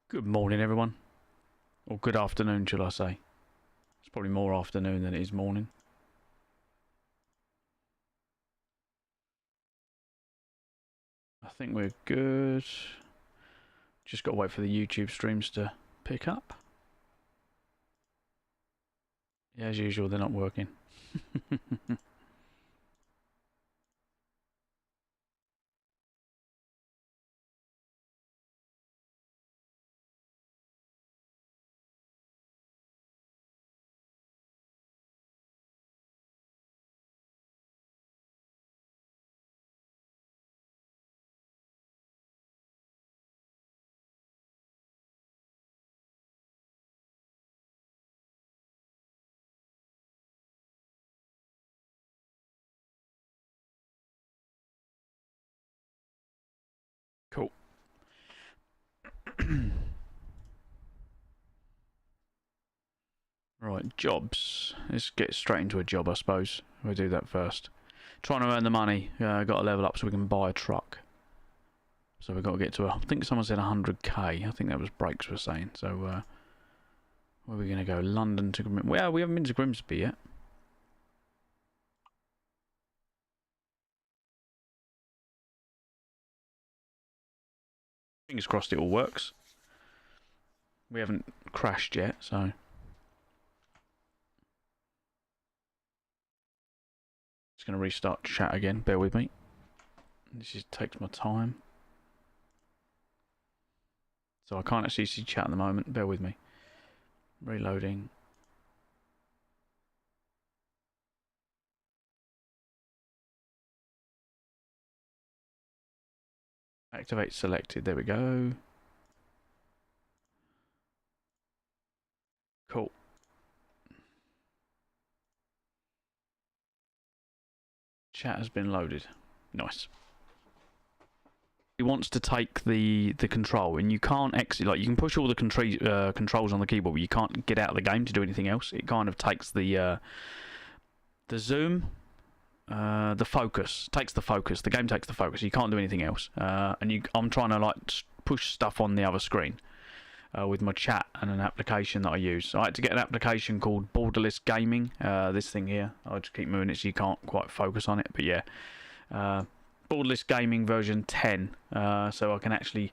Good morning, everyone. Or good afternoon, shall I say. It's probably more afternoon than it is morning. I think we're good. Just got to wait for the YouTube streams to pick up. Yeah, as usual, they're not working. Cool. Right, jobs. Let's get straight into a job, I suppose. We'll do that first. Trying to earn the money. Got to level up so we can buy a truck. So we've got to get to, I think someone said 100k. I think that was Breaks were saying. So, where are we going to go? London to Grimsby. Well, we haven't been to Grimsby yet. Fingers crossed it all works. We haven't crashed yet, so... Just going to restart chat again, bear with me. This just takes my time. So I can't actually see chat at the moment, bear with me. Reloading. Activate selected, there we go. Cool. Chat has been loaded. Nice. He wants to take the control, and you can't exit. Like, you can push all the controls on the keyboard, but you can't get out of the game to do anything else. It kind of takes the zoom, the focus. Takes the focus. The game takes the focus. You can't do anything else. I'm trying to like push stuff on the other screen with my chat and an application that I use. So I had to get an application called Borderless Gaming. This thing here. I'll just keep moving it so you can't quite focus on it. But yeah. Borderless Gaming version 10, so I can actually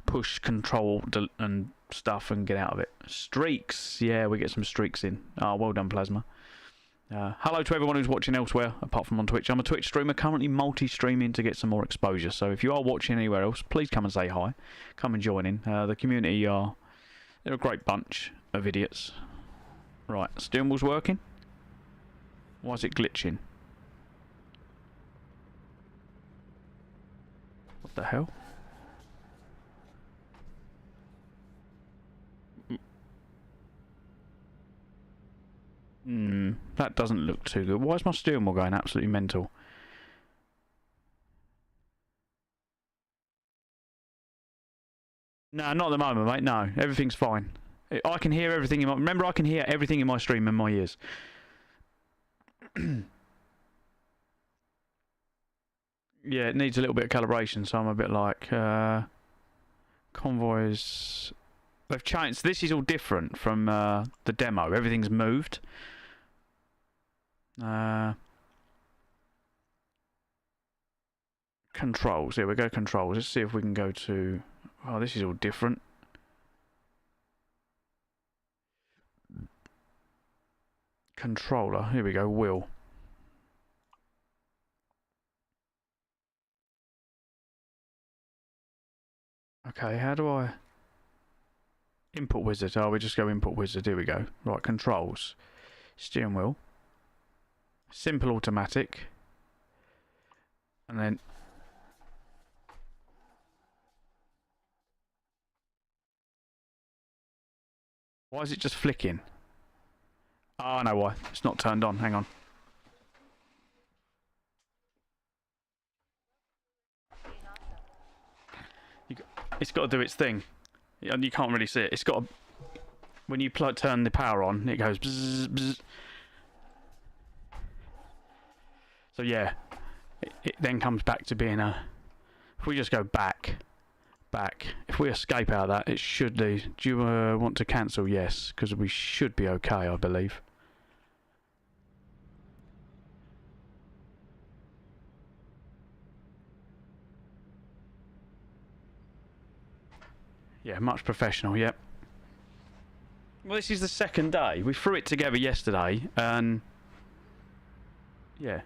push control and stuff and get out of it. Streaks, yeah, we get some streaks in. Oh, well done, Plasma. Hello to everyone who's watching elsewhere, apart from on Twitch. I'm a Twitch streamer, currently multi-streaming to get some more exposure, so if you are watching anywhere else, please come and say hi. Come and join in. The community they're a great bunch of idiots. Right, steering wheel's working. Why is it glitching? What the hell? That doesn't look too good. Why is my steering wheel going absolutely mental? No, not at the moment, mate. No, everything's fine. I can hear everything in my... Remember, I can hear everything in my stream in my ears. Yeah, it needs a little bit of calibration, so I'm a bit like... Convoys... They've changed. This is all different from the demo. Everything's moved. Controls. Here we go, controls. Let's see if we can go to... Oh, this is all different. Controller. Here we go, wheel. Okay, how do I... Input wizard. Oh, we just go input wizard. Here we go. Right, controls. Steering wheel. Simple automatic. And then... Why is it just flicking? Oh, I know why. It's not turned on. Hang on. It's got to do its thing. And you can't really see it. It's got to... When you turn the power on, it goes bzz, bzz. So yeah, it then comes back to being a... If we just go back, if we escape out of that, it should do. Do you want to cancel? Yes, because we should be okay, I believe. Yeah, much professional, yep. Well, this is the second day. We threw it together yesterday, and yeah.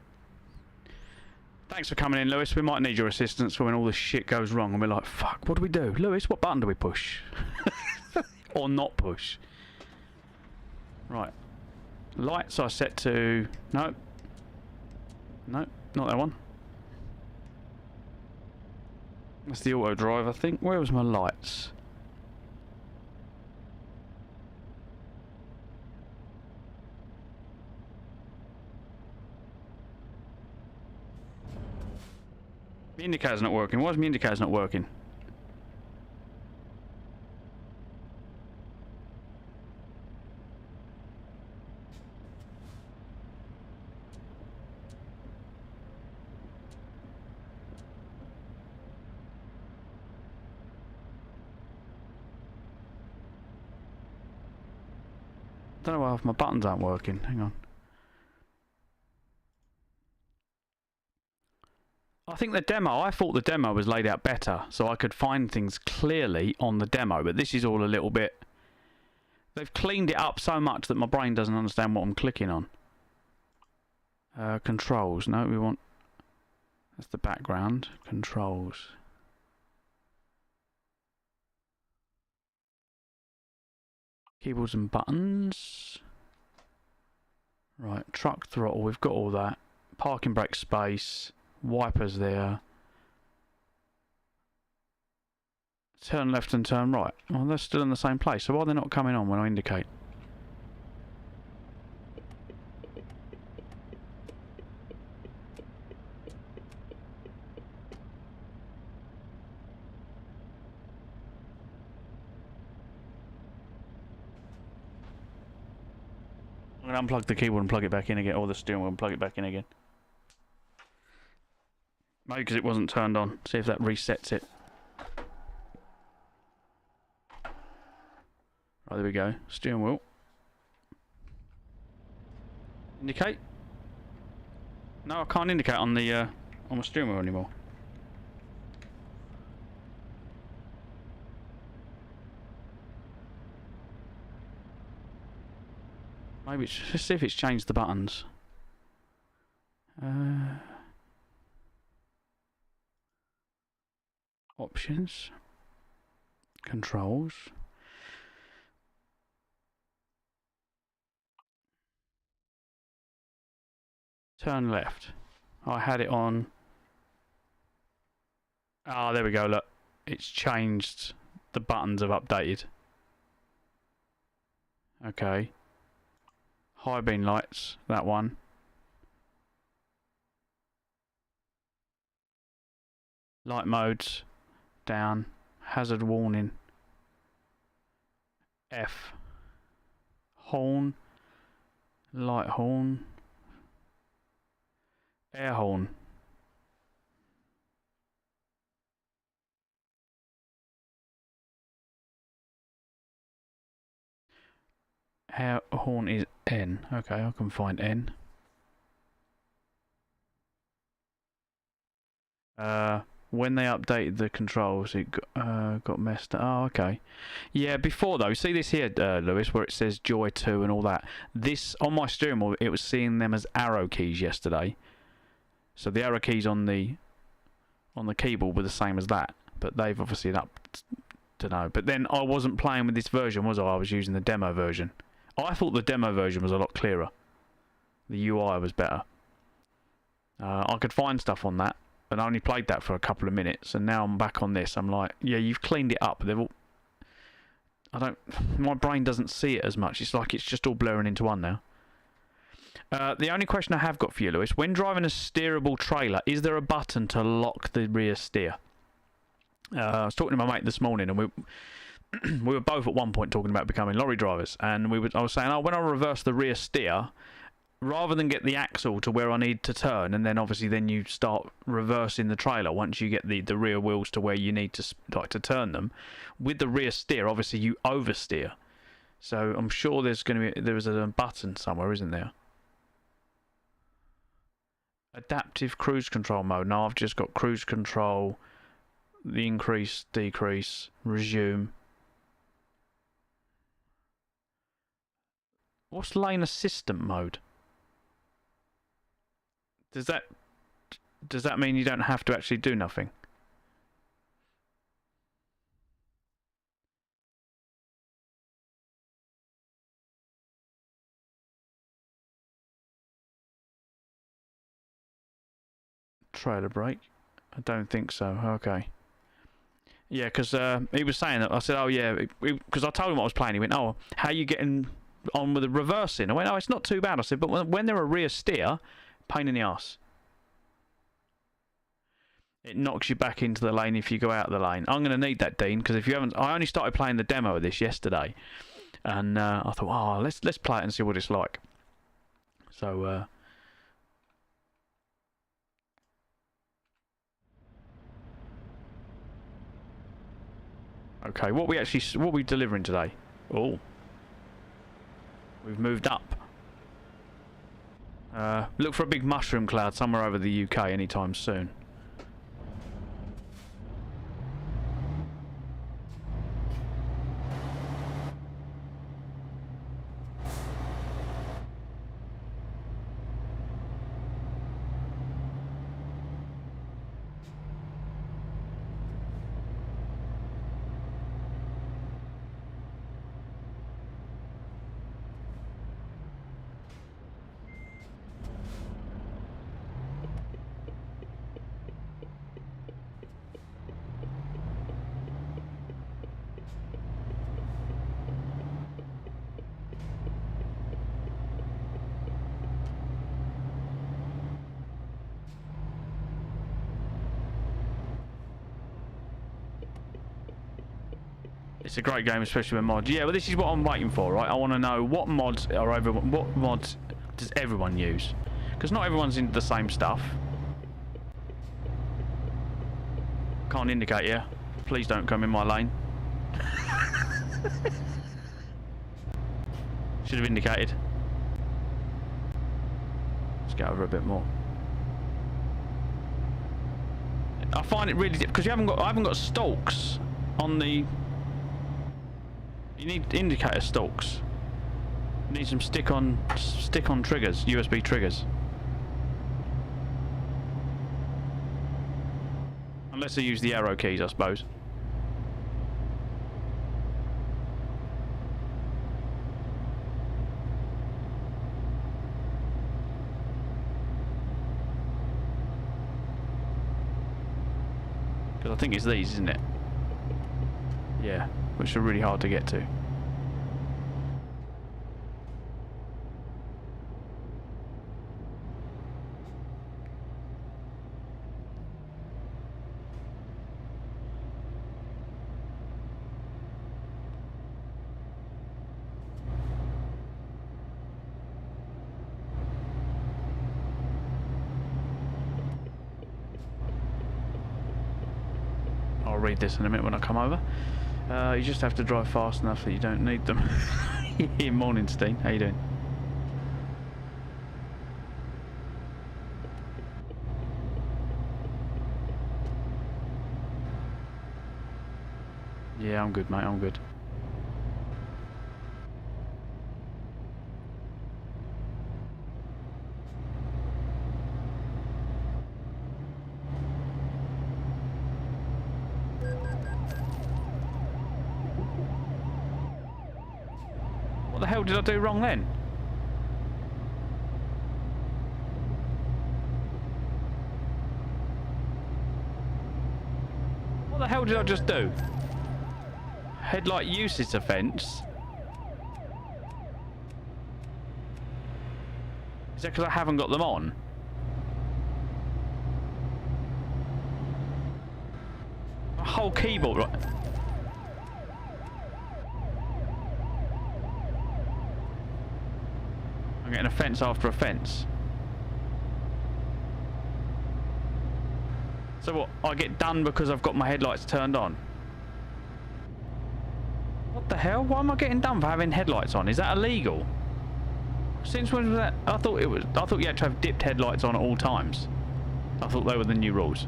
Thanks for coming in, Lewis. We might need your assistance for when all this shit goes wrong and we're like, fuck, what do we do? Lewis, what button do we push? Or not push? Right. Lights are set to... No. No, not that one. That's the auto drive, I think. Where was my lights? The indicator's not working. Why is my indicator's not working? I don't know why my buttons aren't working. Hang on. I think the demo, I thought the demo was laid out better, so I could find things clearly on the demo, but this is all a little bit... They've cleaned it up so much that my brain doesn't understand what I'm clicking on. Controls, no, we want... That's the background. Controls. Keyboards and buttons. Right, truck throttle, we've got all that. Parking brake space. Wipers there. Turn left and turn right. Well, they're still in the same place, so why are they not coming on when I indicate? I'm going to unplug the keyboard and plug it back in again, or the steering wheel and plug it back in again. Maybe because it wasn't turned on. See if that resets it. Right, there we go. Steering wheel. Indicate. No, I can't indicate on the on my steering wheel anymore. Maybe it's, let's see if it's changed the buttons. Options. Controls. Turn left. I had it on. Ah, there we go, look. It's changed. The buttons have updated. Okay. High beam lights, that one. Light modes, down. Hazard warning. F. Horn. Light horn. Air horn. Air horn is N. Okay, I can find N. When they updated the controls, it got messed up. Oh, okay. Yeah, before though, see this here, Lewis, where it says Joy 2 and all that. This, on my steering wheel, it was seeing them as arrow keys yesterday. So the arrow keys on the keyboard were the same as that. But they've obviously upped, don't know. But then I wasn't playing with this version, was I? I was using the demo version. I thought the demo version was a lot clearer. The UI was better. I could find stuff on that. And I only played that for a couple of minutes, and now I'm back on this. I'm like, yeah, you've cleaned it up. They've all... my brain doesn't see it as much. It's like it's just all blurring into one now. The only question I have got for you, Lewis, when driving a steerable trailer, is there a button to lock the rear steer? I was talking to my mate this morning, and we were both at one point talking about becoming lorry drivers, and I was saying, oh, when I reverse the rear steer, rather than get the axle to where I need to turn, and then obviously then you start reversing the trailer once you get the rear wheels to where you need to turn them. With the rear steer, obviously you oversteer. So I'm sure there's a button somewhere, isn't there? Adaptive cruise control mode. Now I've just got cruise control, the increase, decrease, resume. What's lane assistant mode? Does that mean you don't have to actually do nothing? Trailer brake? I don't think so. Okay. Yeah, because he was saying that. I said, oh yeah, because I told him what I was playing. He went, oh, how are you getting on with the reversing? I went, oh, it's not too bad. I said, but when they're a rear steer, pain in the arse. It knocks you back into the lane if you go out of the lane. I'm going to need that, Dean, because if you haven't... I only started playing the demo of this yesterday. And I thought, oh, let's play it and see what it's like. So... okay, what we delivering today? Oh. We've moved up. Look for a big mushroom cloud somewhere over the UK anytime soon. It's a great game, especially with mods. Yeah, well, this is what I'm waiting for, right? I want to know what mods does everyone use? Because not everyone's into the same stuff. Can't indicate you. Please don't come in my lane. Should have indicated. Let's get over a bit more. I find it really because I haven't got stalks on the. You need indicator stalks. You need some stick-on triggers, USB triggers. Unless I use the arrow keys, I suppose. Because I think it's these, isn't it? Yeah. Which are really hard to get to. I'll read this in a minute when I come over. You just have to drive fast enough that you don't need them. Morning, Steen. How you doing? Yeah, I'm good, mate. I'm good. What the hell did I do wrong then? What the hell did I just do? Headlight usage offence? Is that because I haven't got them on? A whole keyboard, right? I'm getting offence after offence. So what? I get done because I've got my headlights turned on? What the hell? Why am I getting done for having headlights on? Is that illegal? Since when was that? I thought you had to have dipped headlights on at all times. I thought they were the new rules.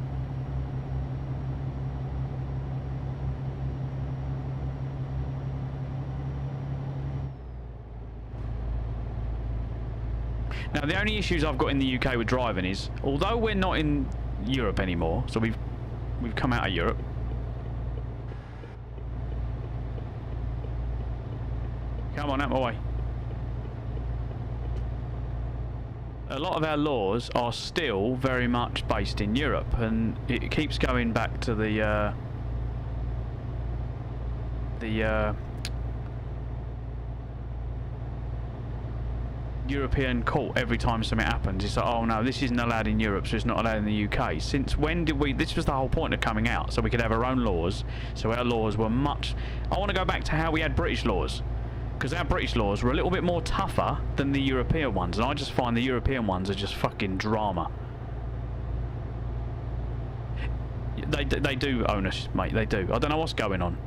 Now the only issues I've got in the UK with driving is, although we're not in Europe anymore, so we've come out of Europe. Come on, out my way. A lot of our laws are still very much based in Europe, and it keeps going back to the European court every time something happens. It's like, oh no, this isn't allowed in Europe, so it's not allowed in the UK. Since when did we... This was the whole point of coming out, so we could have our own laws. So our laws were much... I want to go back to how we had British laws, because our British laws were a little bit more tougher than the European ones, and I just find the European ones are just fucking drama. They do own us, mate, they do. I don't know what's going on.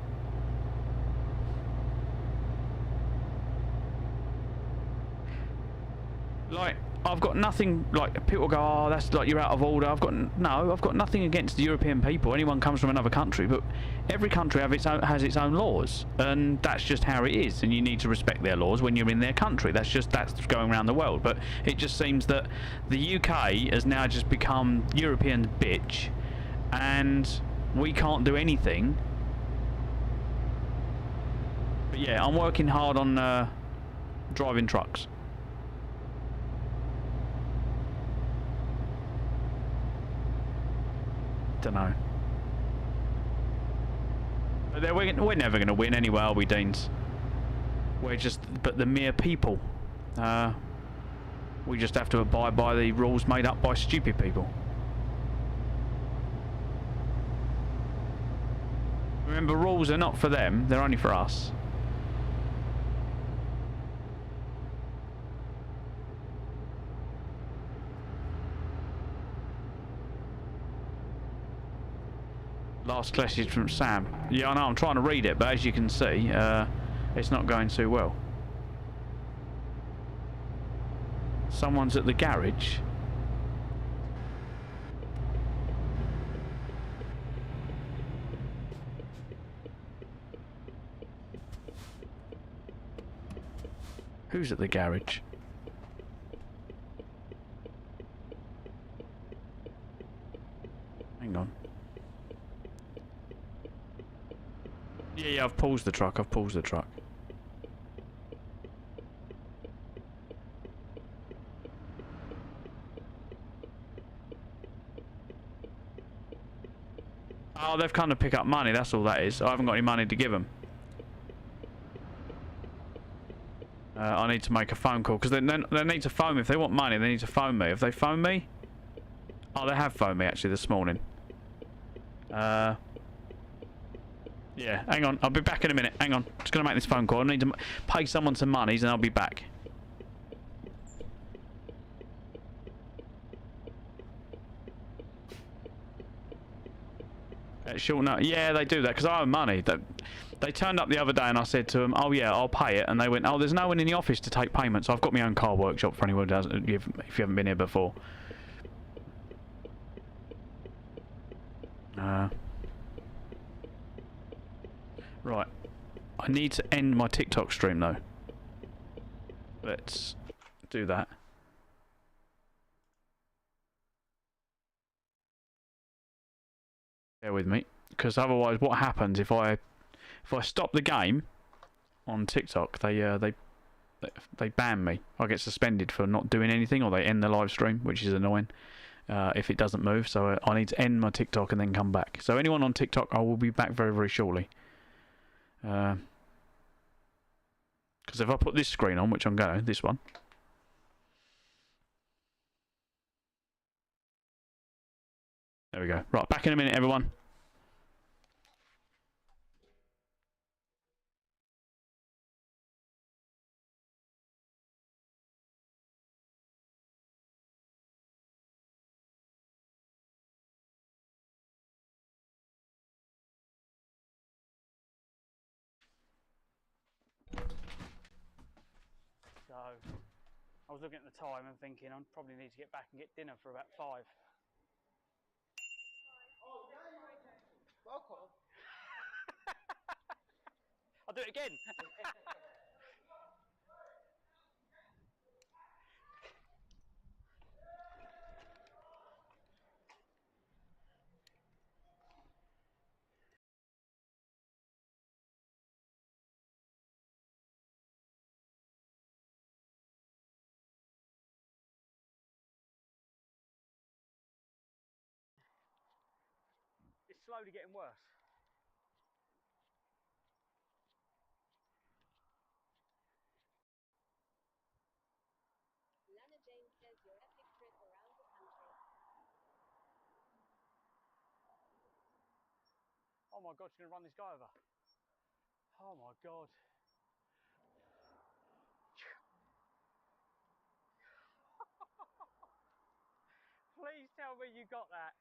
Like, I've got nothing, like, people go, oh, that's like, you're out of order. I've got nothing against the European people. Anyone comes from another country, but every country has its own laws, and that's just how it is, and you need to respect their laws when you're in their country. That's going around the world. But it just seems that the UK has now just become European bitch, and we can't do anything. But yeah, I'm working hard on driving trucks. Don't know. But we're never going to win anyway, are we, Deans? We're just but the mere people. We just have to abide by the rules made up by stupid people. Remember, rules are not for them, they're only for us. Last message from Sam. Yeah, I know, I'm trying to read it, but as you can see, it's not going too well. Someone's at the garage. Who's at the garage? Hang on. Yeah, I've paused the truck. Oh, they've come to pick up money, that's all that is. I haven't got any money to give them. I need to make a phone call, because they need to phone me. If they want money, they need to phone me. Have they phoned me? Oh, they have phoned me, actually, this morning. Yeah, hang on. I'll be back in a minute. Hang on. Just going to make this phone call. I need to pay someone some monies and I'll be back. Short note. Yeah, they do that because I owe money. They turned up the other day and I said to them, oh yeah, I'll pay it. And they went, oh, there's no one in the office to take payments. So I've got my own car workshop for anyone who doesn't, if you haven't been here before. Right. I need to end my TikTok stream though. Let's do that. Bear with me, because otherwise what happens if I stop the game on TikTok, they ban me. I get suspended for not doing anything, or they end the live stream, which is annoying if it doesn't move. So I need to end my TikTok and then come back. So anyone on TikTok, I will be back very, very shortly. Because if I put this screen on, which I'm going, this one. There we go. Right, back in a minute, everyone. I was looking at the time and thinking I probably need to get back and get dinner for about 5. Welcome. I'll do it again. It's slowly getting worse. Lana James says your epic trip around the country. Oh my God, she's going to run this guy over. Oh my God. Please tell me you got that.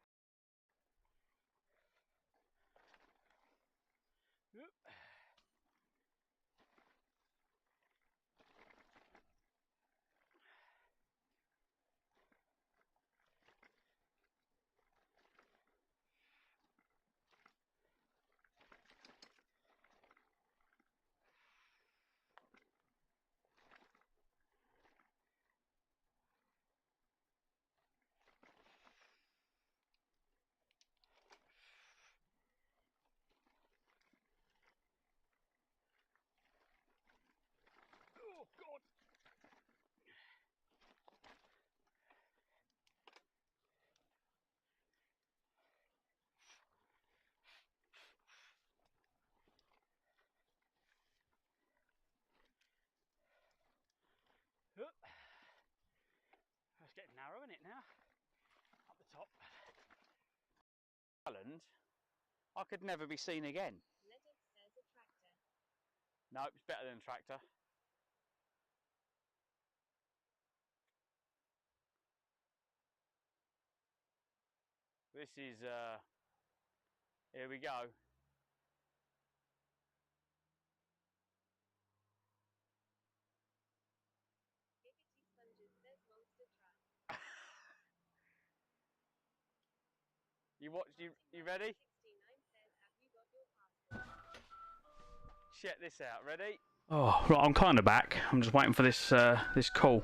Oh God. It's getting narrow, isn't it now? Up the top. Island, I could never be seen again. Medic says a tractor. No, it's better than a tractor. This is, here we go. Giggity Sponges says monster truck. You ready? 69 says have you got your passport? Check this out, ready? Oh, right, I'm kind of back. I'm just waiting for this this call,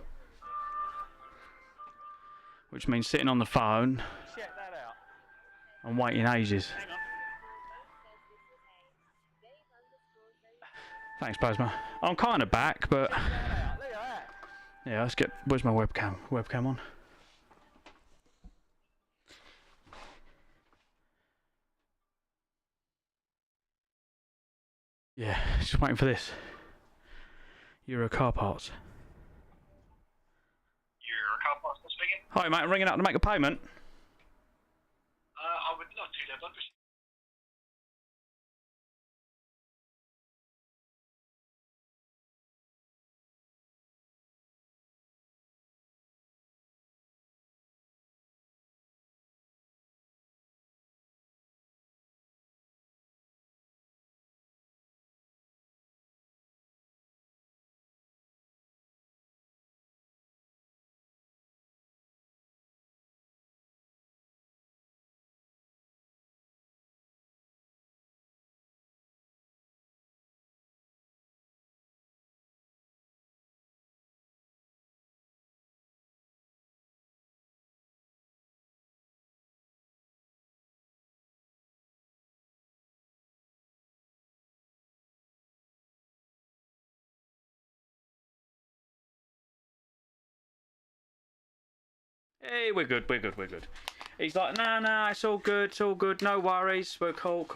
which means sitting on the phone Check that out. and waiting ages. Hang on. Says this is Dave_0. Thanks, Basma. I'm kind of back, but Check that out. Look at that. yeah, let's get. Where's my webcam? Webcam on. Yeah, just waiting for this. Euro car parts. Euro car parts speaking. Hi, mate. I'm ringing up to make a payment. I would love to, Deb. Hey, we're good. We're good. We're good. He's like, nah, it's all good. It's all good. No worries. We're cool.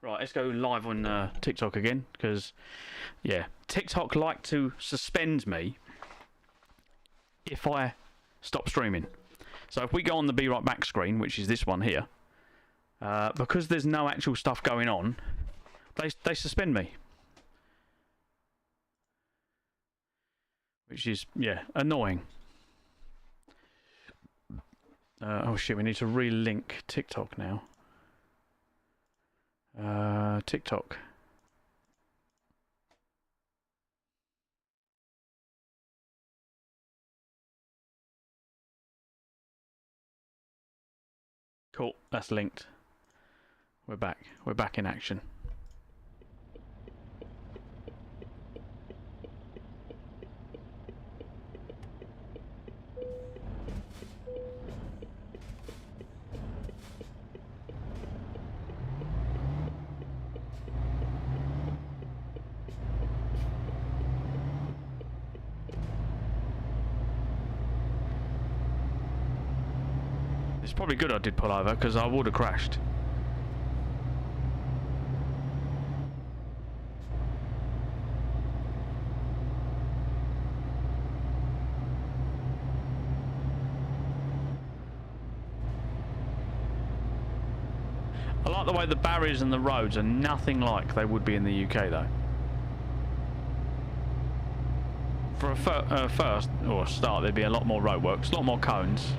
Right, let's go live on TikTok again, because, yeah, TikTok like to suspend me if I stop streaming. So if we go on the Be Right Back screen, which is this one here, because there's no actual stuff going on, they suspend me. Which is, yeah, annoying. Oh shit, we need to relink TikTok now. TikTok. Cool, that's linked. We're back. We're back in action. It's probably good I did pull over, because I would have crashed. I like the way the barriers and the roads are nothing like they would be in the UK though. For a first or start, there'd be a lot more roadworks, a lot more cones.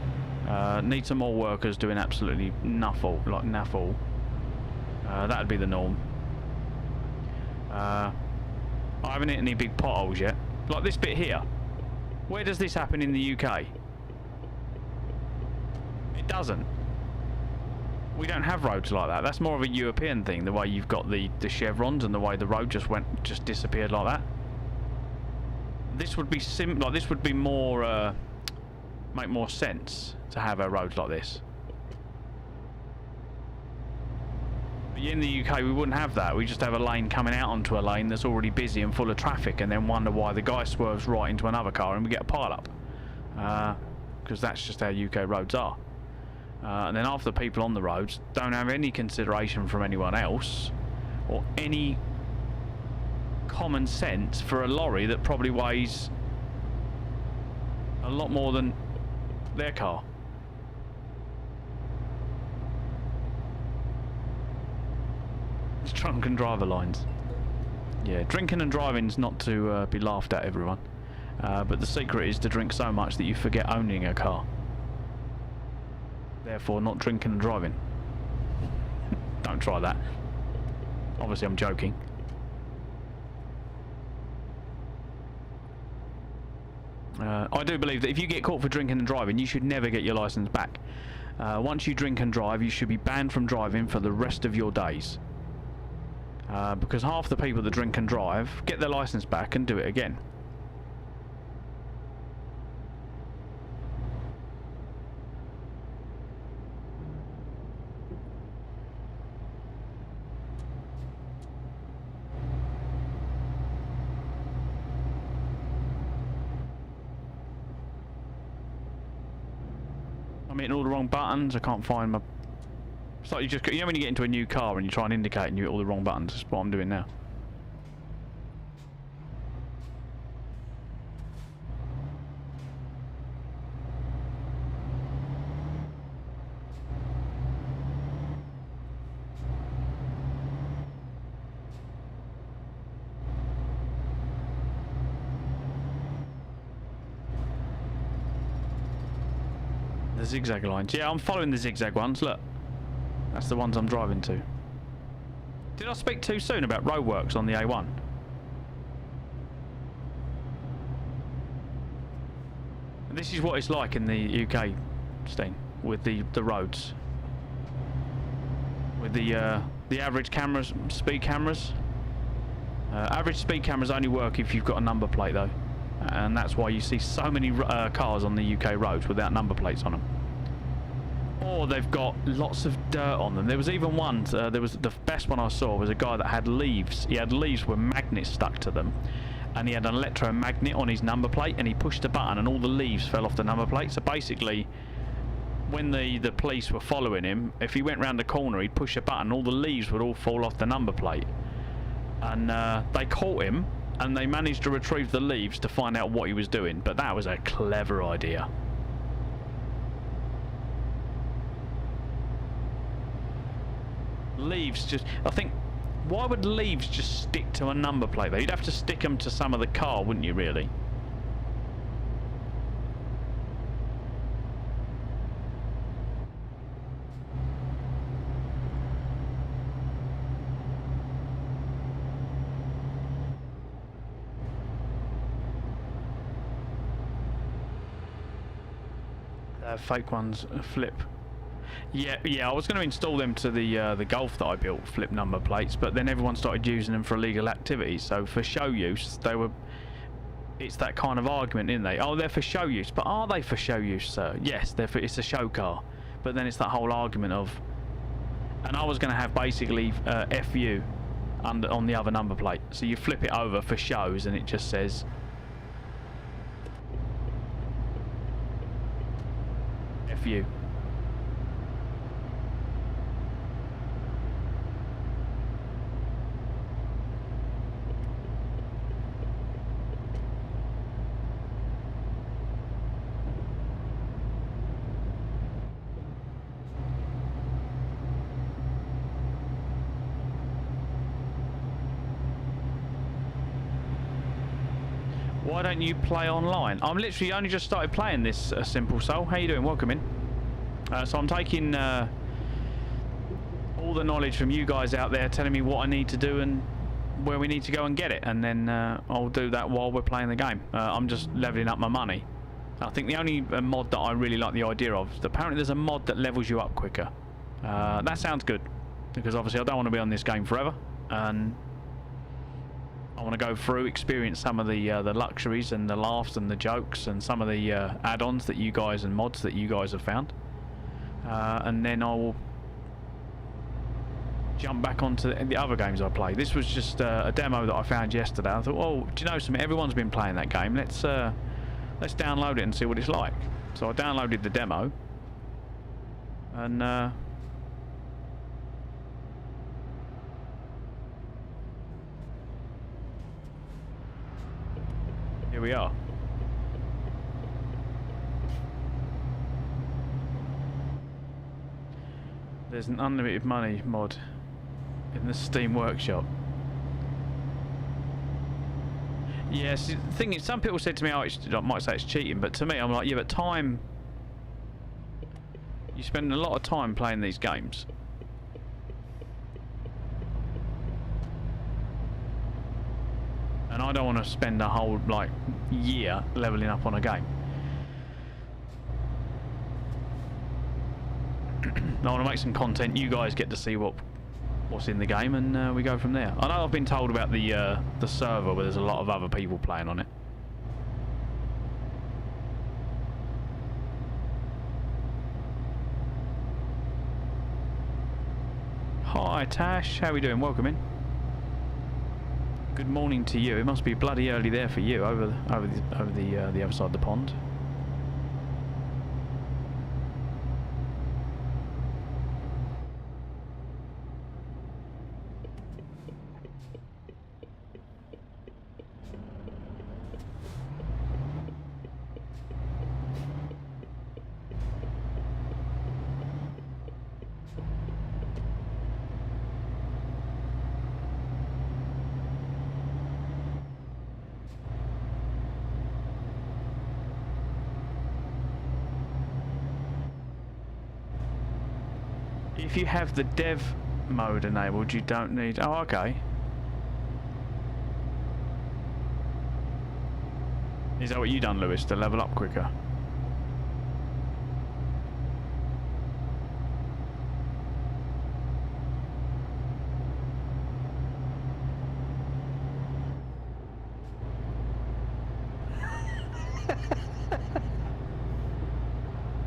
Need some more workers doing absolutely naffle, like naffle. That'd be the norm. I haven't hit any big potholes yet. Like this bit here. Where does this happen in the UK? It doesn't. We don't have roads like that. That's more of a European thing. The way you've got the chevrons and the way the road just disappeared like that. This would be this would be more make more sense to have a road like this. But in the UK we wouldn't have that. We just have a lane coming out onto a lane that's already busy and full of traffic, and then wonder why the guy swerves right into another car and we get a pile up. Because that's just how UK roads are. And then half the people on the roads don't have any consideration from anyone else or any common sense for a lorry that probably weighs a lot more than their car. It's drunken driver lines. Yeah, drinking and driving's not to be laughed at, everyone. But the secret is to drink so much that you forget owning a car. Therefore, not drinking and driving. Don't try that. Obviously, I'm joking. I do believe that if you get caught for drinking and driving, you should never get your license back. Once you drink and drive, you should be banned from driving for the rest of your days. Because half the people that drink and drive get their license back and do it again. I'm hitting all the wrong buttons. I can't find my... It's like you know when you get into a new car and you try and indicate and you hit all the wrong buttons? That's what I'm doing now. The zigzag lines. Yeah, I'm following the zigzag ones. Look. That's the ones I'm driving to. Did I speak too soon about roadworks on the A1? This is what it's like in the UK, Steen, with the roads. With the average cameras, speed cameras. Average speed cameras only work if you've got a number plate though. And that's why you see so many cars on the UK roads without number plates on them. Or they've got lots of dirt on them. There was even one, there was the best one I saw was a guy that had leaves. He had leaves with magnets stuck to them. And he had an electromagnet on his number plate and he pushed a button and all the leaves fell off the number plate. So basically, when the police were following him, if he went round the corner, he'd push a button, all the leaves would all fall off the number plate. And they caught him and they managed to retrieve the leaves to find out what he was doing. But that was a clever idea. Leaves just... I think... Why would leaves just stick to a number plate though? You'd have to stick them to some of the car, wouldn't you, really? Fake ones flip. Yeah. I was going to install them to the Golf that I built, flip number plates, but then everyone started using them for illegal activities. So for show use, they were. It's that kind of argument, isn't they? Oh, they're for show use, but are they for show use, sir? Yes, it's a show car, but then it's that whole argument of. And I was going to have basically FU on the other number plate, so you flip it over for shows, and it just says. FU. Why don't you play online? I'm literally only just started playing this, Simple Soul. How you doing? Welcome in. So I'm taking all the knowledge from you guys out there, telling me what I need to do and where we need to go and get it, and then I'll do that while we're playing the game. I'm just leveling up my money. I think the only mod that I really like the idea of is apparently there's a mod that levels you up quicker. That sounds good, because obviously I don't want to be on this game forever, and I want to go through, experience some of the luxuries and the laughs and the jokes and some of the add-ons that you guys and mods that you guys have found, and then I will jump back onto the other games I play. This was just a demo that I found yesterday. I thought, oh, do you know something? Everyone's been playing that game. Let's download it and see what it's like. So I downloaded the demo, and here we are. There's an unlimited money mod in the Steam Workshop. Yes, the thing is, some people said to me, oh, I might say it's cheating, but to me, I'm like, yeah, but time... You spend a lot of time playing these games. And I don't want to spend a whole, like, year leveling up on a game. I want to make some content. You guys get to see what's in the game, and we go from there. I know I've been told about the server where there's a lot of other people playing on it. Hi Tash, how are we doing? Welcome in. Good morning to you. It must be bloody early there for you over the other side of the pond. If you have the dev mode enabled, you don't need... Oh, okay. Is that what you done, Lewis, to level up quicker?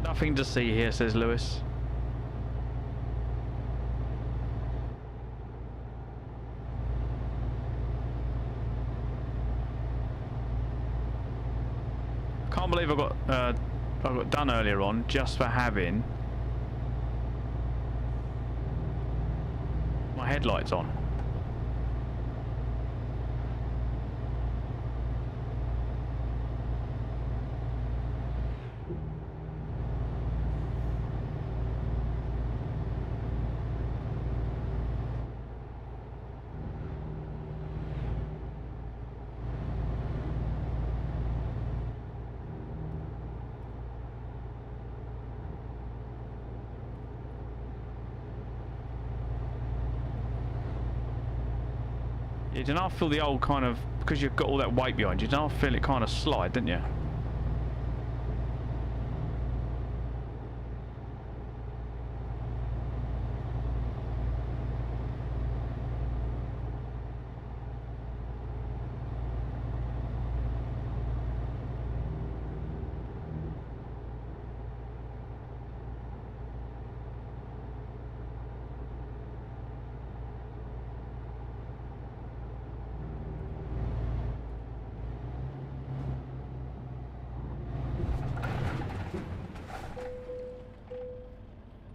Nothing to see here, says Lewis. Can't believe I got done earlier on just for having my headlights on. Yeah, didn't I feel the old kind of, because you've got all that weight behind you, didn't I feel it kind of slide, didn't you?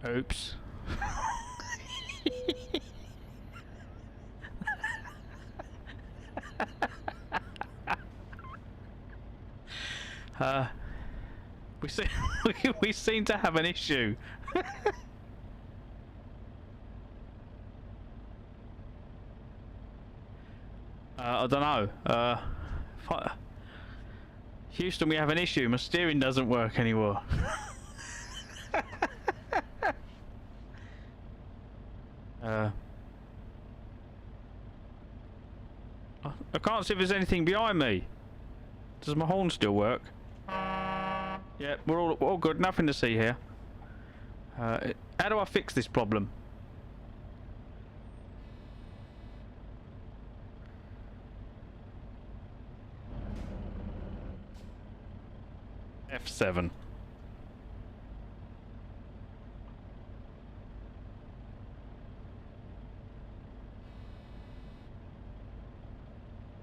Oops. We seem we seem to have an issue. I don't know. Houston, we have an issue. My steering doesn't work anymore. I can't see if there's anything behind me. Does my horn still work? Yeah, we're all good. Nothing to see here. How do I fix this problem? F7.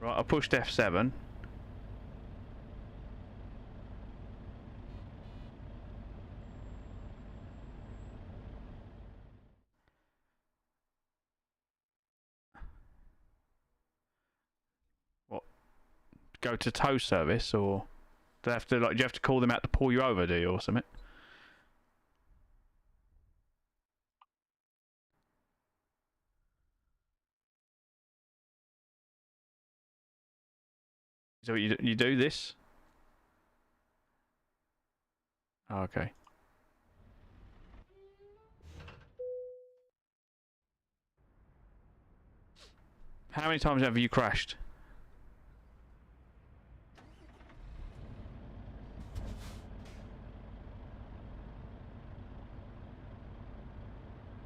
Right, I pushed F7. What? Go to tow service, or do they have to, like, do you have to call them out to pull you over, do you, or something? So you do this? Oh, okay. How many times have you crashed?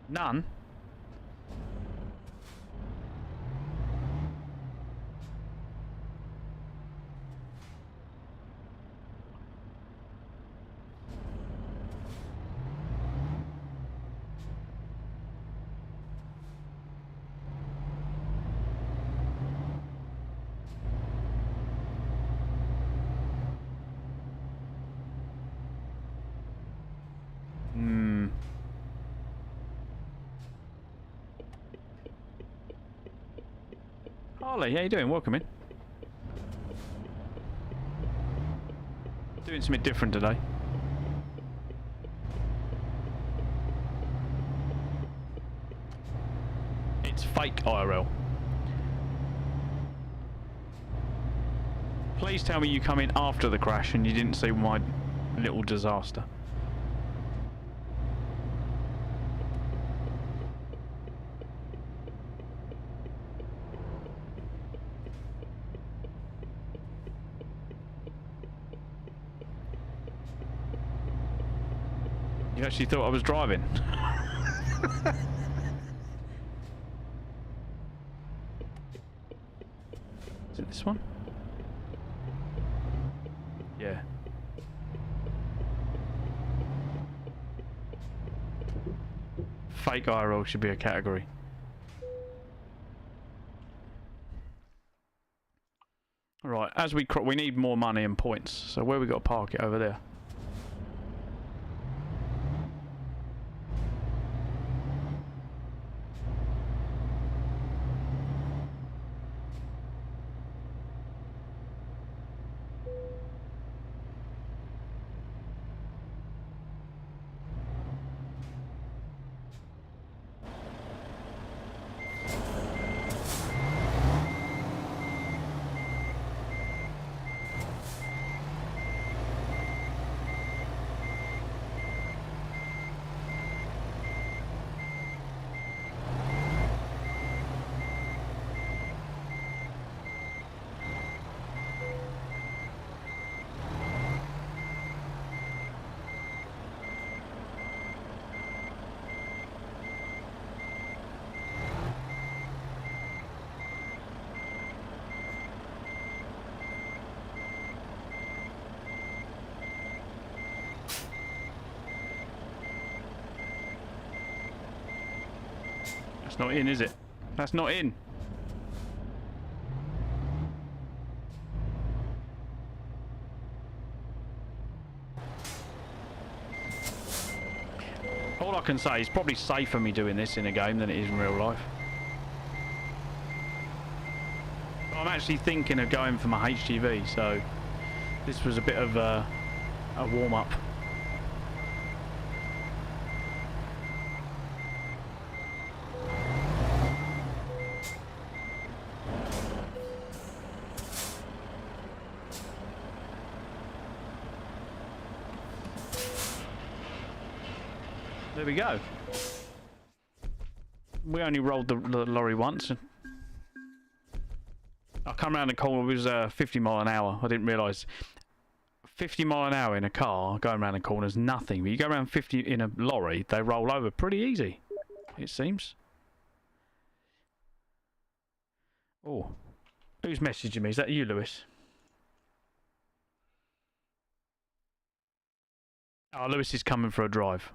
None? Harley, how you doing? Welcome in. Doing something different today. It's fake IRL. Please tell me you come in after the crash and you didn't see my little disaster. You actually thought I was driving. Is it this one? Yeah. Fake IRL should be a category. Right, as we need more money and points. So where we got to park it? Over there. That's not in, is it? That's not in. All I can say, it's probably safer me doing this in a game than it is in real life. I'm actually thinking of going for my HGV, so this was a bit of a warm-up. There we go. We only rolled the lorry once. I come around the corner, it was 50 mile an hour. I didn't realise. 50 mile an hour in a car going around the corner is nothing. But you go around 50 in a lorry, they roll over pretty easy, it seems. Oh, who's messaging me? Is that you, Lewis? Oh, Lewis is coming for a drive.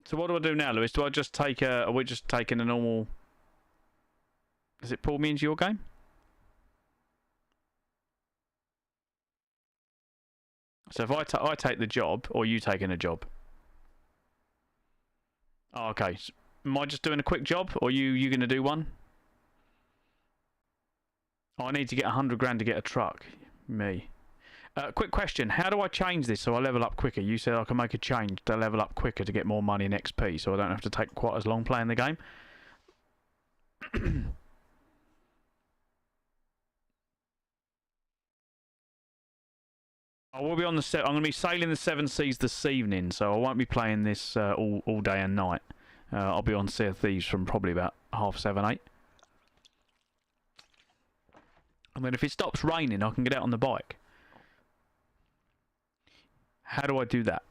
So what do I do now, Lewis? Do I just take a... Are we just taking a normal... Does it pull me into your game? So if I take the job, or you taking a job? Oh, okay. So am I just doing a quick job, or you going to do one? Oh, I need to get 100 grand to get a truck. Me. Quick question. How do I change this so I level up quicker? You said I can make a change to level up quicker to get more money in XP, so I don't have to take quite as long playing the game. I will be on the I'm going to be sailing the Seven Seas this evening, so I won't be playing this all day and night. I'll be on Sea of Thieves from probably about 7:30, 8. And then if it stops raining, I can get out on the bike. How do I do that?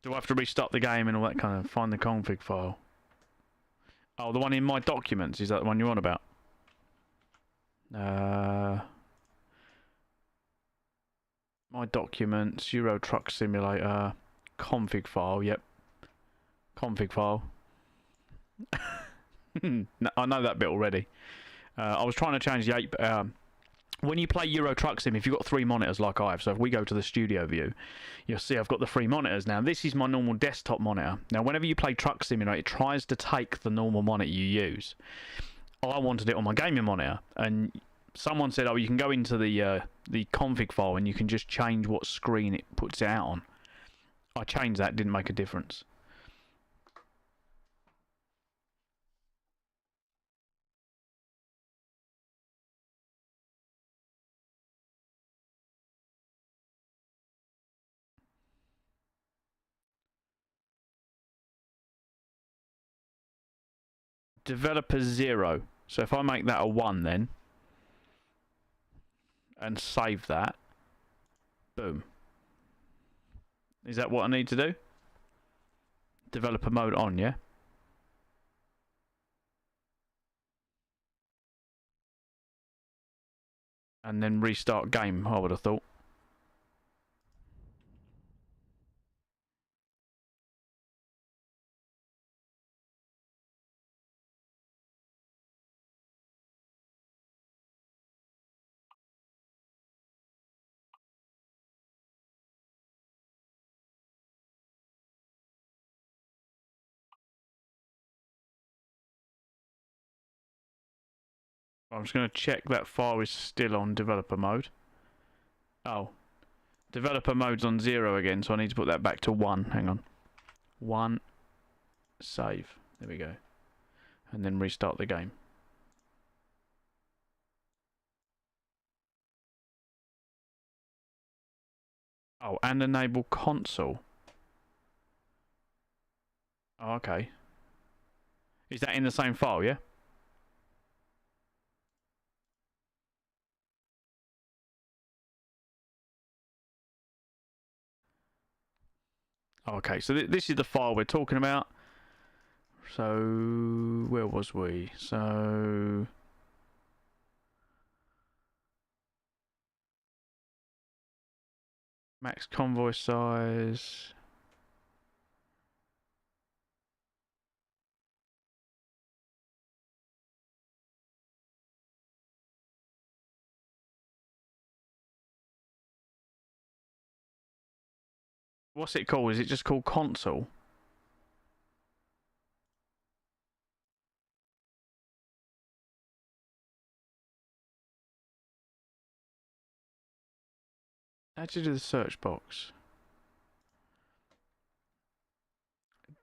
Do I have to restart the game and all that kind of... Find the config file? Oh, the one in my documents. Is that the one you're on about? My documents, Euro Truck Simulator, config file, yep. Config file. No, I know that bit already. I was trying to change the 8... when you play Euro Truck Sim, if you've got 3 monitors like I have, so if we go to the studio view, you'll see I've got the 3 monitors now. This is my normal desktop monitor. Now, whenever you play Truck Simulator, it tries to take the normal monitor you use. I wanted it on my gaming monitor, and someone said, oh, you can go into the config file and you can just change what screen it puts it out on. I changed that, didn't make a difference. Developer 0. So if I make that a 1 then, and save that, boom. Is that what I need to do? Developer mode on, yeah? And then restart game, I would have thought. I'm just going to check that file is still on developer mode. Oh. Developer mode's on 0 again, so I need to put that back to 1. Hang on. 1. Save. There we go. And then restart the game. Oh, and enable console. Oh, okay. Is that in the same file, yeah? Okay, so this is the file we're talking about. So where was we? So max convoy size. What's it called? Is it just called console? How'd you do the search box?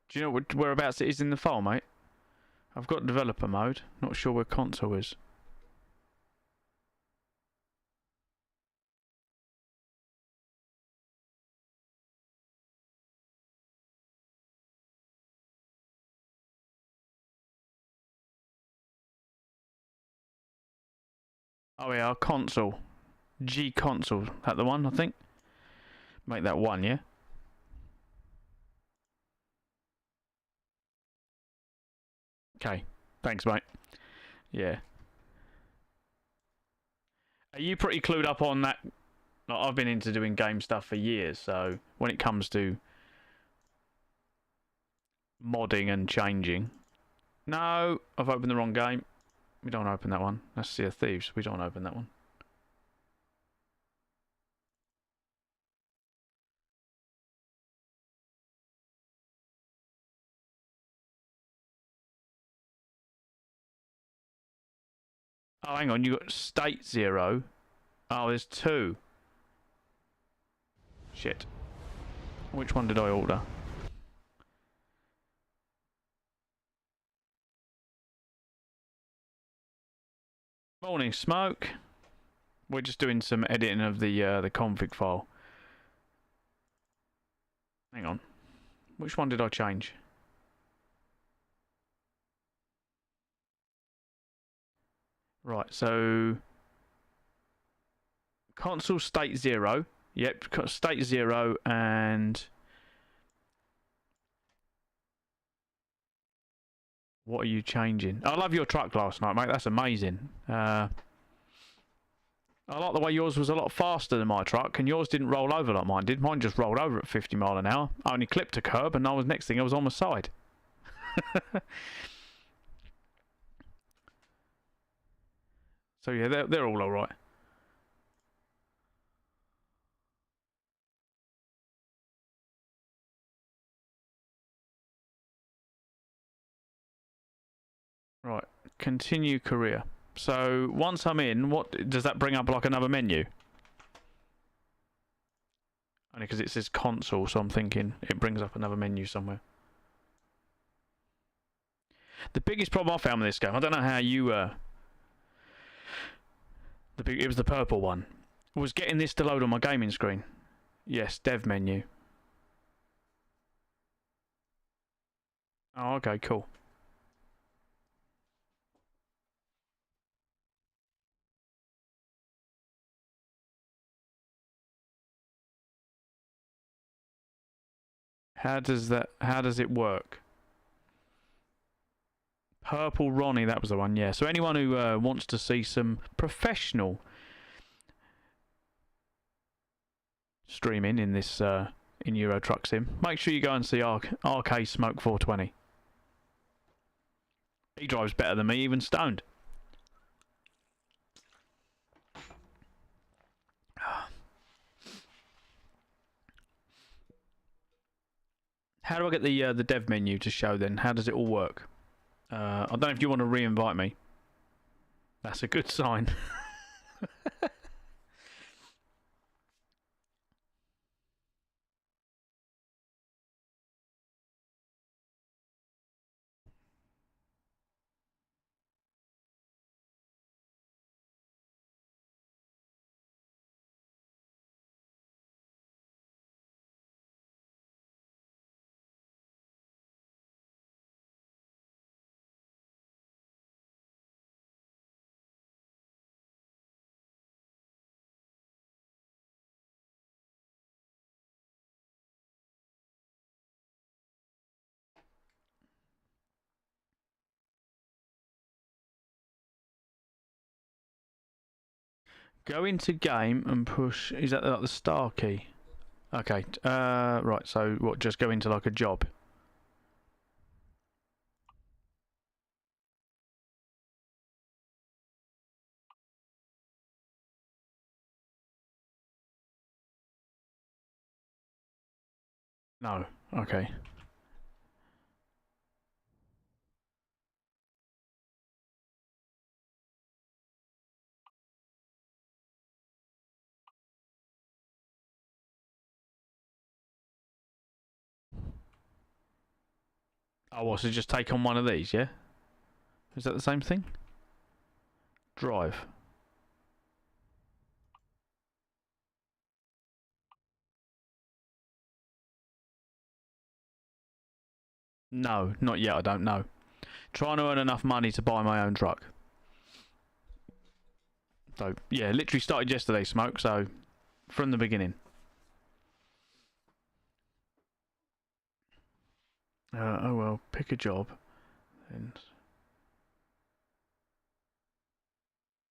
Do you know whereabouts it is in the file, mate? I've got developer mode. Not sure where console is. Oh yeah, console. G console. That the one, I think? Make that one, yeah? Okay. Thanks, mate. Yeah. Are you pretty clued up on that? Like, I've been into doing game stuff for years, so when it comes to modding and changing. No, I've opened the wrong game. We don't open that one. That's Sea of Thieves. We don't open that one. Oh, hang on. You got State 0. Oh, there's 2. Shit. Which one did I order? Morning, Smoke. We're just doing some editing of the config file. Hang on. Which one did I change? Right, so console state 0. Yep, state 0 and what are you changing? I love your truck last night, mate. That's amazing. I like the way yours was a lot faster than my truck, and yours didn't roll over like mine did. Mine just rolled over at 50 mile an hour. I only clipped a curb, and next thing I was on my side. So yeah, they're all right. Right, continue career. So once I'm in, what does that bring up? Like another menu? Only because it says console, so I'm thinking it brings up another menu somewhere. The biggest problem I found with this game, I don't know how you it was the purple one, was getting this to load on my gaming screen. Yes, dev menu. Oh, okay, cool. How does it work? Purple Ronnie, that was the one, yeah. So anyone who wants to see some professional streaming in this in Euro Truck Sim, make sure you go and see RK Smoke 420. He drives better than me, even stoned. How do I get the dev menu to show then? How does it all work? I don't know if you want to re-invite me. That's a good sign. Go into game and push. Is that like the star key? Okay. Right. So what? Just go into like a job. No. Okay. Oh, what? So just take on one of these, yeah? Is that the same thing? Drive. No, not yet. I don't know. Trying to earn enough money to buy my own truck. So yeah, literally started yesterday, Smoke. So from the beginning. Oh well, pick a job. And...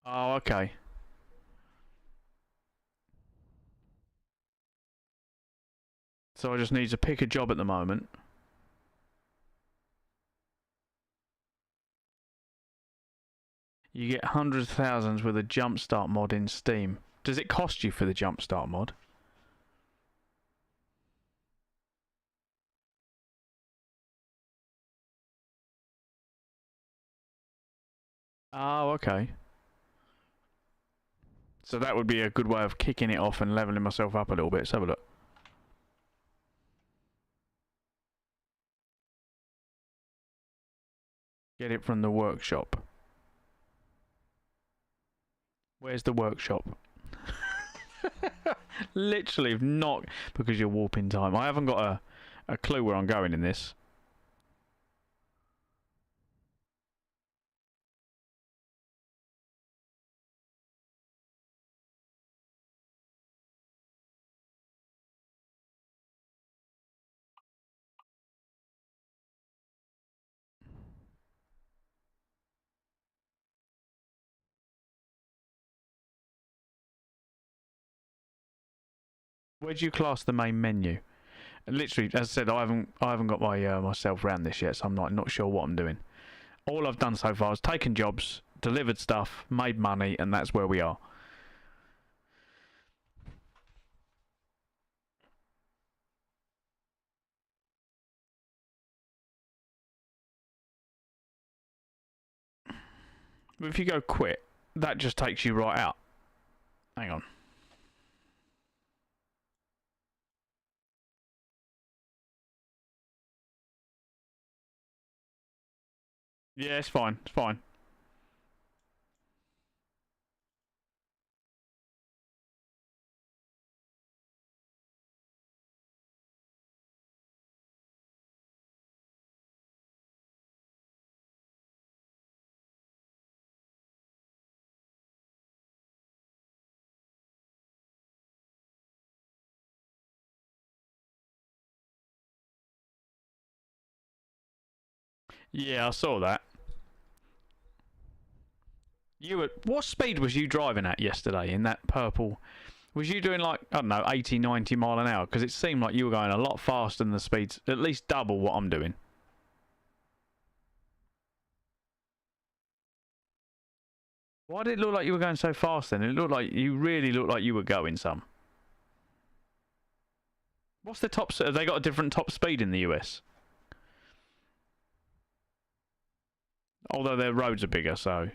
Oh, okay. So I just need to pick a job at the moment. You get hundreds of thousands with a jumpstart mod in Steam. Does it cost you for the jumpstart mod? Oh, okay. So that would be a good way of kicking it off and leveling myself up a little bit. Let's have a look. Get it from the workshop. Where's the workshop? Literally not because you're warping time. I haven't got a clue where I'm going in this. Where do you class the main menu? Literally, as I said, I haven't got my myself around this yet, so I'm not sure what I'm doing. All I've done so far is taken jobs, delivered stuff, made money, and that's where we are. If you go quit, that just takes you right out. Hang on. Yeah, it's fine. It's fine. Yeah, I saw that. What speed was you driving at yesterday in that purple? Was you doing like, I don't know, 80, 90 mile an hour? Because it seemed like you were going a lot faster than the speeds, at least double what I'm doing. Why did it look like you were going so fast then? It looked like you really looked like you were going some. What's the top? Have they got a different top speed in the US? Although their roads are bigger, so.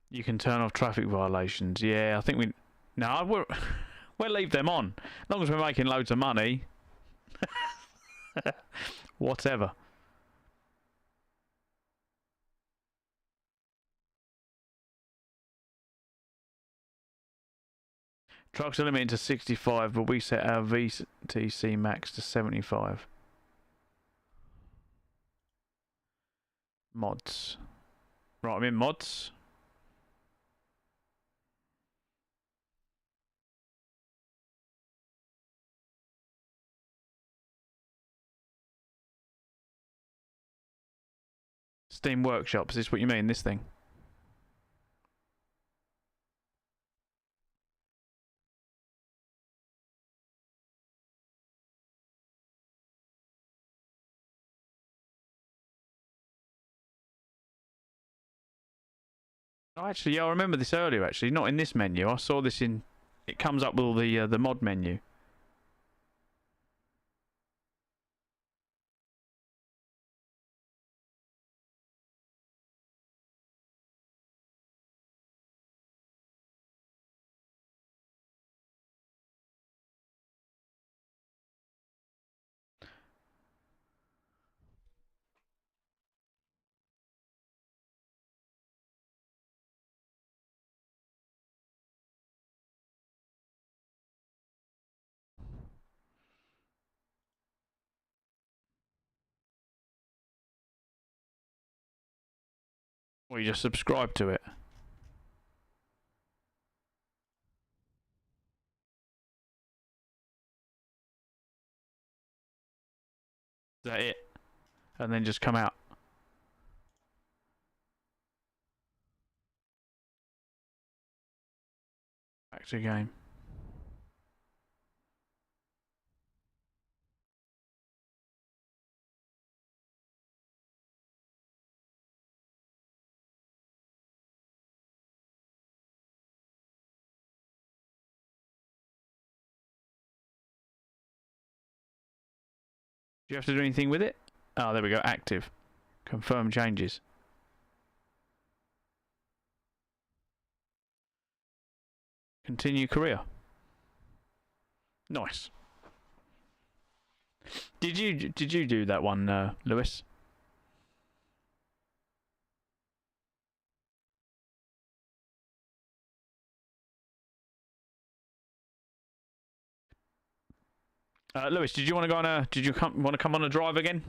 You can turn off traffic violations. Yeah, I think we. No, we'll leave them on. As long as we're making loads of money. Whatever. Trucks are limited to 65, but we set our VTC max to 75. Mods. Right, I'm in mods. Steam Workshop, is this what you mean, this thing? Oh, actually, yeah, I remember this earlier, actually. Not in this menu. I saw this in... It comes up with all the mod menu. Or you just subscribe to it. Is that it? And then just come out. Back to game. Do you have to do anything with it? Oh, there we go. Active. Confirm changes. Continue career. Nice. Did you do that one, Lewis? Lewis, did you want to go on a? Did you want to come on a drive again?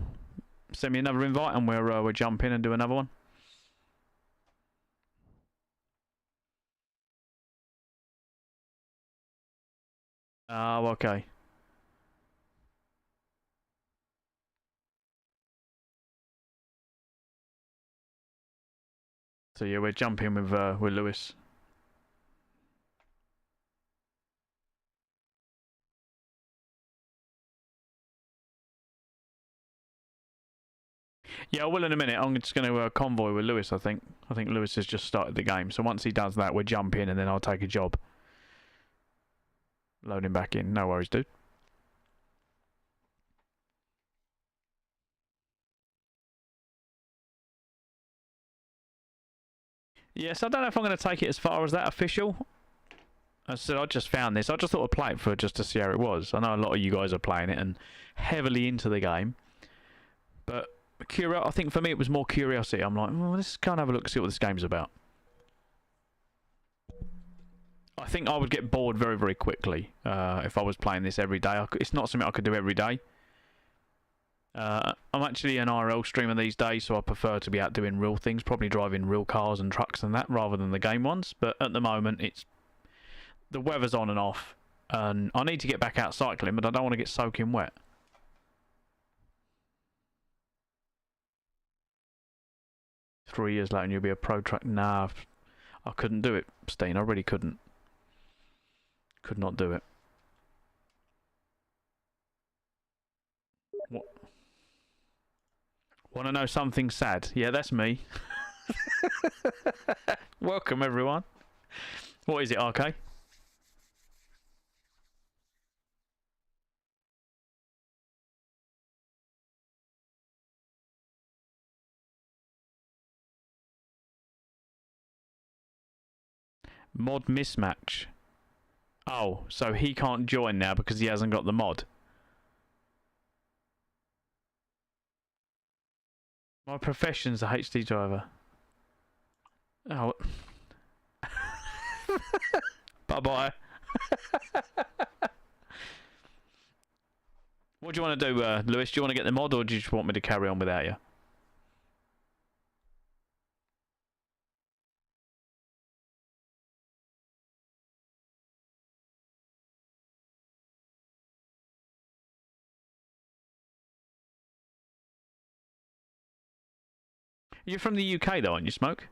Send me another invite, and we'll jump in and do another one. Oh, okay. So yeah, we're jumping with Lewis. Yeah, I will in a minute. I'm just going to convoy with Lewis, I think. I think Lewis has just started the game. So once he does that, we'll jump in and then I'll take a job. Loading back in. No worries, dude. Yes, I don't know if I'm going to take it as far as that official. As I said, I just found this. I just thought I'd play it for just to see how it was. I know a lot of you guys are playing it and heavily into the game. But I think for me it was more curiosity. I'm like, well, let's go and have a look, see what this game's about. I think I would get bored very, very quickly if I was playing this every day. It's not something I could do every day. I'm actually an IRL streamer these days, so I prefer to be out doing real things, probably driving real cars and trucks and that, rather than the game ones. But at the moment, the weather's on and off, and I need to get back out cycling, but I don't want to get soaking wet. Three years later and you'll be a pro truck. Nah, I couldn't do it, Steen. I really couldn't. Could not do it. What? Want to know something sad? Yeah, that's me. Welcome, everyone. What is it, RK? Mod mismatch. Oh, so he can't join now because he hasn't got the mod. My profession's a HD driver. Oh. Bye-bye. What do you want to do, Lewis? Do you want to get the mod or do you just want me to carry on without you? You're from the UK though, aren't you, Smoke?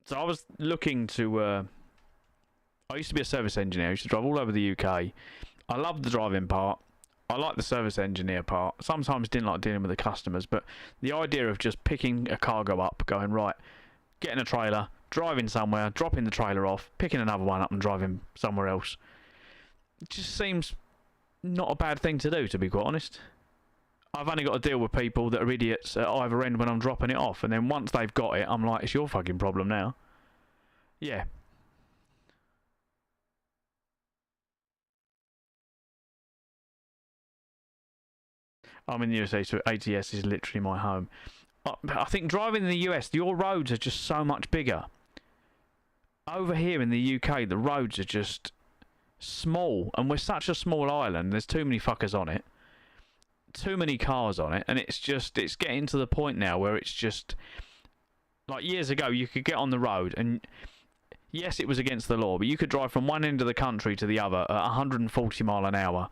So I was looking to... I used to be a service engineer. I used to drive all over the UK. I loved the driving part. I liked the service engineer part. Sometimes didn't like dealing with the customers, but the idea of just picking a cargo up, going, right, getting a trailer, driving somewhere, dropping the trailer off, picking another one up and driving somewhere else, it just seems not a bad thing to do, to be quite honest. I've only got to deal with people that are idiots at either end when I'm dropping it off, and then once they've got it, I'm like, it's your fucking problem now. Yeah. I'm in the USA, so ATS is literally my home. I think driving in the US, your roads are just so much bigger. Over here in the UK, the roads are just small, and we're such a small island, there's too many fuckers on it. Too many cars on it, and it's getting to the point now where it's just... Like, years ago, you could get on the road, and yes, it was against the law, but you could drive from one end of the country to the other at 140 mile an hour,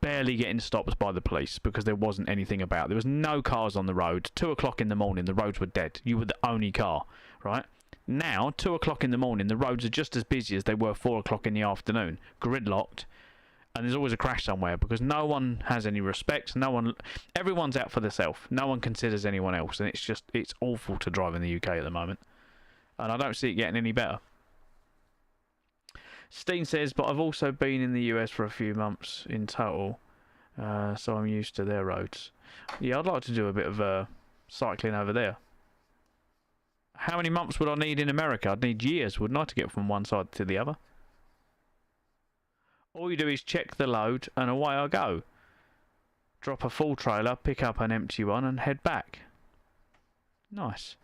barely getting stopped by the police because there wasn't anything about. There was no cars on the road. 2 o'clock in the morning, the roads were dead. You were the only car, right? Now, 2 o'clock in the morning, the roads are just as busy as they were 4 o'clock in the afternoon. Gridlocked. And there's always a crash somewhere because no one has any respect. Everyone's out for themselves. No one considers anyone else. And it's awful to drive in the UK at the moment. And I don't see it getting any better. Steen says, but I've also been in the US for a few months in total, so I'm used to their roads. Yeah, I'd like to do a bit of cycling over there. How many months would I need in America? I'd need years, wouldn't I, to get from one side to the other? All you do is check the load, and away I go. Drop a full trailer, pick up an empty one, and head back. Nice.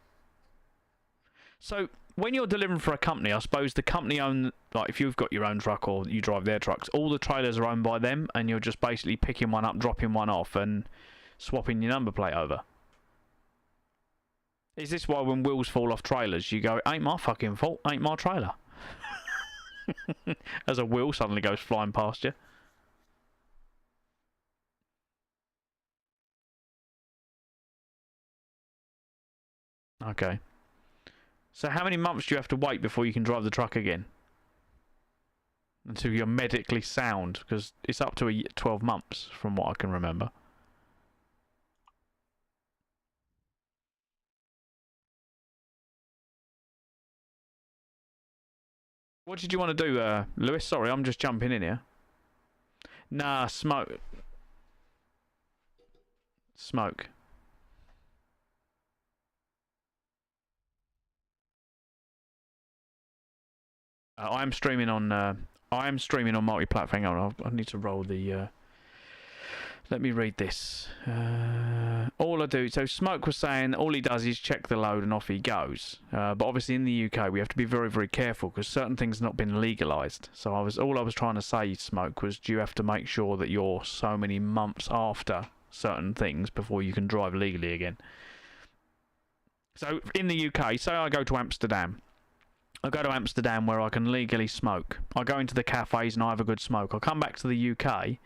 So, when you're delivering for a company, I suppose the company own, like if you've got your own truck or you drive their trucks, all the trailers are owned by them, and you're just basically picking one up, dropping one off, and swapping your number plate over. Is this why when wheels fall off trailers, you go, ain't my fucking fault, ain't my trailer? As a wheel suddenly goes flying past you. Okay. So how many months do you have to wait before you can drive the truck again? Until you're medically sound, because it's up to 12 months from what I can remember. What did you want to do, Lewis? Sorry, I'm just jumping in here. Nah, smoke. Smoke. I am streaming on multi-platform. Hang on, I need to roll the. Let me read this. All I do, so Smoke was saying all he does is check the load and off he goes. But obviously in the UK we have to be very, very careful because certain things have not been legalised. So all I was trying to say, Smoke, was do you have to make sure that you're so many months after certain things before you can drive legally again. So in the UK, say I go to Amsterdam. I go to Amsterdam where I can legally smoke. I go into the cafes and I have a good smoke. I come back to the UK.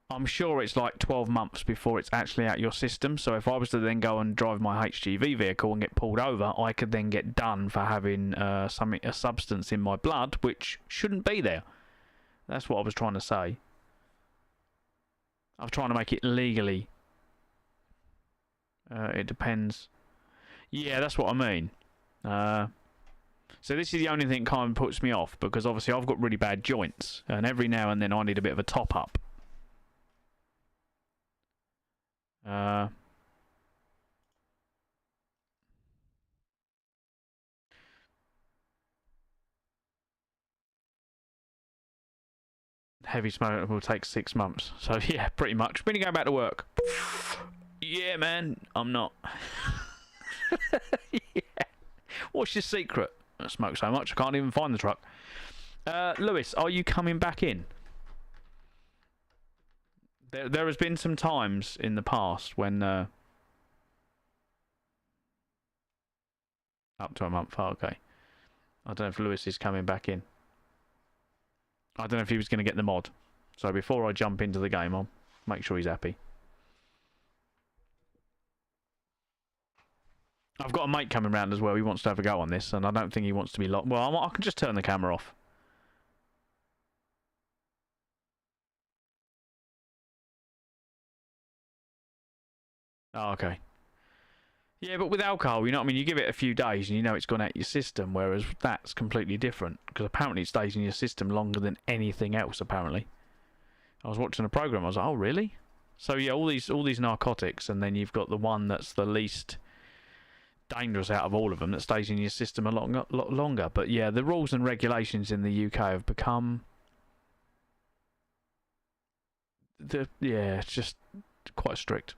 I'm sure it's like 12 months before it's actually out your system. So if I was to then go and drive my HGV vehicle and get pulled over, I could then get done for having a substance in my blood which shouldn't be there. That's what I was trying to say. I was trying to make it legally. It depends. Yeah, that's what I mean. So this is the only thing that kind of puts me off, because obviously I've got really bad joints, and every now and then I need a bit of a top up. Heavy smoke will take 6 months. So yeah, pretty much. When you go back to work? Yeah, man, I'm not. Yeah. What's your secret? I smoke so much I can't even find the truck. Lewis, are you coming back in? There has been some times in the past when up to a month. Oh, okay. I don't know if Lewis is coming back in. I don't know if he was going to get the mod. So before I jump into the game, I'll make sure he's happy. I've got a mate coming round as well. He wants to have a go on this, and I don't think he wants to be locked. Well, I can just turn the camera off. Oh, okay. Yeah, but with alcohol, you know what I mean? You give it a few days and you know it's gone out your system, whereas that's completely different. Because apparently it stays in your system longer than anything else, apparently. I was watching a program, I was like, oh, really? So, yeah, all these narcotics, and then you've got the one that's the least dangerous out of all of them that stays in your system a lot longer. But, yeah, the rules and regulations in the UK have become... yeah, it's just quite strict.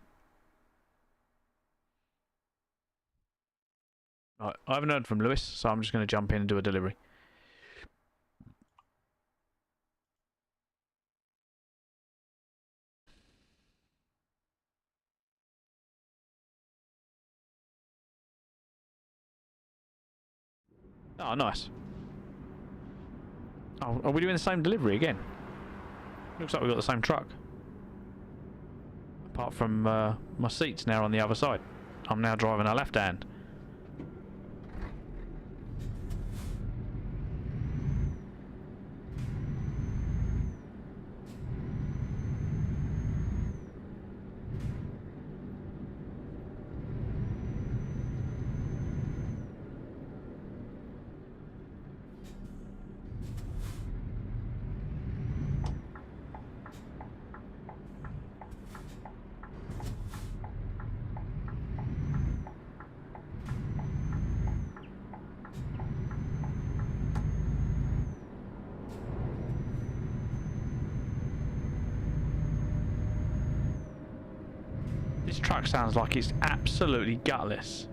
Right, I haven't heard from Lewis, so I'm just going to jump in and do a delivery. Oh, nice. Oh, are we doing the same delivery again? Looks like we've got the same truck. Apart from my seat's now on the other side. I'm now driving a left hand. This truck sounds like it's absolutely gutless.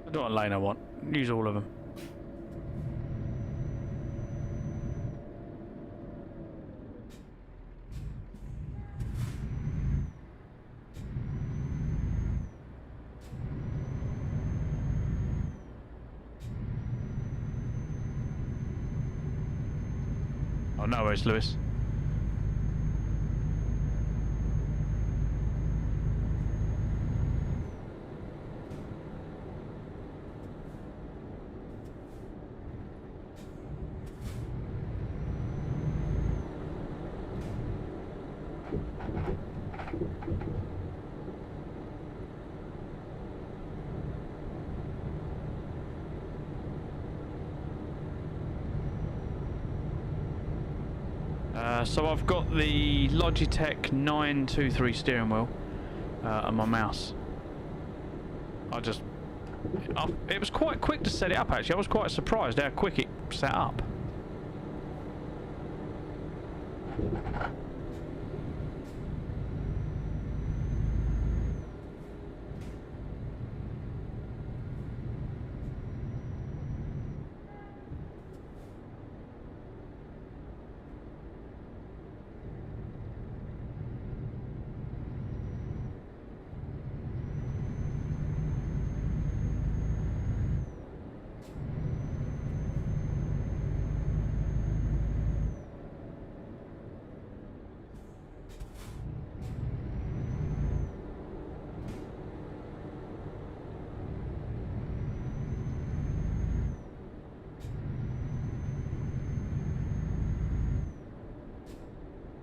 I don't know what lane I want. Use all of them. Oh, no worries, Lewis. So I've got the Logitech 923 steering wheel and my mouse. It was quite quick to set it up actually. I was quite surprised how quick it set up.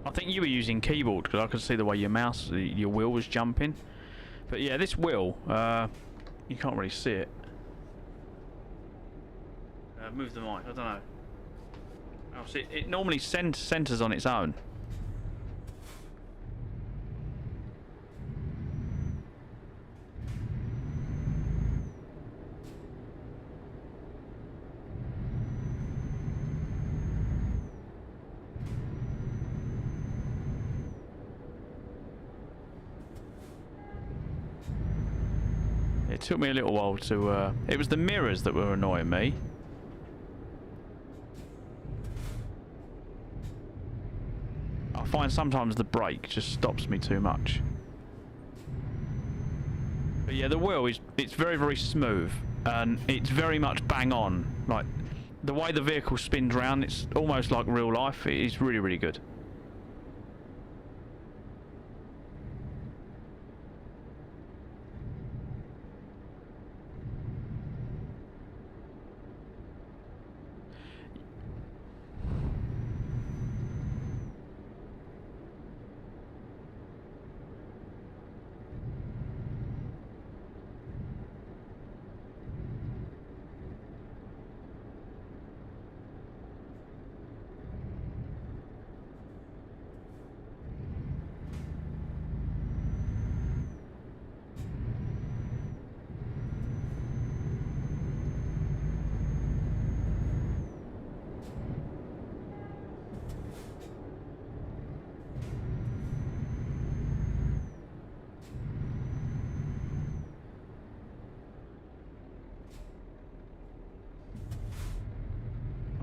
I think you were using keyboard because I could see the way your wheel was jumping. But yeah, this wheel, you can't really see it. Move the mic, I don't know. Oh, see, it normally centers on its own. It took me a little while to... it was the mirrors that were annoying me. find sometimes the brake just stops me too much. But yeah, the wheel it's very, very smooth, and it's very much bang on. Like, the way the vehicle spins around, it's almost like real life. It's really, really good.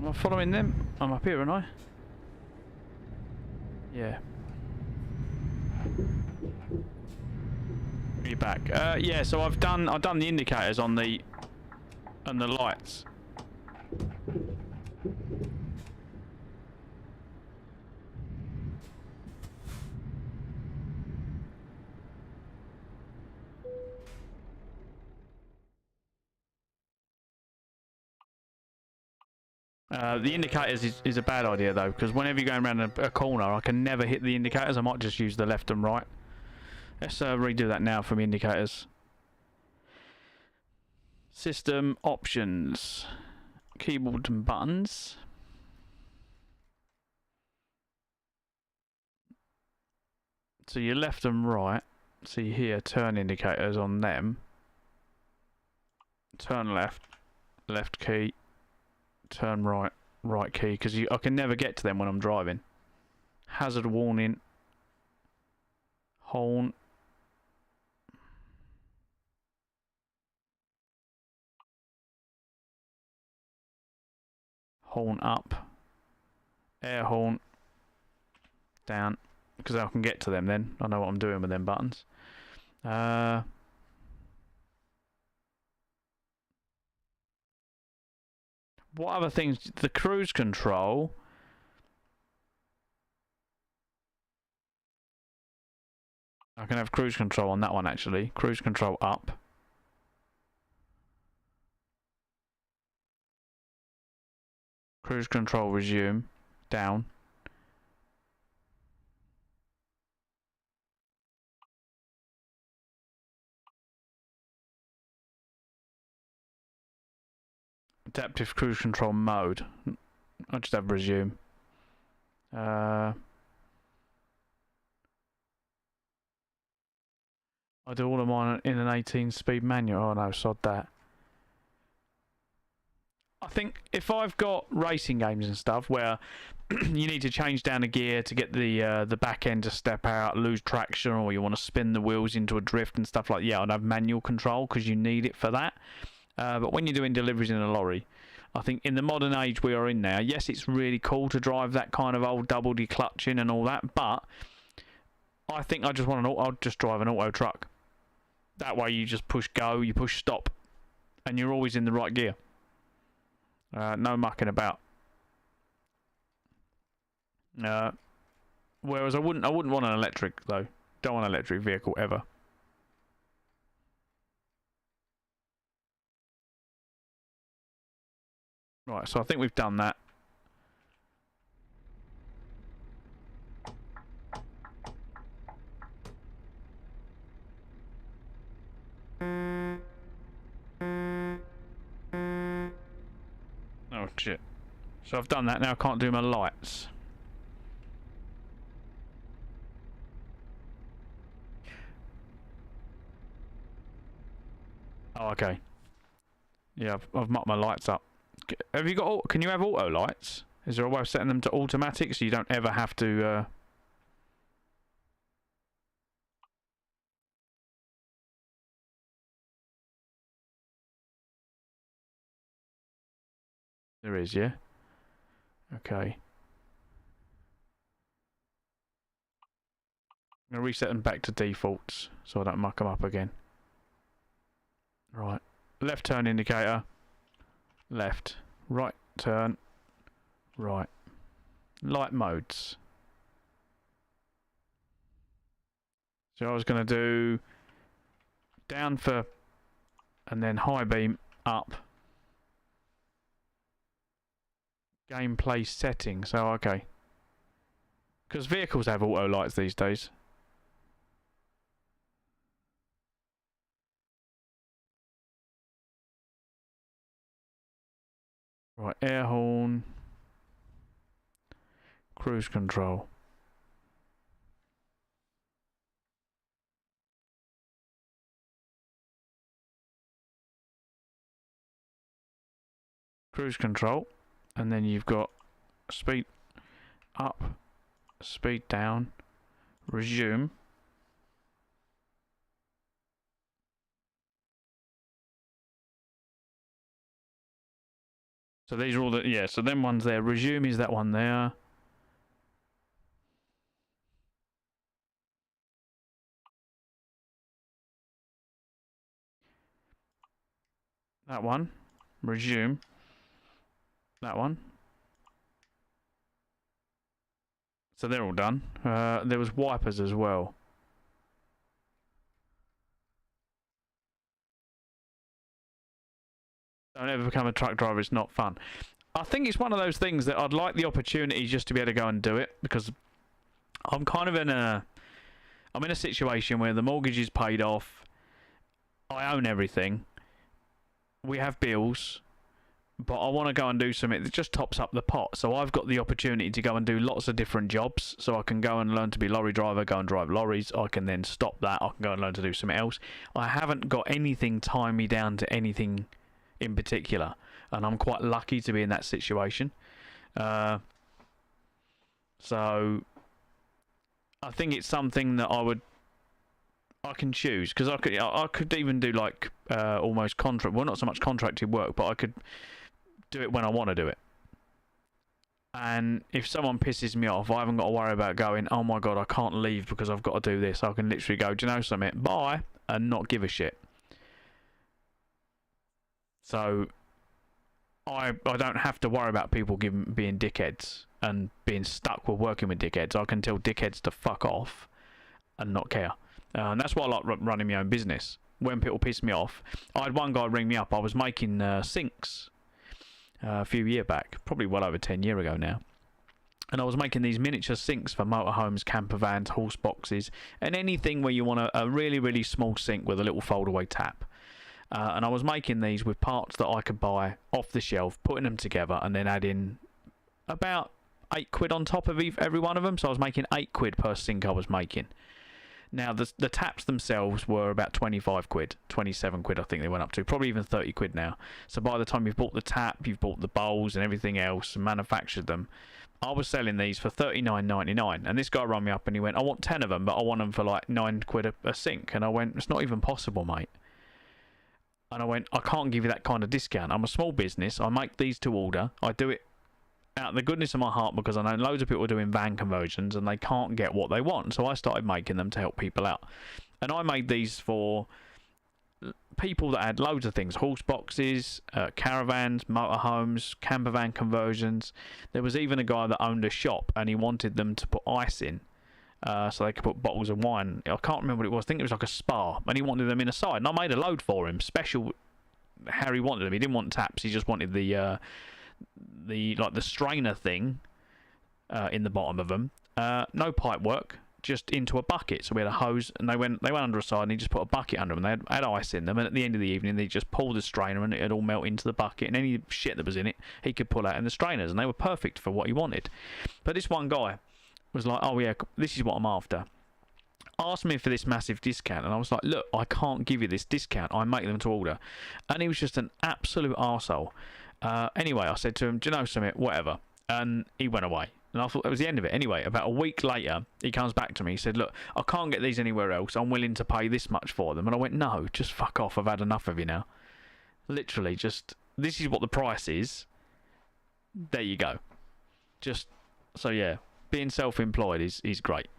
Am I following them? I'm up here, aren't I? Yeah. You're back. Yeah. So I've done the indicators on the lights. The indicators is a bad idea though, because whenever you're going around a corner, I can never hit the indicators. I might just use the left and right. Let's redo that now from indicators. System options, keyboard and buttons. So your left and right. See here, turn indicators on them. Turn left, left key. Turn right, right key, because I can never get to them when I'm driving. Hazard warning. Horn. Horn up. Air horn. Down. Because I can get to them then. I know what I'm doing with them buttons. What other things? The cruise control. I can have cruise control on that one actually. Cruise control up. Cruise control resume. Down. Adaptive cruise control mode. I'll just have resume. I do all of mine in an 18-speed manual. Oh no, sod that. I think if I've got racing games and stuff where you need to change down a gear to get the back end to step out, lose traction, or you want to spin the wheels into a drift and stuff like that, yeah, I'd have manual control because you need it for that. But when you're doing deliveries in a lorry, I think in the modern age we are in now, yes, it's really cool to drive that kind of old double declutching and all that, but I think I just want I'll just drive an auto truck. That way you just push go, you push stop, and you're always in the right gear. No mucking about. Whereas I wouldn't want an electric though. Don't want an electric vehicle ever. Right, so I think we've done that. Oh shit. So I've done that, now I can't do my lights. Oh, okay. Yeah, I've mucked my lights up. Have you got? Can you have auto lights? Is there a way of setting them to automatic so you don't ever have to? There is, yeah. Okay. I'm going to reset them back to defaults so I don't muck them up again. Right. Left turn indicator. Left. Right turn. Right. Light modes. So I was going to do down for, and then high beam up. Gameplay settings. Oh, okay. Because vehicles have auto lights these days. Right, air horn. Cruise control. Cruise control. And then you've got speed up, speed down, resume. So these are all the, yeah, so them ones there. Resume is that one there. That one. Resume. That one. So they're all done. There was wipers as well. Don't ever become a truck driver, it's not fun. I think it's one of those things that I'd like the opportunity just to be able to go and do it, because I'm kind of in a situation where the mortgage is paid off, I own everything, we have bills, but I want to go and do something that just tops up the pot. So I've got the opportunity to go and do lots of different jobs. So I can go and learn to be a lorry driver, go and drive lorries. I can then stop that. I can go and learn to do something else. I haven't got anything tie me down to anything in particular, and I'm quite lucky to be in that situation. So I think it's something that I can choose, because I could even do like almost contract, well, not so much contracted work, but I could do it when I want to do it. And if someone pisses me off, I haven't got to worry about going, oh my god, I can't leave because I've got to do this. I can literally go, do you know something, bye, and not give a shit. So I don't have to worry about people being dickheads and being stuck with working with dickheads. I can tell dickheads to fuck off and not care. And that's why I like running my own business. When people piss me off, I had one guy ring me up. I was making sinks a few years back, probably well over 10 years ago now. And I was making these miniature sinks for motorhomes, camper vans, horse boxes, and anything where you want a really, really small sink with a little foldaway tap. And I was making these with parts that I could buy off the shelf, putting them together, and then adding about £8 on top of every one of them. So I was making £8 per sink I was making. Now, the taps themselves were about £25, £27 I think they went up to, probably even £30 now. So by the time you've bought the tap, you've bought the bowls and everything else and manufactured them, I was selling these for $39.99. And this guy rang me up and he went, I want 10 of them, but I want them for like £9 a sink. And I went, it's not even possible, mate. And I went, I can't give you that kind of discount. I'm a small business. I make these to order. I do it out of the goodness of my heart, because I know loads of people are doing van conversions and they can't get what they want. So I started making them to help people out. And I made these for people that had loads of things. Horse boxes, caravans, motorhomes, camper van conversions. There was even a guy that owned a shop and he wanted them to put ice in. So they could put bottles of wine. I can't remember what it was. I think it was like a spa. And he wanted them in a side. And I made a load for him. Special how he wanted them. He didn't want taps. He just wanted the strainer thing in the bottom of them. No pipe work, just into a bucket. So we had a hose, and they went under a side, and he just put a bucket under them. They had ice in them, and at the end of the evening, they just pulled the strainer, and it'd all melt into the bucket, and any shit that was in it, he could pull out in the strainers, and they were perfect for what he wanted. But this one guy was like, oh yeah, this is what I'm after. Asked me for this massive discount, and I was like, look, I can't give you this discount. I make them to order. And he was just an absolute arsehole. Anyway, I said to him, do you know something, whatever. And he went away. And I thought that was the end of it. Anyway, about a week later, he comes back to me. He said, look, I can't get these anywhere else. I'm willing to pay this much for them. And I went, no, just fuck off. I've had enough of you now. Literally, just, this is what the price is. There you go. Just, so yeah, being self-employed is great.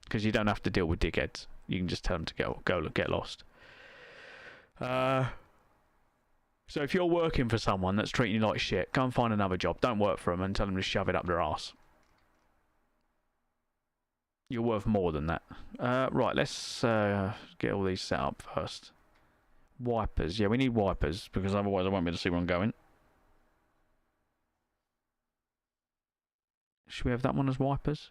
because you don't have to deal with dickheads. You can just tell them to get lost. So if you're working for someone that's treating you like shit, go and find another job. Don't work for them and tell them to shove it up their arse. You're worth more than that. Right, let's get all these set up first. Wipers. Yeah, we need wipers, because otherwise I won't be able to see where I'm going. Should we have that one as wipers?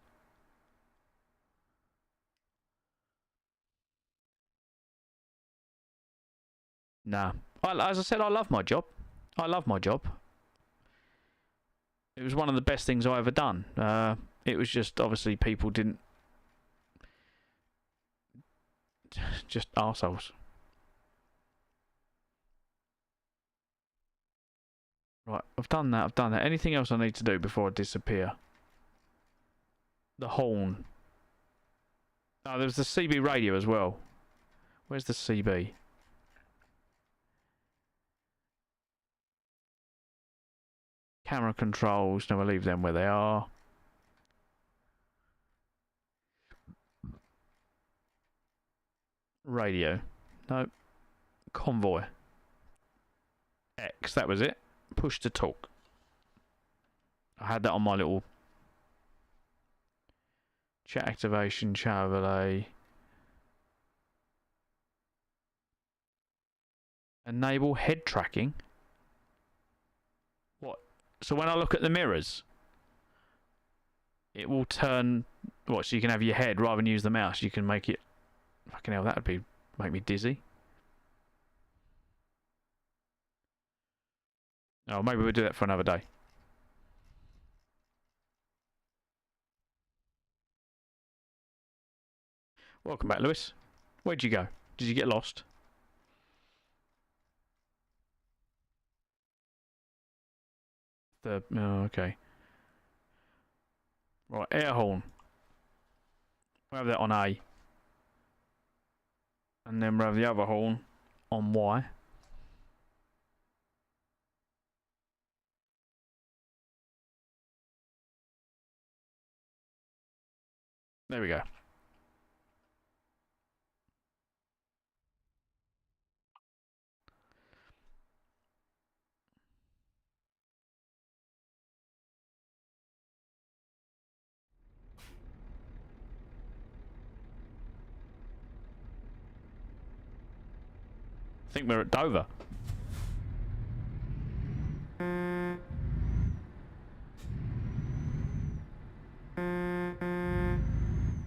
Nah. As I said, I love my job. I love my job. It was one of the best things I ever done. It was just, obviously, people didn't... Just arseholes. Right, I've done that, Anything else I need to do before I disappear? The horn. Oh, there's the CB radio as well. Where's the CB? Camera controls. No, I'll leave them where they are. Radio. No. Convoy. X, that was it. Push to talk. I had that on my little... Chat activation, chat overlay. Enable head tracking. What? So when I look at the mirrors, it will turn... What, so you can have your head rather than use the mouse? You can make it... Fucking hell, that would be... make me dizzy. Oh, maybe we'll do that for another day. Welcome back, Lewis. Where'd you go? Did you get lost? Oh, okay. Right, air horn. We'll have that on A. And then we'll have the other horn on Y. There we go. I think we're at Dover.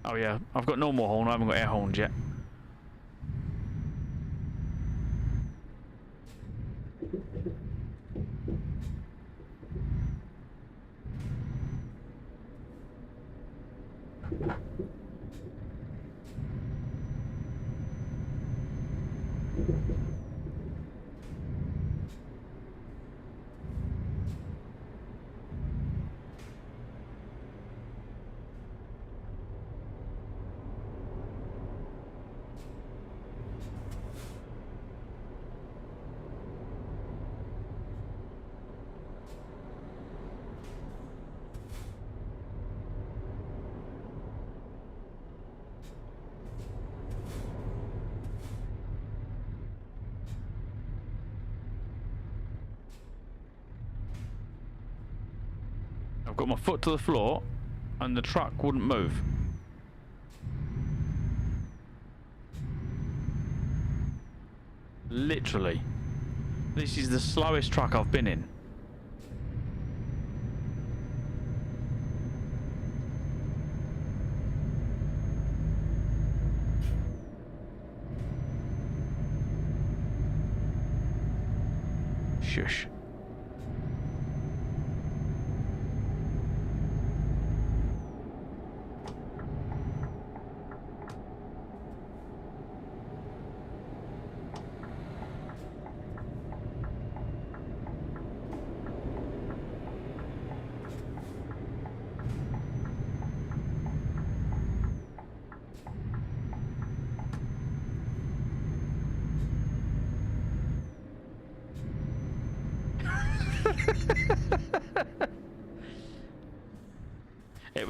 Oh yeah, I've got normal horn, I haven't got air horns yet. I've got my foot to the floor and the truck wouldn't move. Literally. This is the slowest truck I've been in. Shush.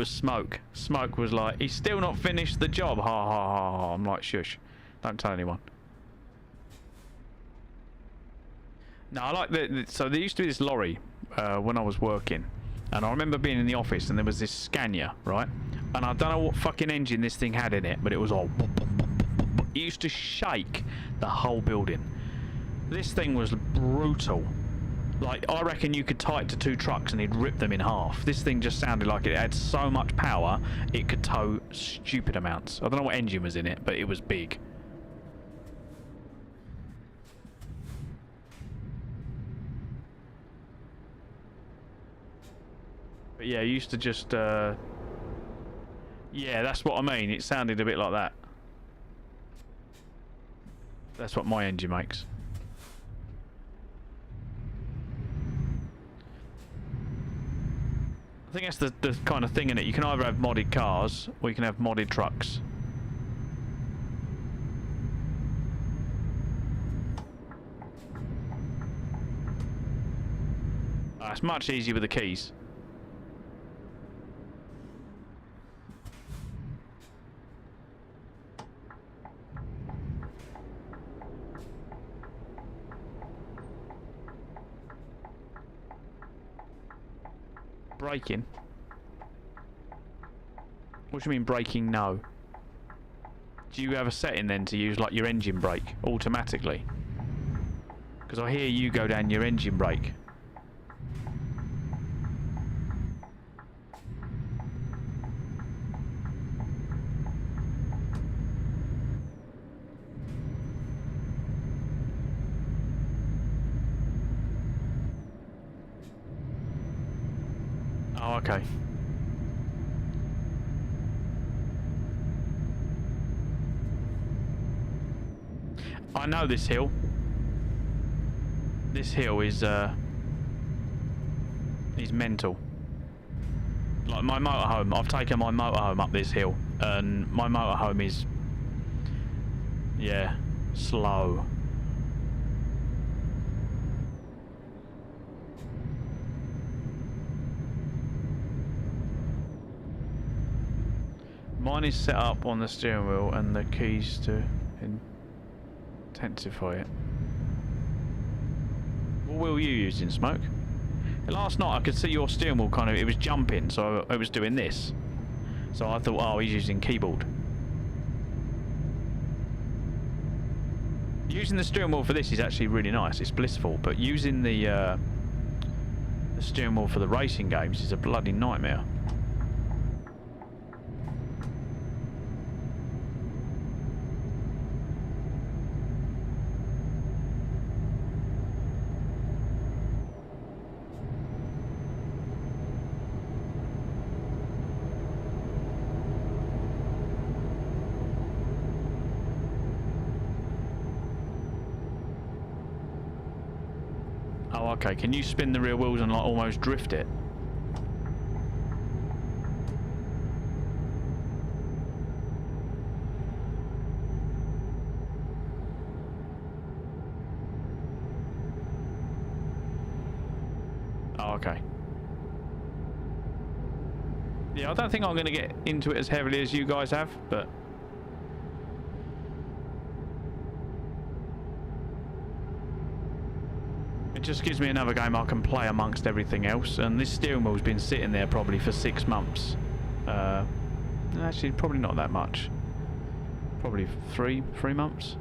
was Smoke. Smoke was like, he's still not finished the job. Ha ha ha ha. I'm like, shush. Don't tell anyone. No, I like so there used to be this lorry when I was working. And I remember being in the office and there was this Scania, right? And I don't know what fucking engine this thing had in it, but it was all... It used to shake the whole building. This thing was brutal. Like, I reckon you could tie it to 2 trucks and it'd rip them in half. This thing just sounded like it had so much power, it could tow stupid amounts. I don't know what engine was in it, but it was big. But yeah, it used to just... Yeah, that's what I mean. It sounded a bit like that. That's what my engine makes. I think that's the kind of thing in it. You can either have modded cars or you can have modded trucks. It's much easier with the keys. Braking? What do you mean braking? No. Do you have a setting then to use like your engine brake automatically? Because I hear you go down your engine brake. Oh, okay. I know this hill. This hill is mental. Like my motorhome, I've taken my motorhome up this hill, and my motorhome is, yeah, slow. Mine is set up on the steering wheel and the keys to intensify it. What wheel are you using, Smoke? Last night I could see your steering wheel kind of, it was jumping, so it was doing this. So I thought, oh, he's using keyboard. Using the steering wheel for this is actually really nice, it's blissful, but using the steering wheel for the racing games is a bloody nightmare. Oh, okay. Can you spin the rear wheels and like almost drift it? Oh, okay. Yeah, I don't think I'm going to get into it as heavily as you guys have, but... it just gives me another game I can play amongst everything else, and this steering wheel's been sitting there probably for 6 months. Actually, probably not that much. Probably three months.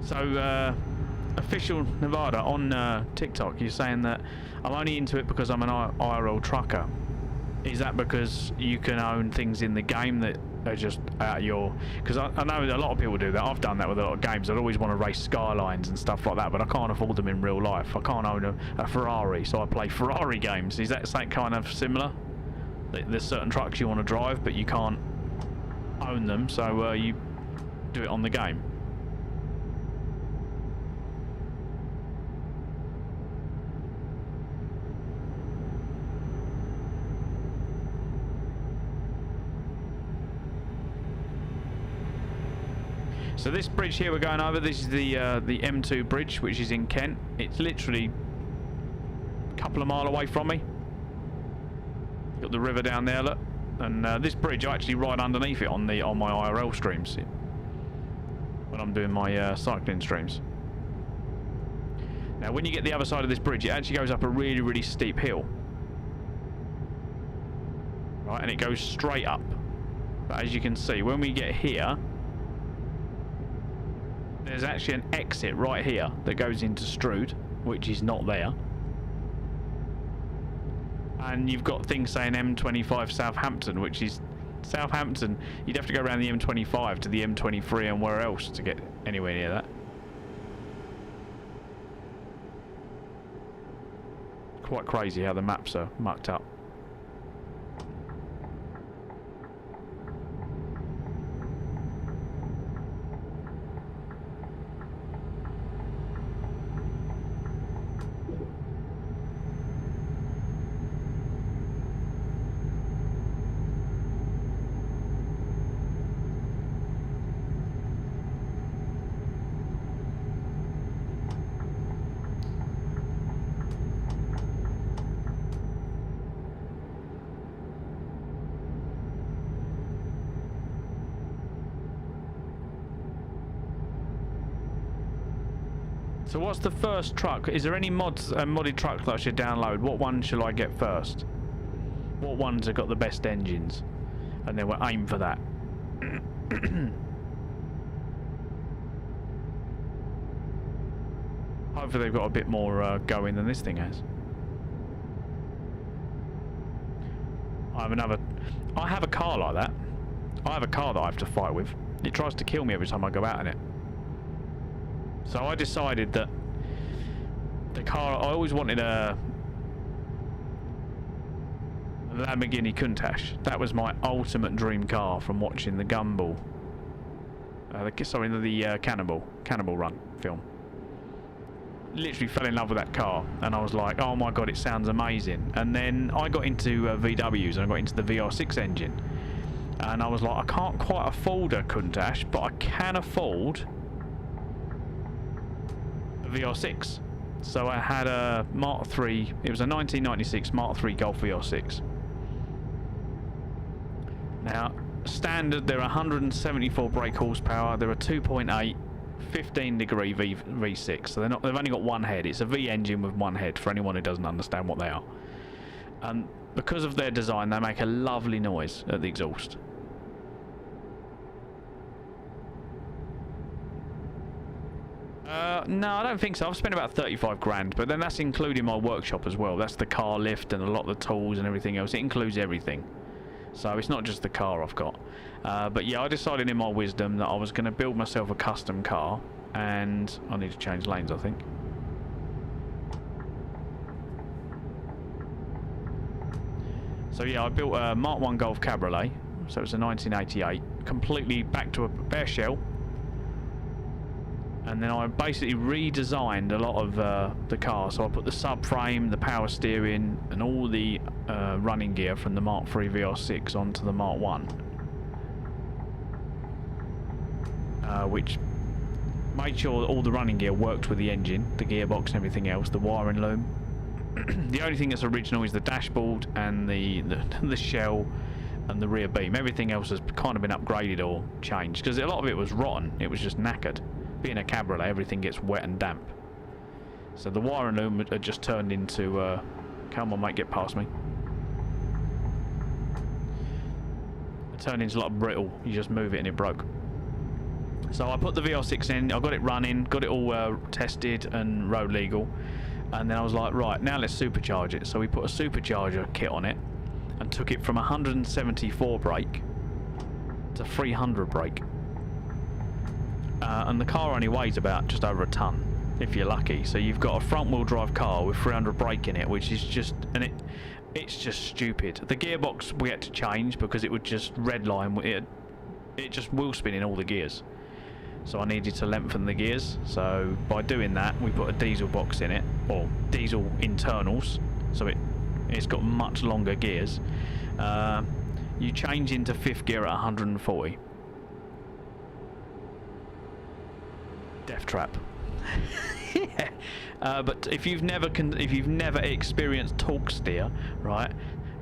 So, official Nevada on TikTok, you're saying that I'm only into it because I'm an IRL trucker. Is that because you can own things in the game that are just out of your... Because I know a lot of people do that. I've done that with a lot of games. I'd always want to race Skylines and stuff like that, but I can't afford them in real life. I can't own a Ferrari, so I play Ferrari games. Is that kind of similar? There's certain trucks you want to drive, but you can't own them, so you do it on the game. So this bridge here we're going over, this is the M2 bridge, which is in Kent. It's literally a couple of mile away from me. Got the river down there, look. And this bridge, I actually ride underneath it on my IRL streams when I'm doing my cycling streams. Now, when you get the other side of this bridge, it actually goes up a really, really steep hill. Right, and it goes straight up. But as you can see, when we get here, there's actually an exit right here that goes into Strood, which is not there. And you've got things saying M25 Southampton, which is Southampton. You'd have to go around the M25 to the M23 and where else to get anywhere near that. Quite crazy how the maps are mucked up. So what's the first truck? Is there any modded truck that I should download? What one shall I get first? What ones have got the best engines? And then we'll aim for that. Hopefully they've got a bit more going than this thing has. I have a car like that. I have a car that I have to fight with. It tries to kill me every time I go out in it. So I decided that the car, I always wanted a Lamborghini Countach. That was my ultimate dream car from watching the Gumball. The Cannibal Run film. Literally fell in love with that car, and I was like, oh my god, it sounds amazing. And then I got into VWs, and I got into the VR6 engine. And I was like, I can't quite afford a Countach, but I can afford VR6. So I had a Mark III, it was a 1996 Mark III Golf VR6. Now, standard, there are 174 brake horsepower, there are 2.8, 15 degree V6, so they've only got one head. It's a V engine with one head, for anyone who doesn't understand what they are. And because of their design, they make a lovely noise at the exhaust. No, I don't think so. I've spent about 35 grand, but then that's including my workshop as well. That's the car lift and a lot of the tools and everything else. It includes everything. So it's not just the car I've got. But yeah, I decided in my wisdom that I was going to build myself a custom car, and I need to change lanes, I think. So yeah, I built a Mark I Golf Cabriolet. So it's a 1988, completely back to a bare shell. And then I basically redesigned a lot of the car. So I put the subframe, the power steering, and all the running gear from the Mark III VR6 onto the Mark I. Which made sure all the running gear worked with the engine, the gearbox and everything else, the wiring loom. The only thing that's original is the dashboard and the shell and the rear beam. Everything else has kind of been upgraded or changed, because a lot of it was rotten. It was just knackered. Being a cabriolet, everything gets wet and damp. So the wiring loom had just turned into come on mate, get past me. It turned into like brittle. You just move it and it broke. So I put the VR6 in, I got it running, got it all tested and road legal, and then I was like, right, now let's supercharge it. So we put a supercharger kit on it and took it from 174 brake to 300 brake. And the car only weighs about just over a ton, if you're lucky. So you've got a front-wheel drive car with 300 brake in it, which is just, and it's just stupid. The gearbox we had to change because it would just redline. It just wheel spin in all the gears. So I needed to lengthen the gears. So by doing that, we put a diesel box in it, or diesel internals. So it's got much longer gears. You change into fifth gear at 140. Death trap. Yeah. But if you've never experienced torque steer, right?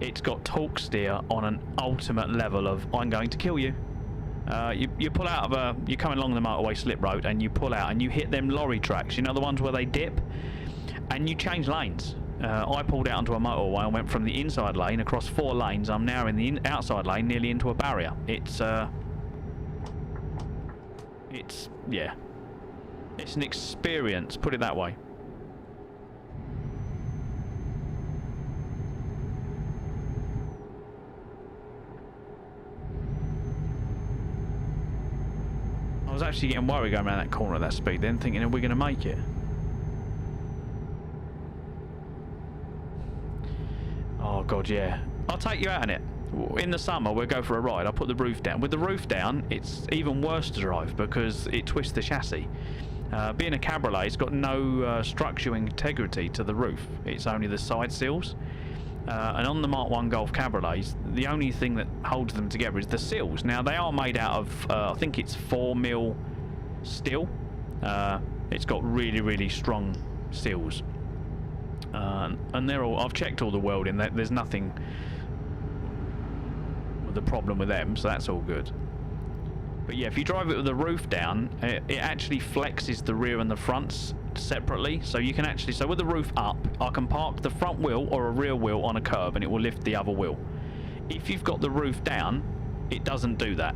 It's got torque steer on an ultimate level of I'm going to kill you. You pull out of you're coming along the motorway slip road and you pull out and you hit them lorry tracks. You know the ones where they dip, and you change lanes. I pulled out onto a motorway and went from the inside lane across 4 lanes. I'm now in the outside lane, nearly into a barrier. It's yeah, it's an experience. Put it that way. I was actually getting worried going around that corner at that speed then, thinking, are we going to make it? Oh god, yeah. I'll take you out on it. In the summer, we'll go for a ride. I'll put the roof down. With the roof down, it's even worse to drive because it twists the chassis. Being a cabriolet, it's got no structural integrity to the roof. It's only the side seals. And on the Mark 1 Golf cabriolets, the only thing that holds them together is the seals. Now, they are made out of, I think it's 4mm steel. It's got really, really strong seals. And they're all, I've checked all the welding, there's nothing with the problem with them, so that's all good. But yeah, if you drive it with the roof down, it actually flexes the rear and the fronts separately, so you can actually, so with the roof up, I can park the front wheel or a rear wheel on a curb and it will lift the other wheel. If you've got the roof down, it doesn't do that.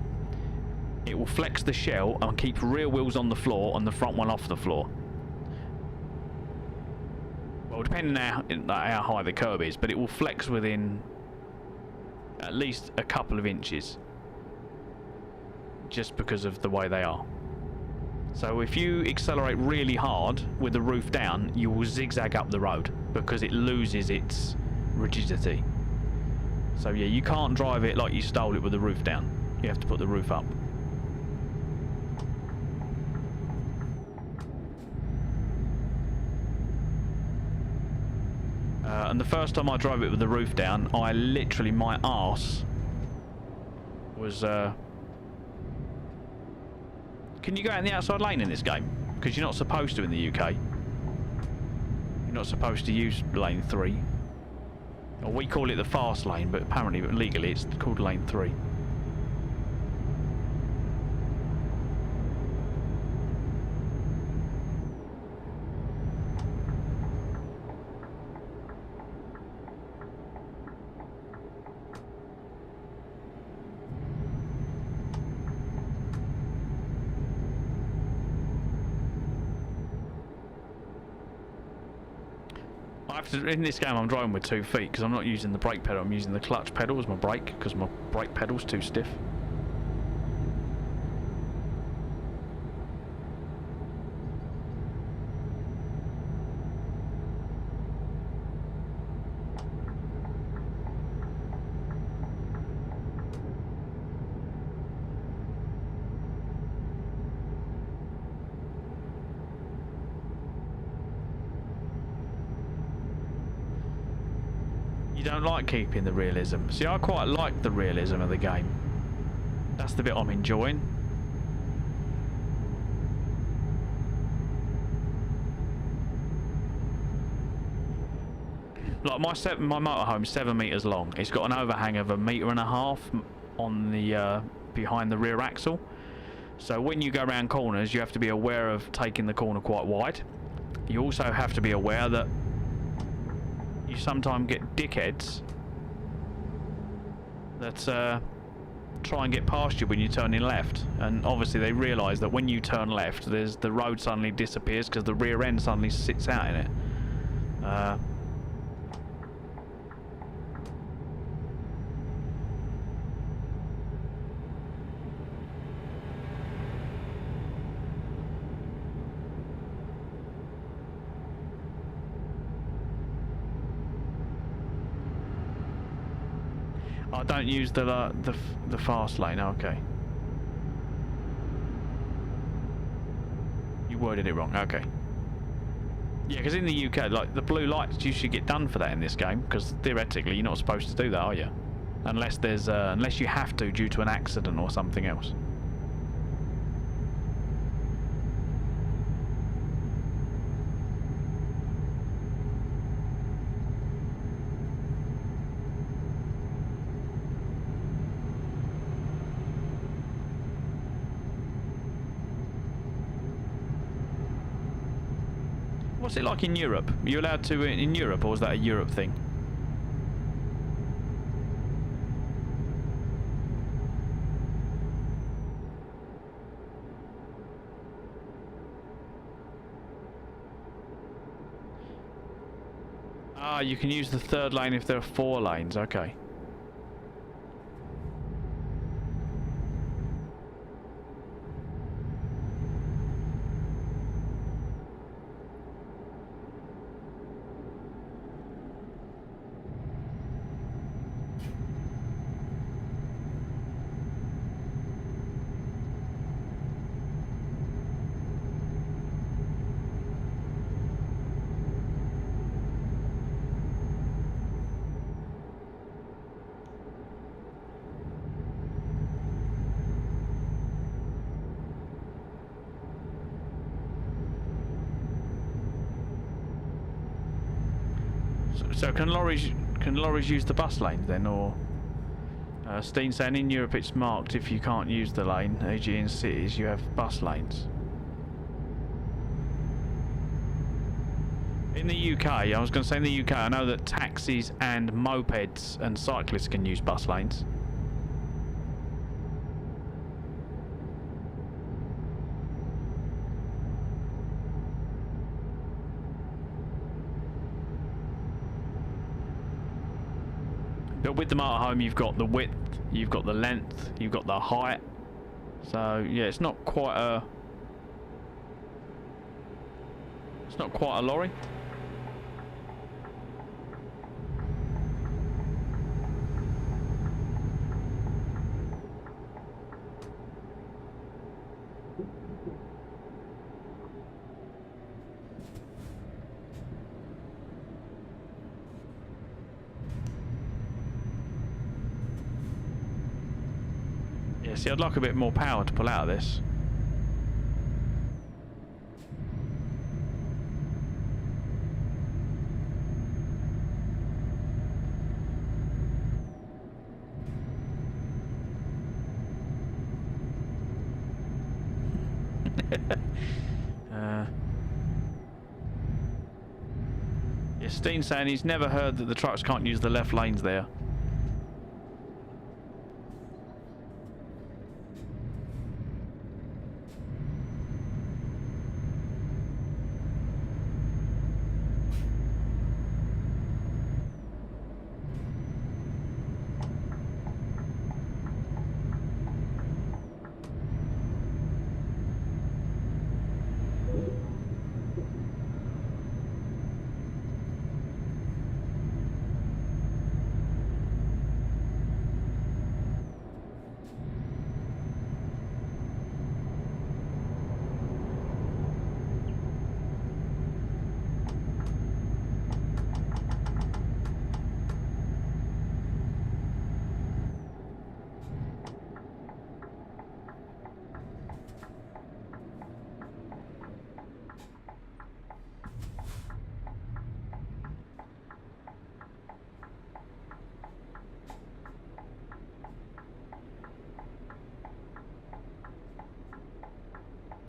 It will flex the shell and keep rear wheels on the floor and the front one off the floor. Well, depending on how high the curb is, but it will flex within at least a couple of inches, just because of the way they are. So if you accelerate really hard with the roof down, you will zigzag up the road because it loses its rigidity. So yeah, you can't drive it like you stole it with the roof down. You have to put the roof up. And the first time I drove it with the roof down, I literally, my arse was... Can you go out in the outside lane in this game? Because you're not supposed to in the UK. You're not supposed to use lane 3. Or we call it the fast lane, but apparently legally it's called lane 3. In this game I'm driving with 2 feet because I'm not using the brake pedal, I'm using the clutch pedal as my brake because my brake pedal's too stiff. Don't like keeping the realism. See, I quite like the realism of the game. That's the bit I'm enjoying. Like my motorhome's 7 meters long. It's got an overhang of 1.5 meters on the behind the rear axle. So when you go around corners, you have to be aware of taking the corner quite wide. You also have to be aware that you sometimes get dickheads that try and get past you when you're turning left, and obviously they realise that when you turn left, the road suddenly disappears because the rear end suddenly sits out in it. I don't use the fast lane. Okay. You worded it wrong. Okay. Yeah, because in the UK, like the blue lights, you should get done for that in this game. Because theoretically, you're not supposed to do that, are you? Unless there's unless you have to due to an accident or something else. What's it like in Europe? Are you allowed to in Europe, or is that a Europe thing? Ah, you can use the third lane if there are 4 lanes. Okay. So can lorries use the bus lanes then, or? Steen saying in Europe it's marked if you can't use the lane. E.g. in cities you have bus lanes. In the UK, I was going to say in the UK, I know that taxis and mopeds and cyclists can use bus lanes. But with the motorhome, you've got the width, you've got the length, you've got the height. So yeah, it's not quite a lorry. See, I'd like a bit more power to pull out of this. Yeah, Steen's saying he's never heard that the trucks can't use the left lanes there.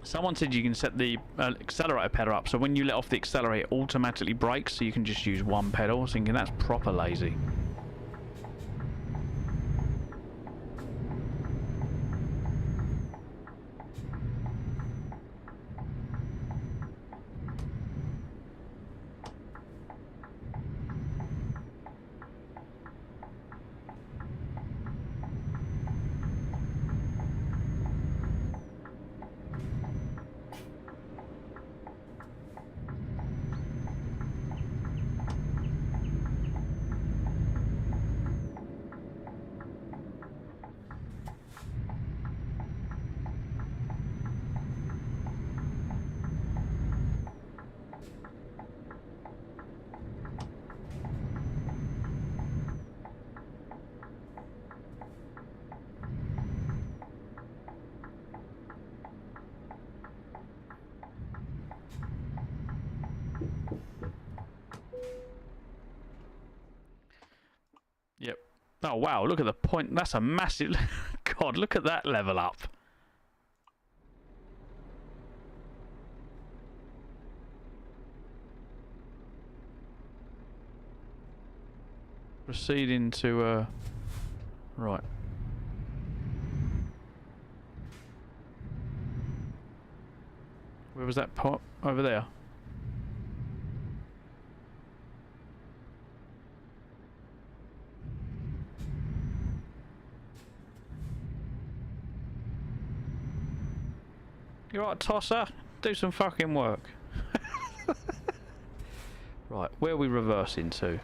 Someone said you can set the accelerator pedal up, so when you let off the accelerator, it automatically brakes, so you can just use one pedal. I was thinking that's proper lazy. Yep. Oh wow, look at the point. That's a massive... God, look at that level up. Proceeding to, right. Where was that pot? Over there. You right, Tosser? Do some fucking work. Right, where are we reversing to?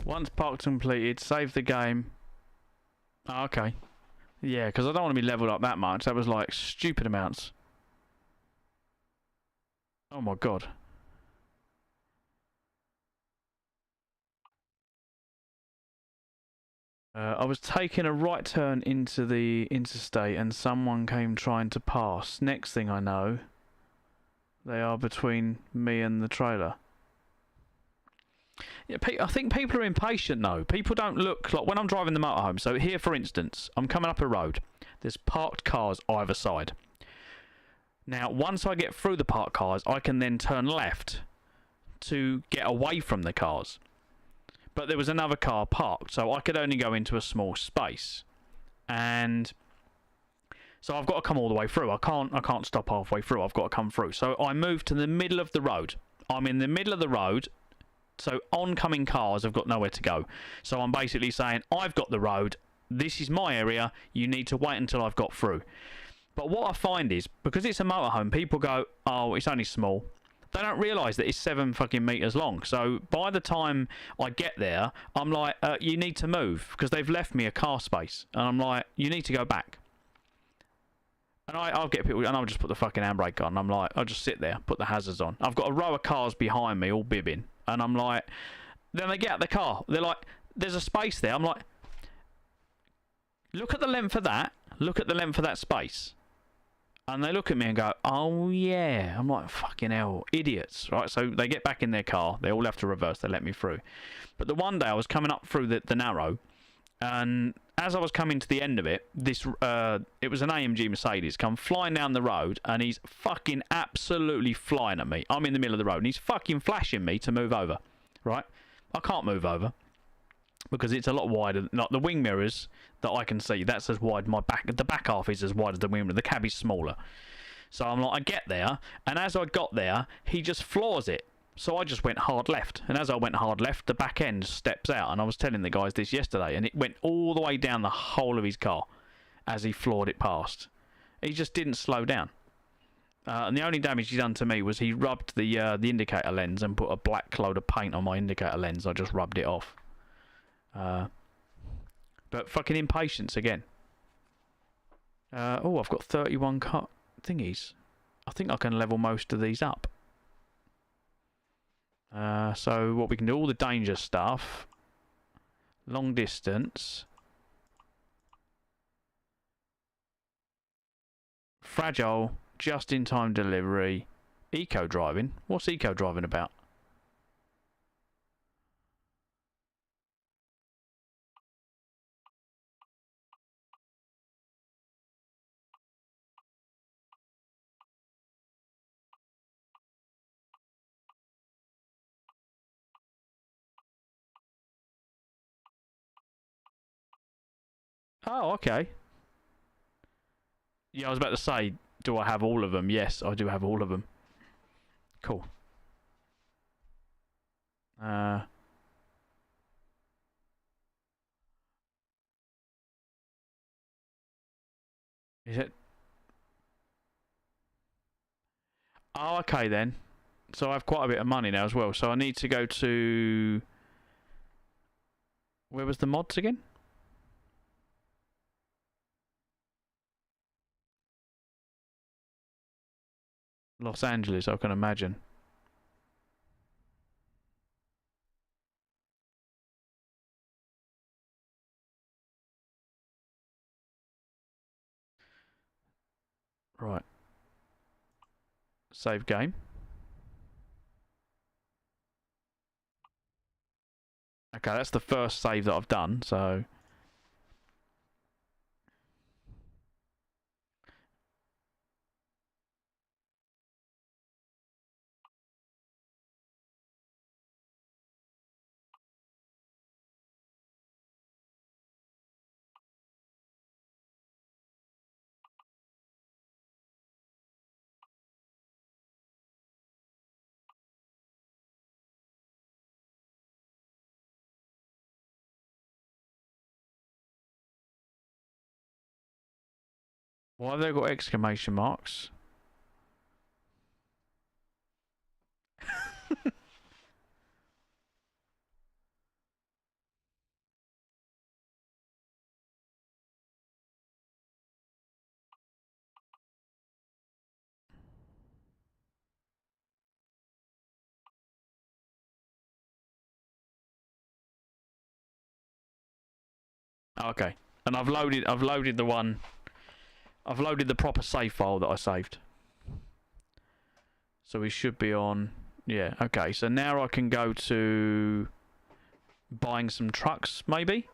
Once parked completed, save the game. Oh, okay. Yeah, because I don't want to be leveled up that much. That was like stupid amounts. Oh my god. I was taking a right turn into the interstate and someone came trying to pass. Next thing I know, they are between me and the trailer. Yeah, I think people are impatient though. People don't look like when I'm driving the motorhome. So here, for instance, I'm coming up a road. There's parked cars either side. Now, once I get through the parked cars, I can then turn left to get away from the cars. But there was another car parked, so I could only go into a small space. And so I've got to come all the way through. I can't stop halfway through. I've got to come through. So I moved to the middle of the road. I'm in the middle of the road. So oncoming cars have got nowhere to go. So I'm basically saying, I've got the road. This is my area. You need to wait until I've got through. But what I find is, because it's a motorhome, people go, oh, it's only small. They don't realise that it's 7 fucking metres long. So by the time I get there, I'm like, you need to move. Because they've left me a car space. And I'm like, you need to go back. And I'll get people, and I'll just put the fucking handbrake on. I'm like, I'll just sit there, put the hazards on. I've got a row of cars behind me, all bibbing. And I'm like, then they get out the car. They're like, there's a space there. I'm like, look at the length of that. Look at the length of that space. And they look at me and go, oh yeah. I'm like, fucking hell, idiots, right? So they get back in their car. They all have to reverse. They let me through. But the one day I was coming up through the narrow, and as I was coming to the end of it, it was an AMG Mercedes come flying down the road, and he's fucking absolutely flying at me. I'm in the middle of the road, and he's fucking flashing me to move over, right? I can't move over because it's a lot wider. Like the wing mirrors that I can see, that's as wide. The back half is as wide as the wing mirror. The cab is smaller. So I'm like, I get there, and as I got there, he just floors it. So I just went hard left, and as I went hard left, the back end steps out, and I was telling the guys this yesterday, and it went all the way down the whole of his car as he floored it past. He just didn't slow down. And the only damage he done to me was he rubbed the indicator lens and put a black load of paint on my indicator lens. I just rubbed it off. But fucking impatience again. Oh, I've got 31 cut thingies. I think I can level most of these up. So what we can do, all the danger stuff, long distance, fragile, just-in-time delivery, eco-driving. What's eco-driving about? Oh, okay. Yeah, I was about to say, do I have all of them? Yes, I do have all of them. Cool. Is it? Oh, okay then. So I have quite a bit of money now as well. So I need to go to... Where was the mods again? Los Angeles, I can imagine. Right. Save game. Okay, that's the first save that I've done, so... Why have they got exclamation marks? Okay. And I've loaded the one... I've loaded the proper save file that I saved. So we should be on... Yeah, okay. So now I can go to... Buying some trucks, maybe?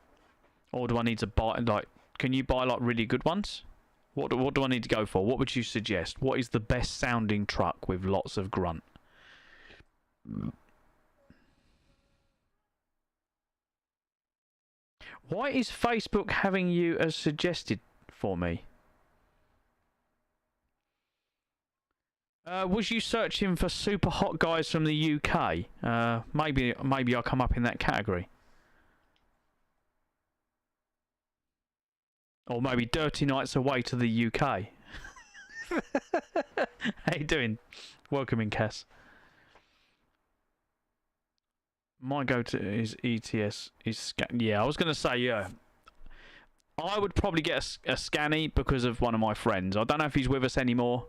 Or do I need to buy... Like, can you buy, like, really good ones? What do I need to go for? What would you suggest? What is the best sounding truck with lots of grunt? Why is Facebook having you as suggested for me? Was you searching for super hot guys from the UK? Maybe I'll come up in that category. Or maybe dirty nights away to the UK. How you doing? Welcome in, Cass. My go-to is ETS. Yeah, I was going to say, yeah. I would probably get a scanny because of one of my friends. I don't know if he's with us anymore.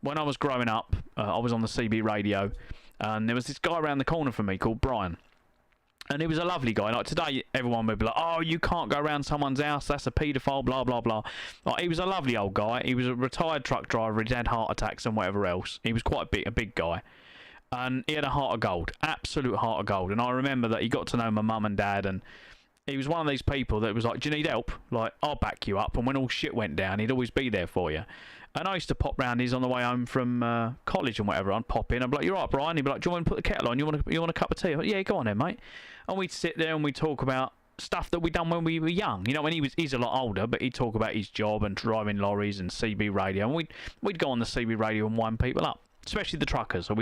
When I was growing up, I was on the CB radio, and there was this guy around the corner from me called Brian. And he was a lovely guy. Like today, everyone would be like, "Oh, you can't go around someone's house. That's a paedophile." Blah blah blah. Like, he was a lovely old guy. He was a retired truck driver. He'd had heart attacks and whatever else. He was quite a big guy, and he had a heart of gold, absolute heart of gold. And I remember that he got to know my mum and dad, and he was one of these people that was like, "Do you need help? Like, I'll back you up." And when all shit went down, he'd always be there for you. And I used to pop round his on the way home from college and whatever. I'd pop in. I'd be like, "You're right, Brian." He'd be like, "Do you want to put the kettle on? You want a cup of tea?" I'm like, "Yeah, go on then, mate." And we'd sit there and we'd talk about stuff that we'd done when we were young. You know, when he's a lot older, but he'd talk about his job and driving lorries and CB radio. And we'd go on the CB radio and wind people up, especially the truckers. So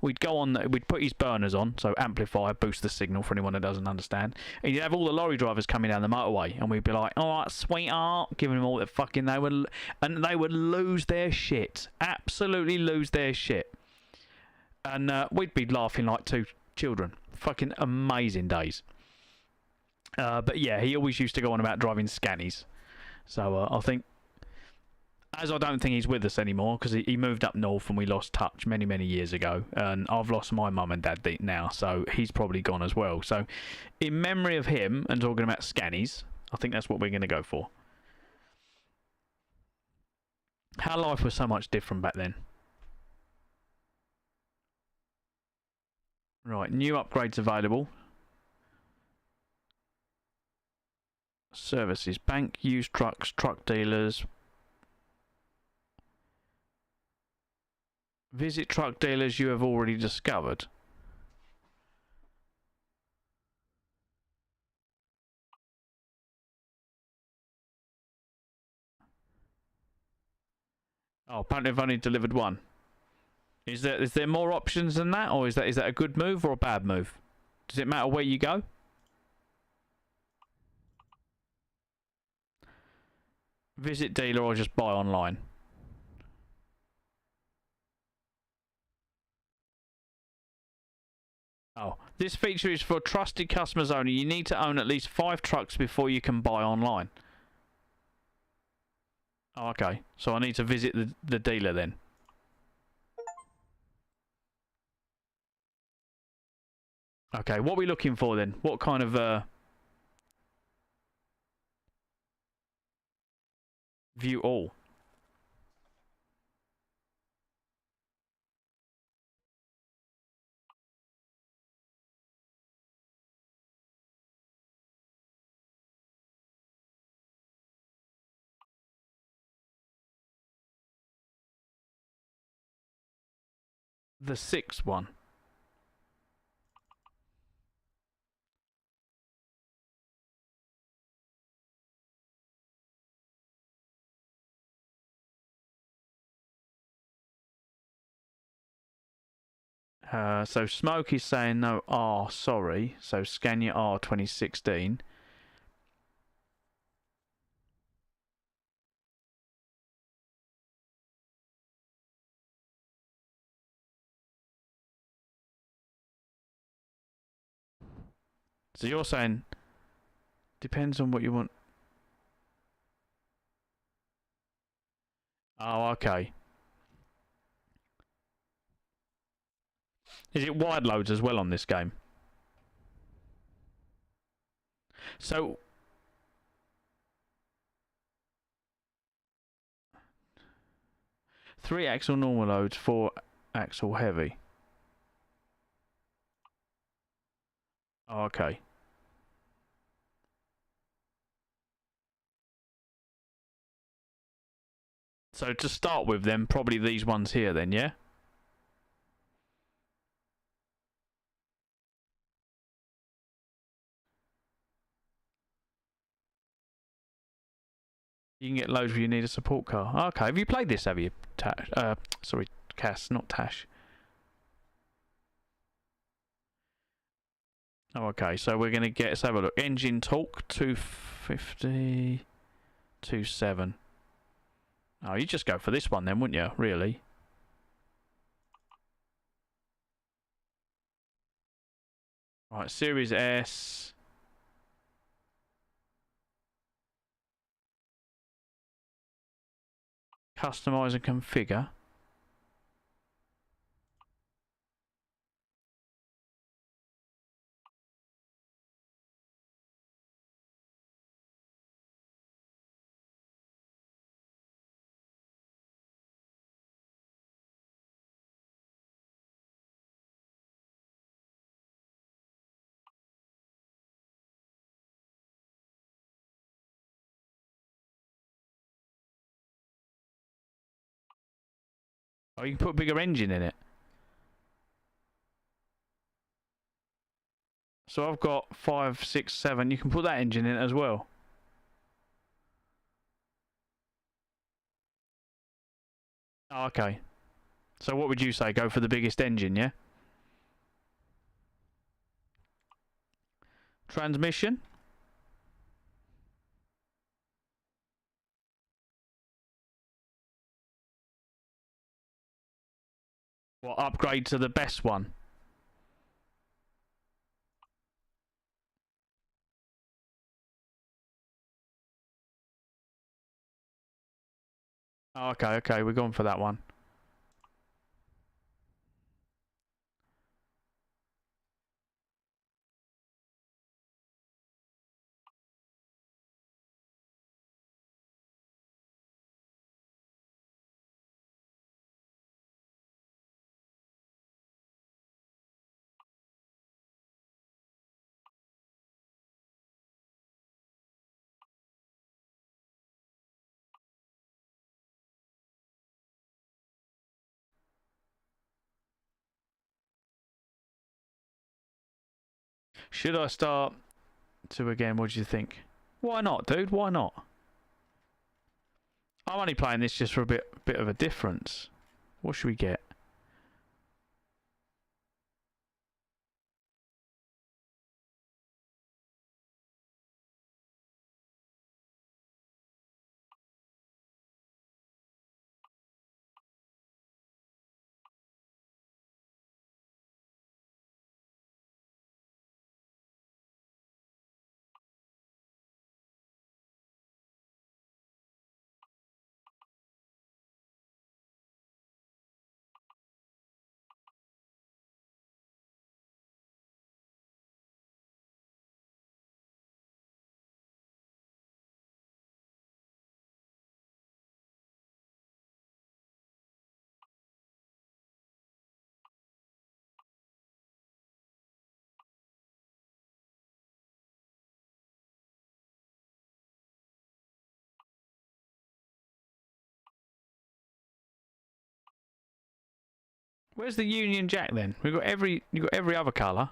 we'd go on, we'd put his burners on, so amplifier, boost the signal for anyone that doesn't understand. And you'd have all the lorry drivers coming down the motorway, and we'd be like, "All right, sweetheart," giving them all that fucking they would lose their shit, absolutely lose their shit. And we'd be laughing like two children. Fucking amazing days. But yeah, he always used to go on about driving scannies. So I think, as I don't think he's with us anymore, because he moved up north and we lost touch many, many years ago. And I've lost my mum and dad now, so he's probably gone as well. So in memory of him and talking about scannies, I think that's what we're going to go for. How life was so much different back then. Right, new upgrades available. Services, bank, used trucks, truck dealers. Visit truck dealers you have already discovered. Oh, apparently I've only delivered one. Is there more options than that, or is that a good move or a bad move? Does it matter where you go? Visit dealer or just buy online. Oh, this feature is for trusted customers only. You need to own at least 5 trucks before you can buy online. Oh, okay. So I need to visit the dealer then. Okay, what are we looking for then? What kind of view all? The 6th one. So Smoke is saying no R, sorry. So Scania R 2016. So you're saying depends on what you want. Oh, okay. Is it wide loads as well on this game? So 3 axle normal loads, 4 axle heavy. Oh, okay. So to start with then, probably these ones here then, yeah? You can get loads where you need a support car. Okay, have you played this, have you? Sorry, Cass, not Tash. Oh, okay, so we're going to get, let's have a look. Engine torque, 250, 27. Oh, you just go for this one then, wouldn't you, really? Right, Series S. Customise and configure. Oh, you can put a bigger engine in it. So I've got 5, 6, 7. You can put that engine in as well. Oh, okay. So what would you say? Go for the biggest engine, yeah? Transmission? What, upgrade to the best one? Oh, okay, okay, we're going for that one. Should I start to again? What do you think? Why not, dude? Why not? I'm only playing this just for a bit of a difference. What should we get? Where's the Union Jack then? You got every other colour.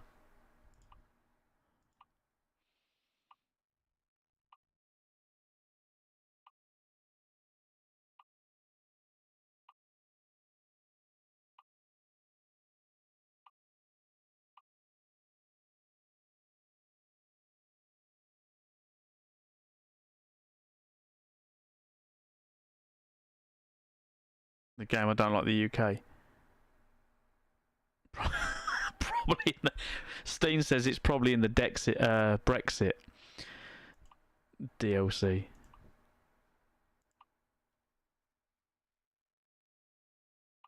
The game I don't like the UK. Probably. Steen says it's probably in the Brexit DLC.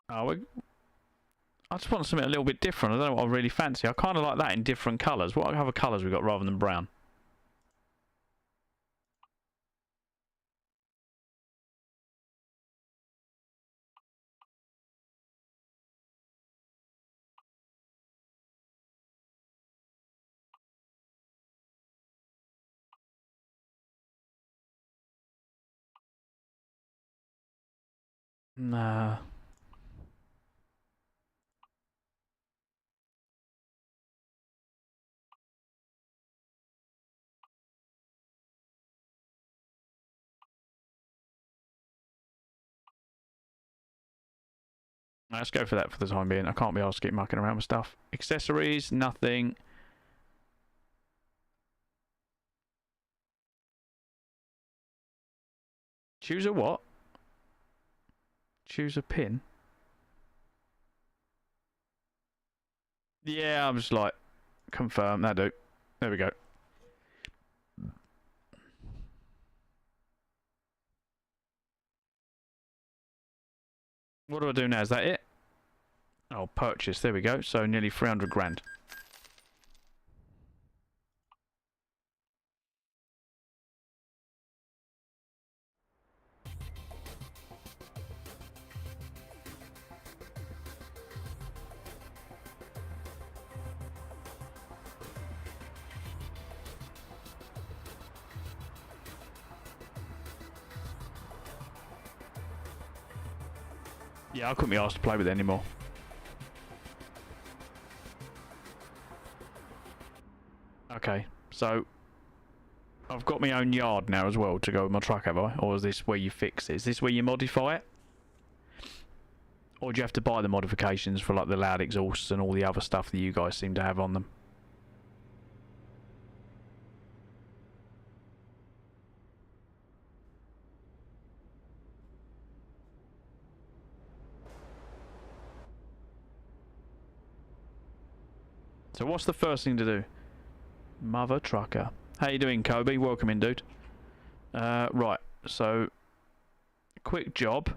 Oh, I just want something a little bit different. I don't know what I really fancy. I kind of like that in different colours. What other colours we got rather than brown? Nah. Let's go for that for the time being. I can't be asked to keep mucking around with stuff. Accessories, nothing. Choose a what? Choose a pin? Yeah, I'm just like, confirm. That'll do. There we go. What do I do now? Is that it? Oh, purchase. There we go. So nearly 300 grand. Yeah, I couldn't be asked to play with it anymore. Okay, so I've got my own yard now as well to go with my truck, have I? Or is this where you fix it? Is this where you modify it? Or do you have to buy the modifications for like the loud exhausts and all the other stuff that you guys seem to have on them? So what's the first thing to do? Mother trucker. How you doing, Kobe? Welcome in, dude. Right, so quick job.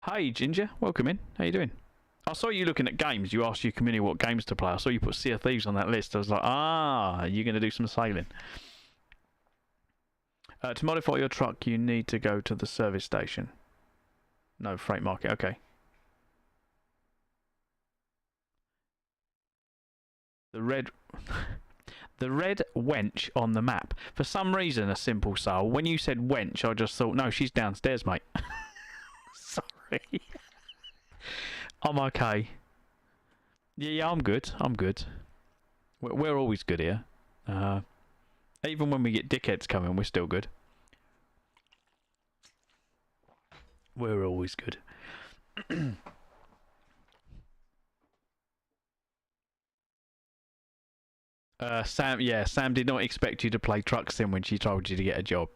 Hey, Ginger. Welcome in. How you doing? I saw you looking at games. You asked your community what games to play. I saw you put Sea of Thieves on that list. I was like, ah, you're going to do some sailing. To modify your truck, you need to go to the service station. No, freight market. Okay. The red... the red wench on the map. For some reason, a simple soul, when you said wench, I just thought, no, she's downstairs, mate. Sorry. I'm okay. Yeah, I'm good. I'm good. We're always good here. Even when we get dickheads coming, we're still good. We're always good. Sam, yeah, Sam did not expect you to play Truck Sim when she told you to get a job.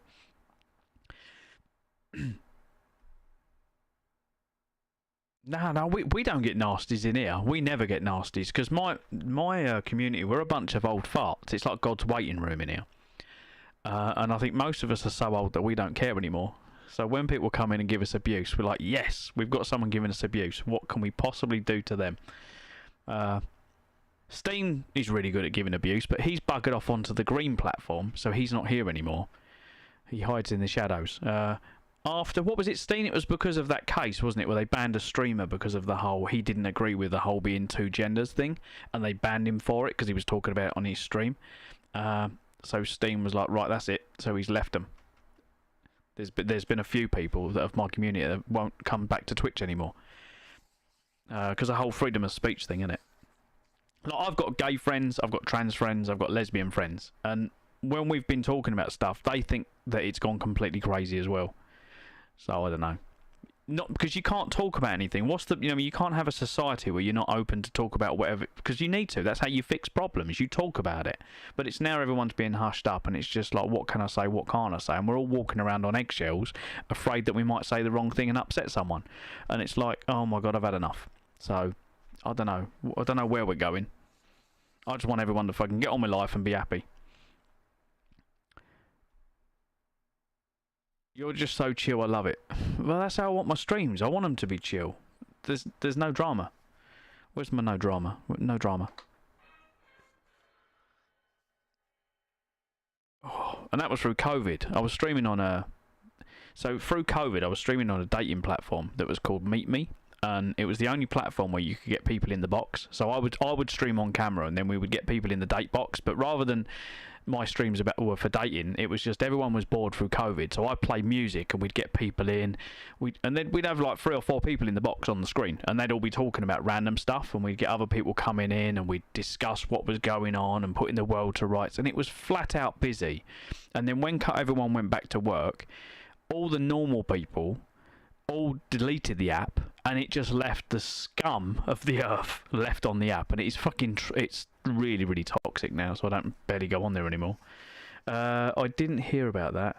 No, we don't get nasties in here. We never get nasties because my community, we're a bunch of old farts. It's like God's waiting room in here. And I think most of us are so old that we don't care anymore. So when people come in and give us abuse, we're like, yes, we've got someone giving us abuse. What can we possibly do to them? Steen is really good at giving abuse, but he's buggered off onto the green platform, so he's not here anymore. He hides in the shadows. After, what was it, Steen? It was because of that case, wasn't it, where they banned a streamer because of the whole, he didn't agree with the whole being two genders thing, and they banned him for it because he was talking about it on his stream. So Steen was like, right, that's it. So he's left them. There's been a few people that of my community that won't come back to Twitch anymore because the whole freedom of speech thing, innit? Like, I've got gay friends, I've got trans friends, I've got lesbian friends, and when we've been talking about stuff, they think that it's gone completely crazy as well. So I don't know. Not because you can't talk about anything. What's the, you can't have a society where you're not open to talk about whatever, because you need to. That's how you fix problems. You talk about it. But it's now everyone's being hushed up, and it's just like, what can I say? What can't I say? And we're all walking around on eggshells, afraid that we might say the wrong thing and upset someone. And it's like, oh my God, I've had enough. So I don't know. I don't know where we're going. I just want everyone to fucking get on with life and be happy. You're just so chill, I love it. Well, that's how I want my streams. I want them to be chill. There's no drama. Where's my no drama? No drama. Oh, and that was through COVID. I was streaming on a... So through COVID, I was streaming on a dating platform that was called Meet Me. And it was the only platform where you could get people in the box. So I would stream on camera, and then we would get people in the date box. But rather than my streams were for dating, it was just everyone was bored through COVID. So I play music, and we'd get people in. And then we'd have like 3 or 4 people in the box on the screen, and they'd all be talking about random stuff. And we'd get other people coming in, and we'd discuss what was going on and putting the world to rights. And it was flat out busy. And then when everyone went back to work, all the normal people all deleted the app, and it just left the scum of the earth left on the app, and it's fucking it's really, really toxic now, so I don't barely go on there anymore. I didn't hear about that,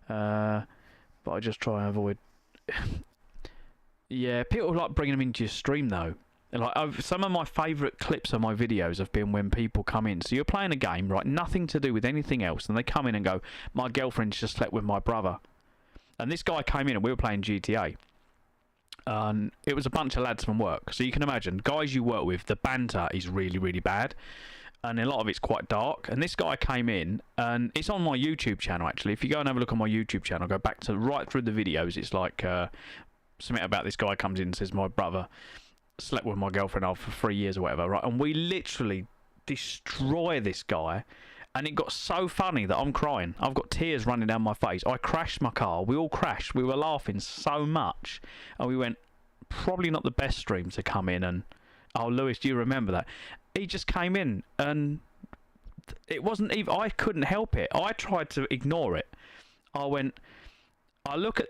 but I just try and avoid. Yeah, people like bringing them into your stream though. Like, some of my favourite clips of my videos have been when people come in. So you're playing a game, right, nothing to do with anything else, and they come in and go, my girlfriend's just slept with my brother. And this guy came in, and we were playing GTA. And it was a bunch of lads from work. So you can imagine, guys you work with, the banter is really, really bad. And a lot of it's quite dark. And this guy came in, and it's on my YouTube channel, actually. If you go and have a look on my YouTube channel, go back to right through the videos, it's like something about this guy comes in and says, my brother slept with my girlfriend for 3 years or whatever, right? And we literally destroy this guy. And it got so funny that I'm crying. I've got tears running down my face. I crashed my car. We all crashed. We were laughing so much. And we went, probably not the best stream to come in. And, oh, Lewis, do you remember that? He just came in, and it wasn't even... I couldn't help it. I tried to ignore it. I went...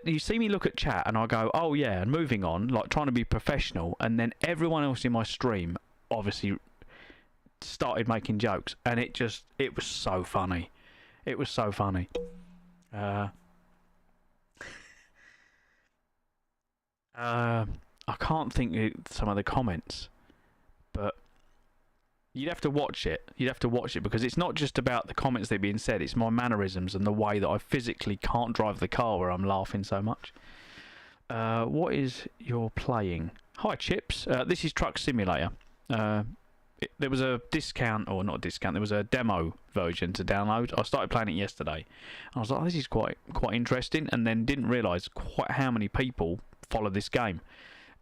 You see me look at chat, and I go, oh, yeah, and moving on, like trying to be professional. And then everyone else in my stream, obviously... started making jokes, and it was so funny. It was so funny. I can't think of some of the comments, but you'd have to watch it. You'd have to watch it, because it's not just about the comments that are being said, it's my mannerisms and the way that I physically can't drive the car where I'm laughing so much. What is your playing? Hi Chips, this is Truck Simulator. There was a discount, or not a discount, there was a demo version to download. I started playing it yesterday. I was like, oh, this is quite interesting, and then didn't realise quite how many people follow this game.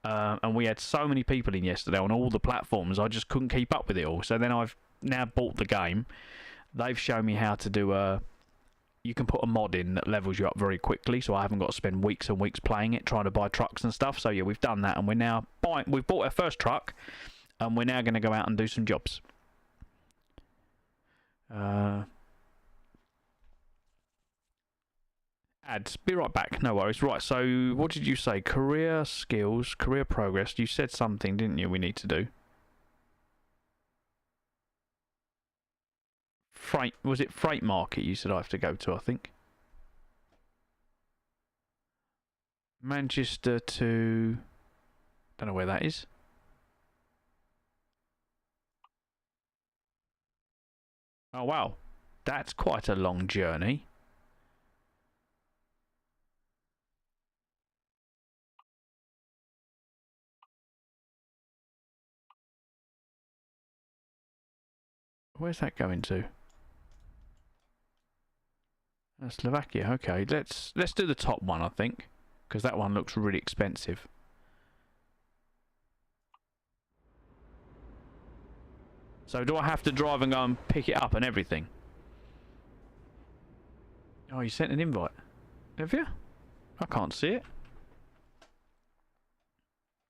And we had so many people in yesterday on all the platforms, I just couldn't keep up with it all. So then I've now bought the game. They've shown me how to do you can put a mod in that levels you up very quickly, so I haven't got to spend weeks and weeks playing it, trying to buy trucks and stuff. So yeah, we've done that, and we've bought our first truck. And we're now going to go out and do some jobs. Ads. Be right back. No worries. Right, so what did you say? Career skills, career progress. You said something, didn't you, we need to do? Was it freight market you said I have to go to, I think? Manchester to... don't know where that is. Oh wow, that's quite a long journey. Where's that going to? Slovakia. Okay, let's do the top one, I think, because that one looks really expensive. So do I have to drive and go and pick it up and everything? Oh, you sent an invite. Have you? I can't see it.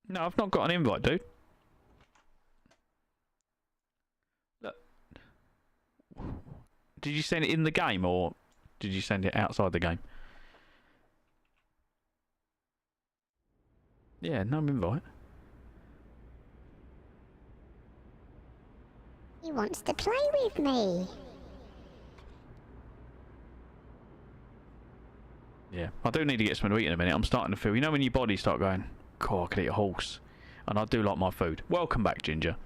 No, I've not got an invite, dude. Look. Did you send it in the game or did you send it outside the game? Yeah, no invite. He wants to play with me. Yeah, I do need to get something to eat in a minute. I'm starting to feel, you know when your body start going, God, I could eat a horse. And I do like my food. Welcome back, Ginger.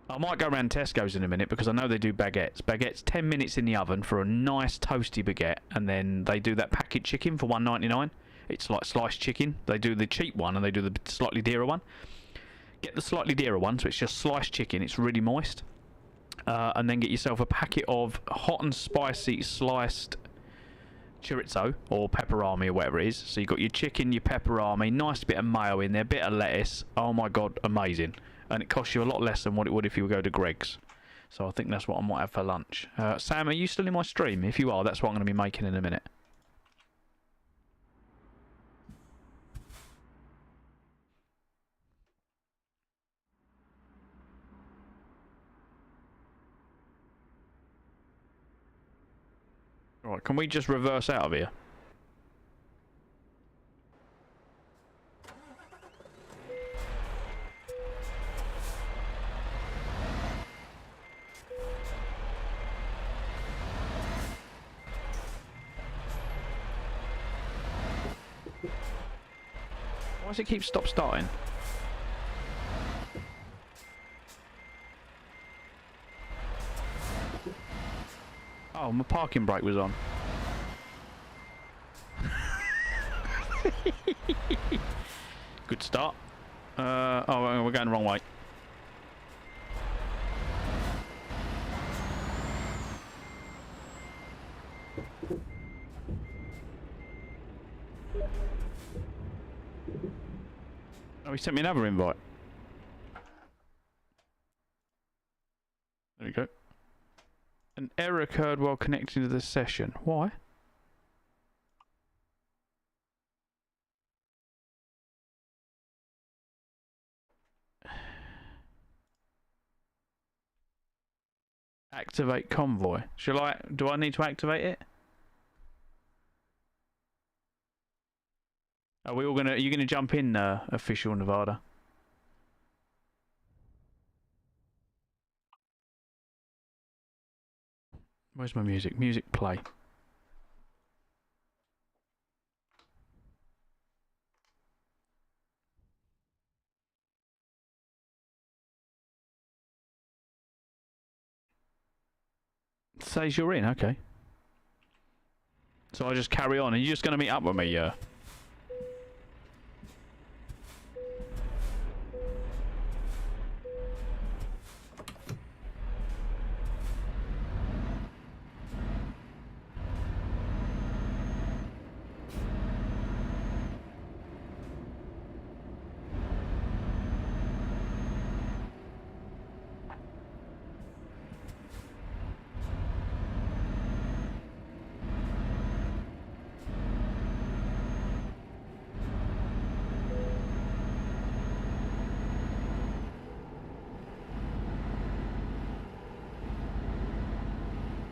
I might go around Tesco's in a minute because I know they do baguettes. Baguettes 10 minutes in the oven for a nice toasty baguette, and then they do that packet chicken for $1.99. It's like sliced chicken. They do the cheap one and they do the slightly dearer one. Get the slightly dearer one, so it's just sliced chicken. It's really moist. And then get yourself a packet of hot and spicy sliced chorizo or pepperami or whatever it is. So you've got your chicken, your pepperami, nice bit of mayo in there, bit of lettuce. Oh my God, amazing. And it costs you a lot less than what it would if you would go to Greg's. So I think that's what I might have for lunch. Sam, are you still in my stream? If you are, that's what I'm going to be making in a minute. Alright, can we just reverse out of here? Why does it keep stop-starting? Oh, my parking brake was on. Good start. Oh, we're going the wrong way. Oh, he sent me another invite. There we go. An error occurred while connecting to the session. Why? Activate convoy. Shall I? Do I need to activate it? Are we all gonna? Are you gonna jump in, official Nevada? Where's my music? Music play. It says you're in. Okay. So I just carry on. Are you just gonna meet up with me?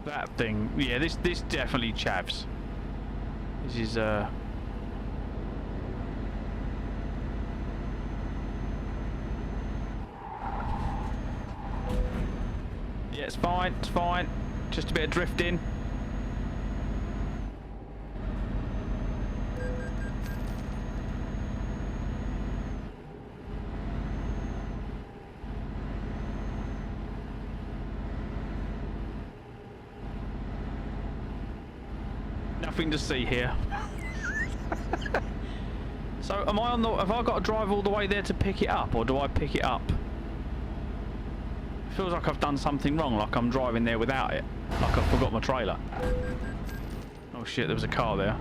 That thing, yeah, this definitely chavs. This is Yeah, it's fine, it's fine. Just a bit of drifting. Nothing to see here. So am I on the? Have I got to drive all the way there to pick it up, or do I pick it up? It feels like I've done something wrong, like I'm driving there without it, like I forgot my trailer. Oh shit! There was a car there.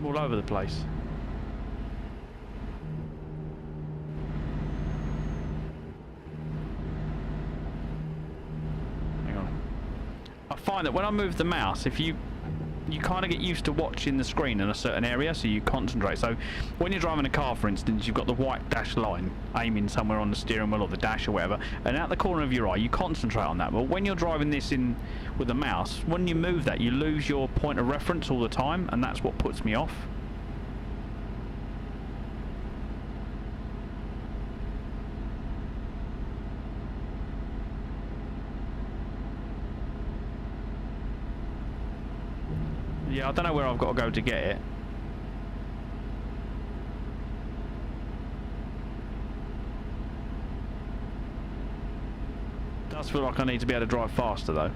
all over the place. Hang on. I find that when I move the mouse, if you kind of get used to watching the screen in a certain area, so you concentrate. So when you're driving a car, for instance, you've got the white dashed line aiming somewhere on the steering wheel or the dash or whatever, and out the corner of your eye you concentrate on that. But when you're driving this in with the mouse, when you move that, you lose your point of reference all the time, and that's what puts me off. Yeah, I don't know where I've got to go to get it. Does feel like I need to be able to drive faster though.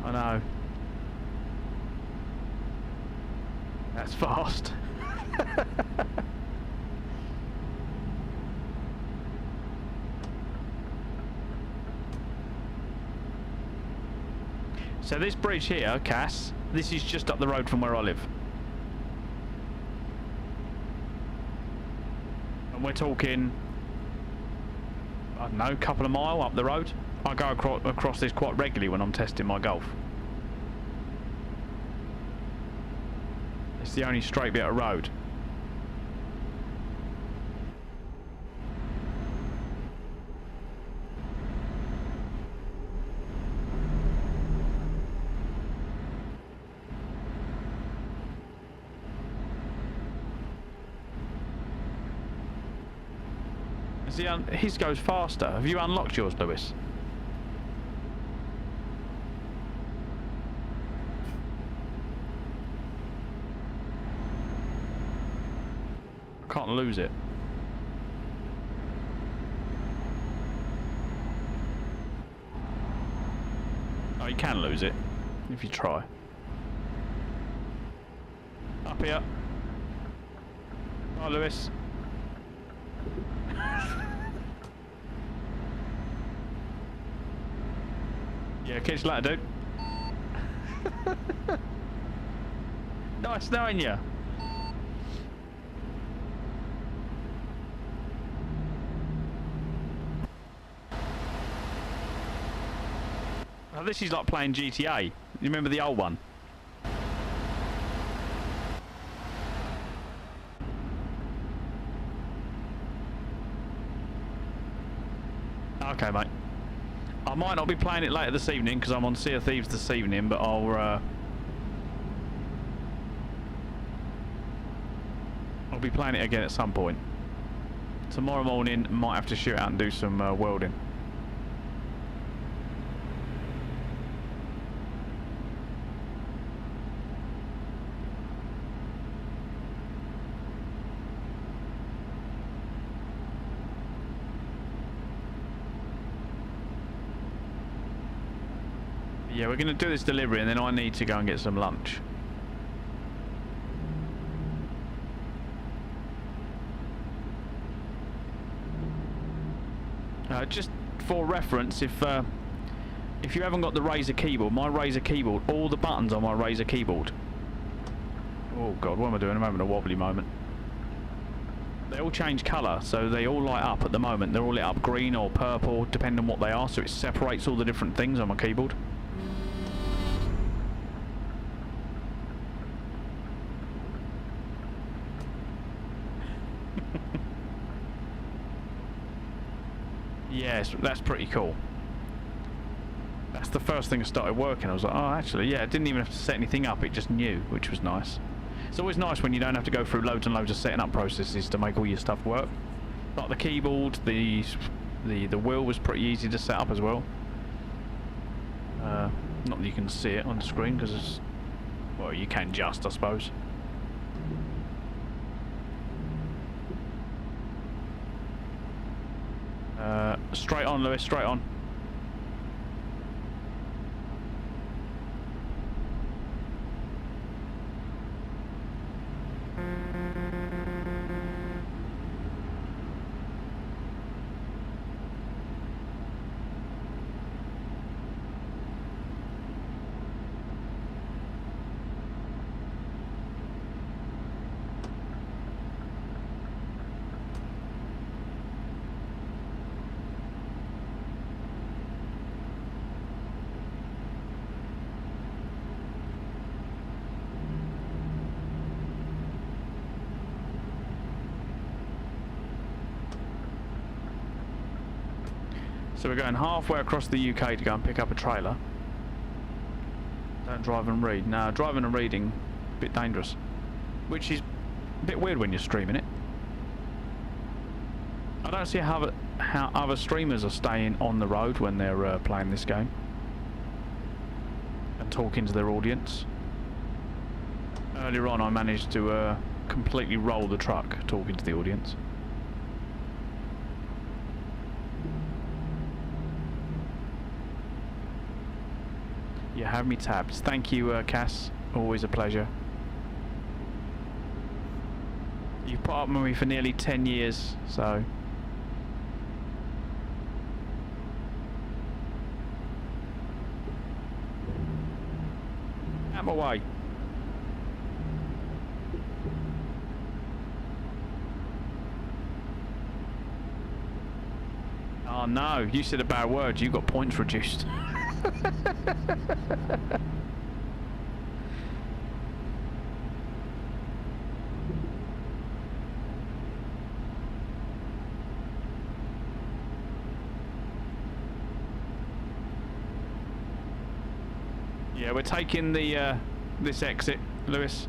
I know. That's fast. So this bridge here, Cass, this is just up the road from where I live. And we're talking, I don't know, a couple of miles up the road. I go across this quite regularly when I'm testing my Golf. It's the only straight bit of road. His goes faster. Have you unlocked yours, Lewis? I can't lose it. Oh, you can lose it if you try. Up here. Hi, Lewis. Yeah, catch you later, dude. Nice knowing you. Now this is like playing GTA. You remember the old one? Okay, mate. I might not be playing it later this evening because I'm on Sea of Thieves this evening, but I'll be playing it again at some point. Tomorrow morning, might have to shoot out and do some welding. Yeah, we're going to do this delivery and then I need to go and get some lunch. Just for reference, if you haven't got the Razer keyboard, my Razer keyboard, all the buttons on my Razer keyboard. Oh God, what am I doing? I'm having a wobbly moment. They all change colour, so they all light up at the moment. They're all lit up green or purple, depending on what they are, so it separates all the different things on my keyboard. Yes, that's pretty cool. That's the first thing that started working. I was like, oh, actually, yeah, it didn't even have to set anything up. It just knew, which was nice. It's always nice when you don't have to go through loads and loads of setting up processes to make all your stuff work. Like the keyboard, the wheel was pretty easy to set up as well. Not that you can see it on the screen because it's, well, you can just, I suppose. Straight on, Lewis, straight on. So we're going halfway across the UK to go and pick up a trailer. Don't drive and read. No, driving and reading, a bit dangerous. Which is a bit weird when you're streaming it. I don't see how other streamers are staying on the road when they're playing this game. And talking to their audience. Earlier on I managed to completely roll the truck talking to the audience. You have me tabbed. Thank you, Cass. Always a pleasure. You've put up with me for nearly 10 years, so... Out my way. Oh no, you said a bad word, you got points reduced. Yeah, we're taking the this exit, Lewis.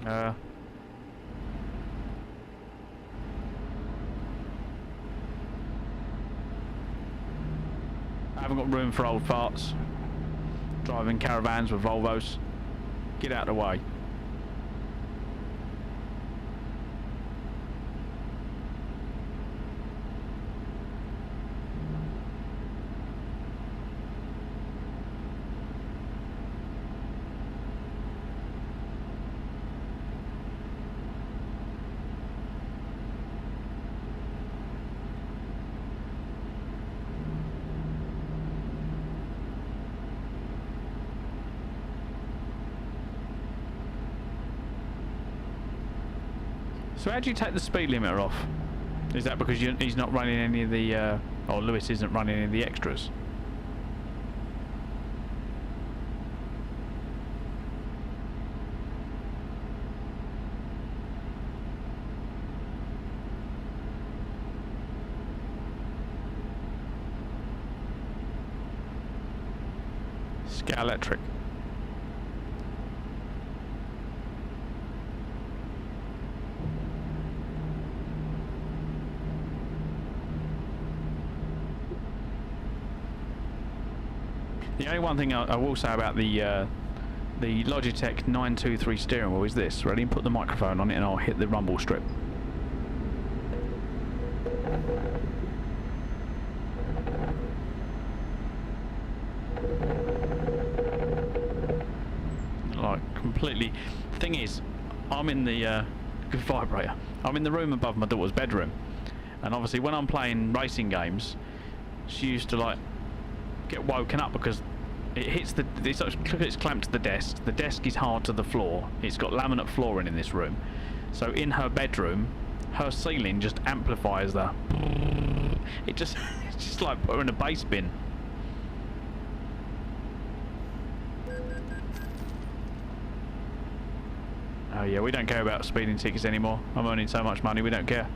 I haven't got room for old farts. Driving caravans with Volvos. Get out of the way. So how do you take the speed limiter off? Is that because he's not running any of the, or Lewis isn't running any of the extras? Scout Electric. The only one thing I will say about the Logitech 923 steering wheel is this. Ready? Put the microphone on it and I'll hit the rumble strip. Like completely. Thing is, I'm in the good vibrator. I'm in the room above my daughter's bedroom, and obviously when I'm playing racing games, she used to like get woken up because it hits the. It's clamped to the desk. The desk is hard to the floor. It's got laminate flooring in this room, so in her bedroom, her ceiling just amplifies the. It's just like put her in a bass bin. Oh yeah, we don't care about speeding tickets anymore. I'm earning so much money, we don't care.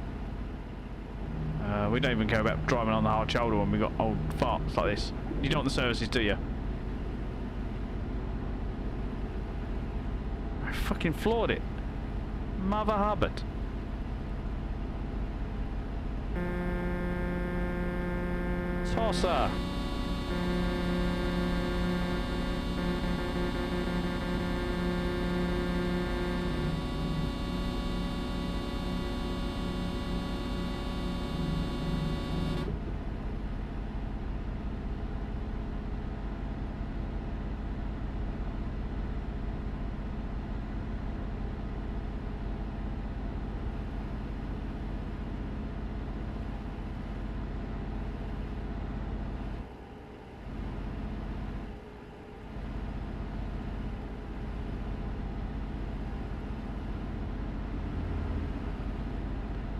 We don't even care about driving on the hard shoulder when we got old farts like this. You don't want the services, do you? I fucking floored it. Mother Hubbard. Tosser.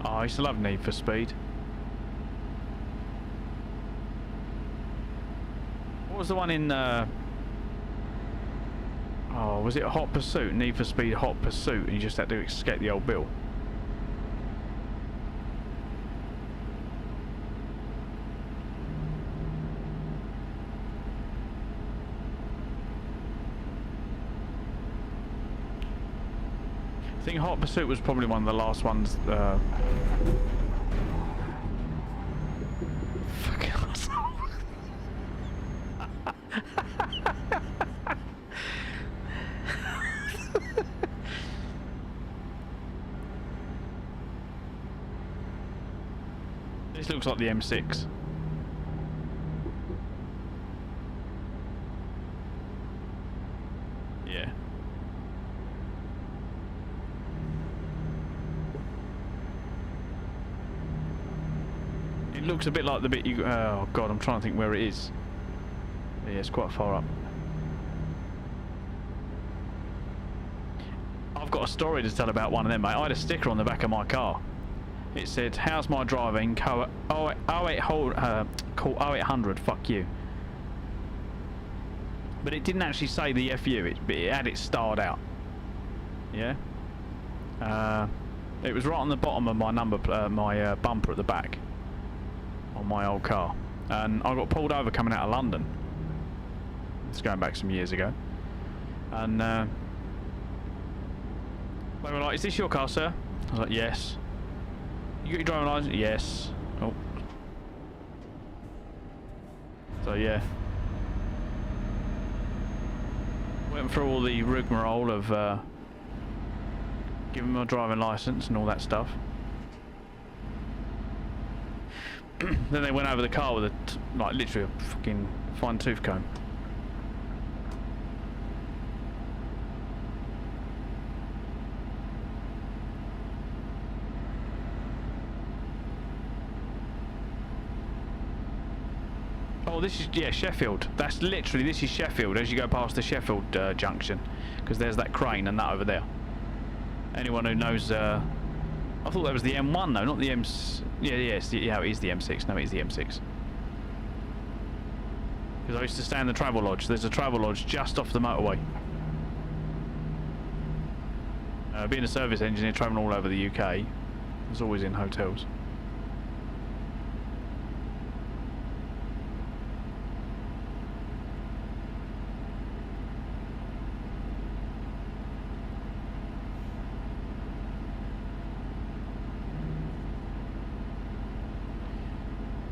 Oh, I used to love Need for Speed. What was the one in... oh, Oh, was it a Hot Pursuit? Need for Speed Hot Pursuit, and you just had to escape the old bill. I think Hot Pursuit was probably one of the last ones. Fucking asshole. This looks like the M6. Yeah. It looks a bit like the bit you... Oh god, I'm trying to think where it is. Yeah, it's quite far up. I've got a story to tell about one of them, mate. I had a sticker on the back of my car. It said, "How's my driving? Call 0800, fuck you." But it didn't actually say the FU, it had it starred out. Yeah? It was right on the bottom of my my bumper at the back on my old car. And I got pulled over coming out of London. It's going back some years ago. And they were like, "Is this your car, sir?" I was like, "Yes." "You got your driving license?" "Yes." Oh. So yeah. Went through all the rigmarole of giving my driving license and all that stuff. Then they went over the car with like literally a fucking fine tooth comb. Oh, this is, yeah, Sheffield. That's literally, this is Sheffield as you go past the Sheffield junction. Because there's that crane and that over there. Anyone who knows, I thought that was the M1 though, not the M... Yeah, it is the M6. No, it is the M6. Because I used to stay in the travel lodge. There's a travel lodge just off the motorway. Being a service engineer, travelling all over the UK, I was always in hotels.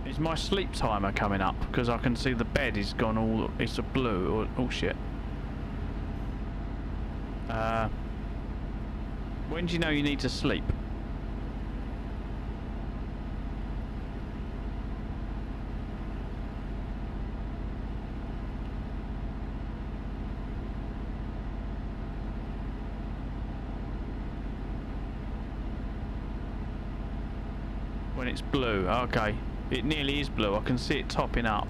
Is my sleep timer coming up? Because I can see the bed is gone all... It's a blue. Oh shit. When do you know you need to sleep? When it's blue, okay. It nearly is blue, I can see it topping up.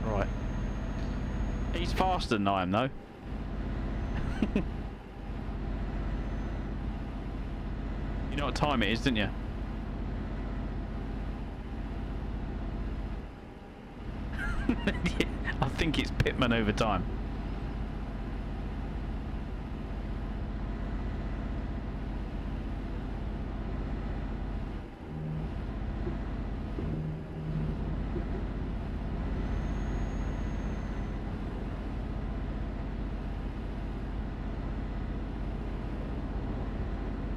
Right. He's faster than I am though. You know what time it is, didn't you? Yeah, I think it's pit maneuver time.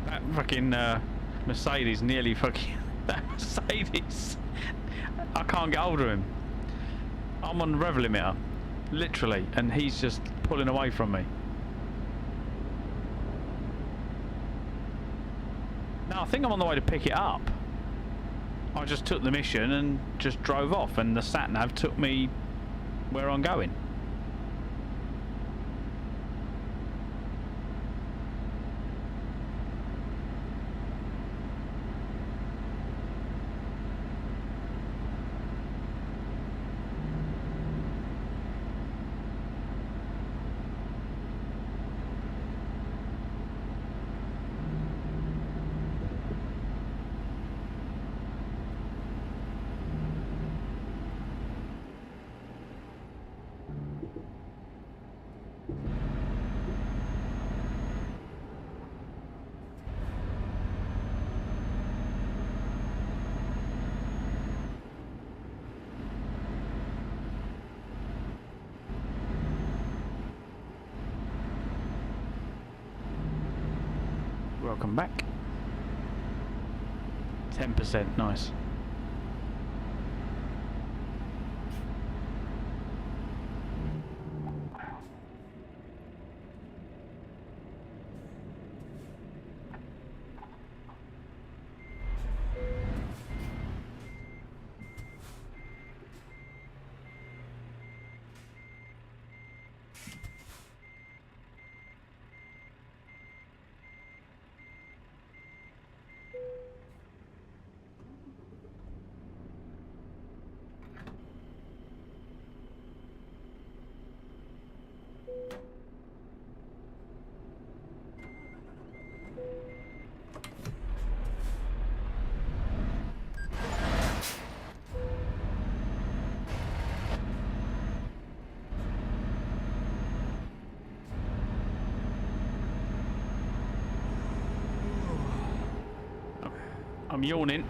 That fucking Mercedes nearly fucking... That Mercedes... I can't get hold of him. I'm on the rev limiter, literally, and he's just pulling away from me. No, I think I'm on the way to pick it up. I just took the mission and just drove off, and the sat-nav took me where I'm going. Welcome back. 10%, nice. I'm yawning.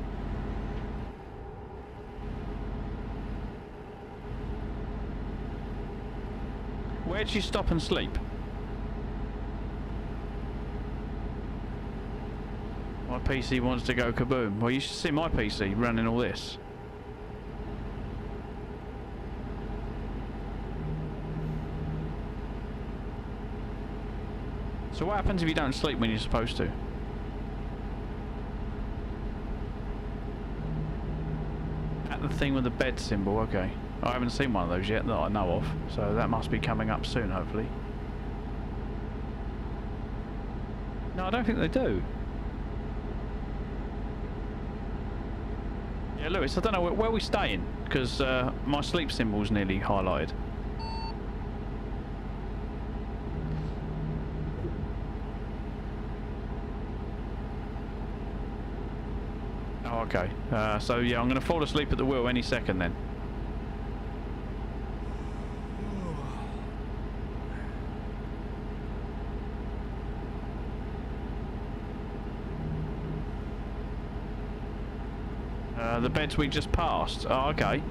Where'd you stop and sleep? My PC wants to go kaboom. Well, you should see my PC running all this. So what happens if you don't sleep when you're supposed to? At the thing with the bed symbol, okay. I haven't seen one of those yet that I know of, so that must be coming up soon, hopefully. No, I don't think they do. Yeah, Lewis, I don't know, where are we staying? Because my sleep symbol's nearly highlighted. Oh, okay. So yeah, I'm going to fall asleep at the wheel any second then. The beds we just passed. Oh, okay.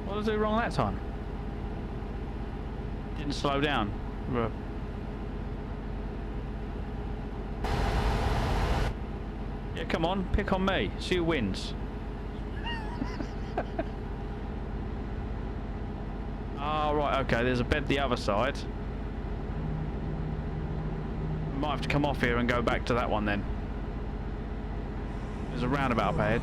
What did I do wrong that time? Didn't slow down. Yeah, come on, pick on me. See who wins. Oh, right, okay, there's a bed the other side. Might have to come off here and go back to that one then. There's a roundabout up ahead.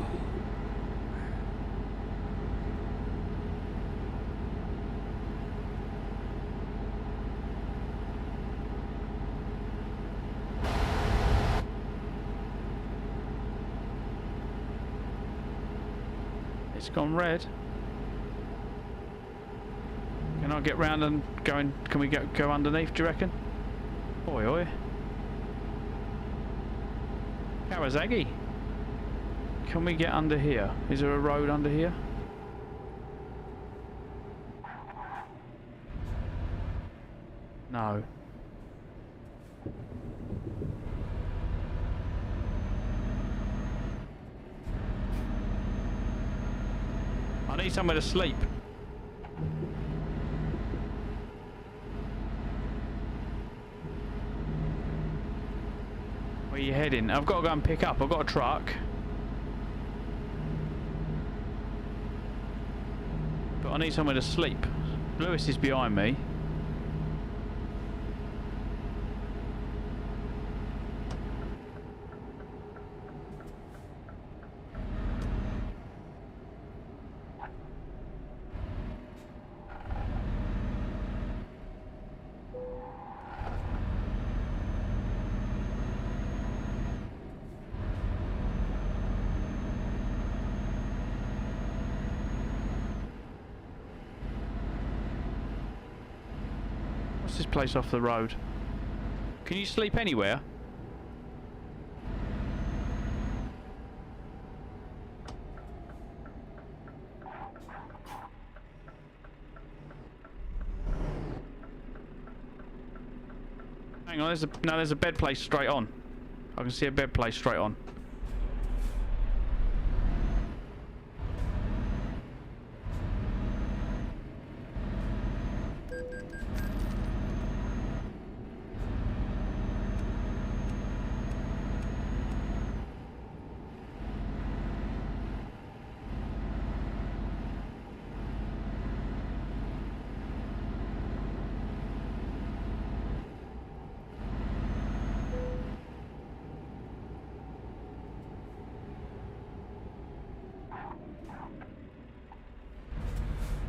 It's gone red. Can I get round and go in? Can we go underneath, do you reckon? Oi, oi. Kawasaki. Can we get under here? Is there a road under here? No. I need somewhere to sleep. Where are you heading? I've got to go and pick up. I've got a truck. But I need somewhere to sleep. Lewis is behind me. What's this place off the road? Can you sleep anywhere? Hang on, there's a bed place straight on. I can see a bed place straight on.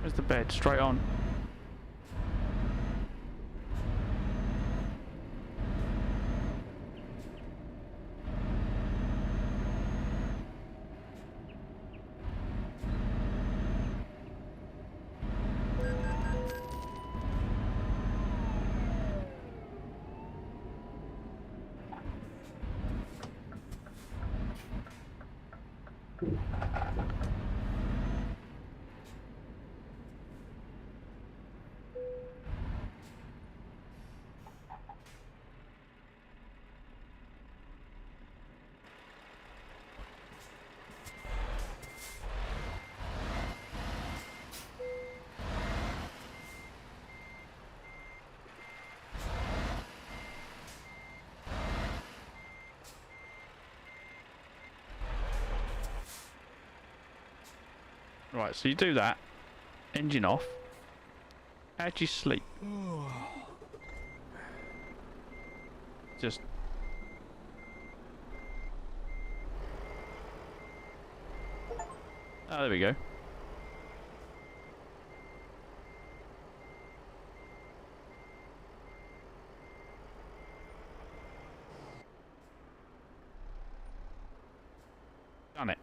Where's the bed? Straight on. Right, so you do that. Engine off. How'd you sleep? Just... Oh, there we go. Done it.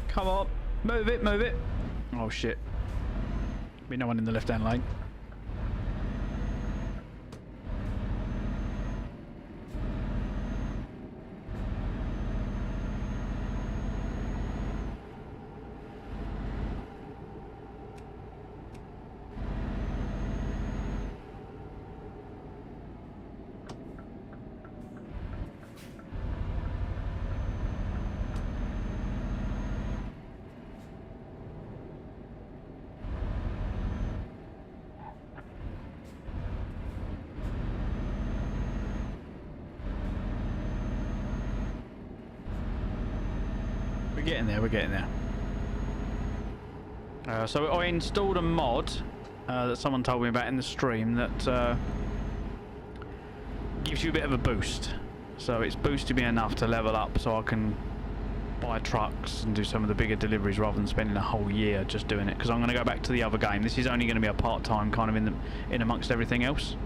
Come on, move it, move it. Oh shit. Be no one in the left-hand lane. We're getting there, we're getting there. So I installed a mod that someone told me about in the stream that gives you a bit of a boost. So it's boosted me enough to level up so I can buy trucks and do some of the bigger deliveries rather than spending a whole year just doing it, because I'm going to go back to the other game. This is only going to be a part-time kind of in amongst everything else.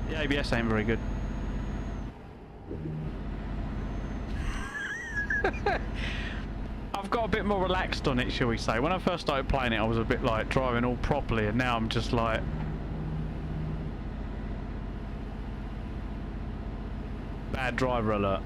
The ABS ain't very good. I've got a bit more relaxed on it, shall we say. When I first started playing it, I was a bit like driving all properly, and now I'm just like... bad driver alert.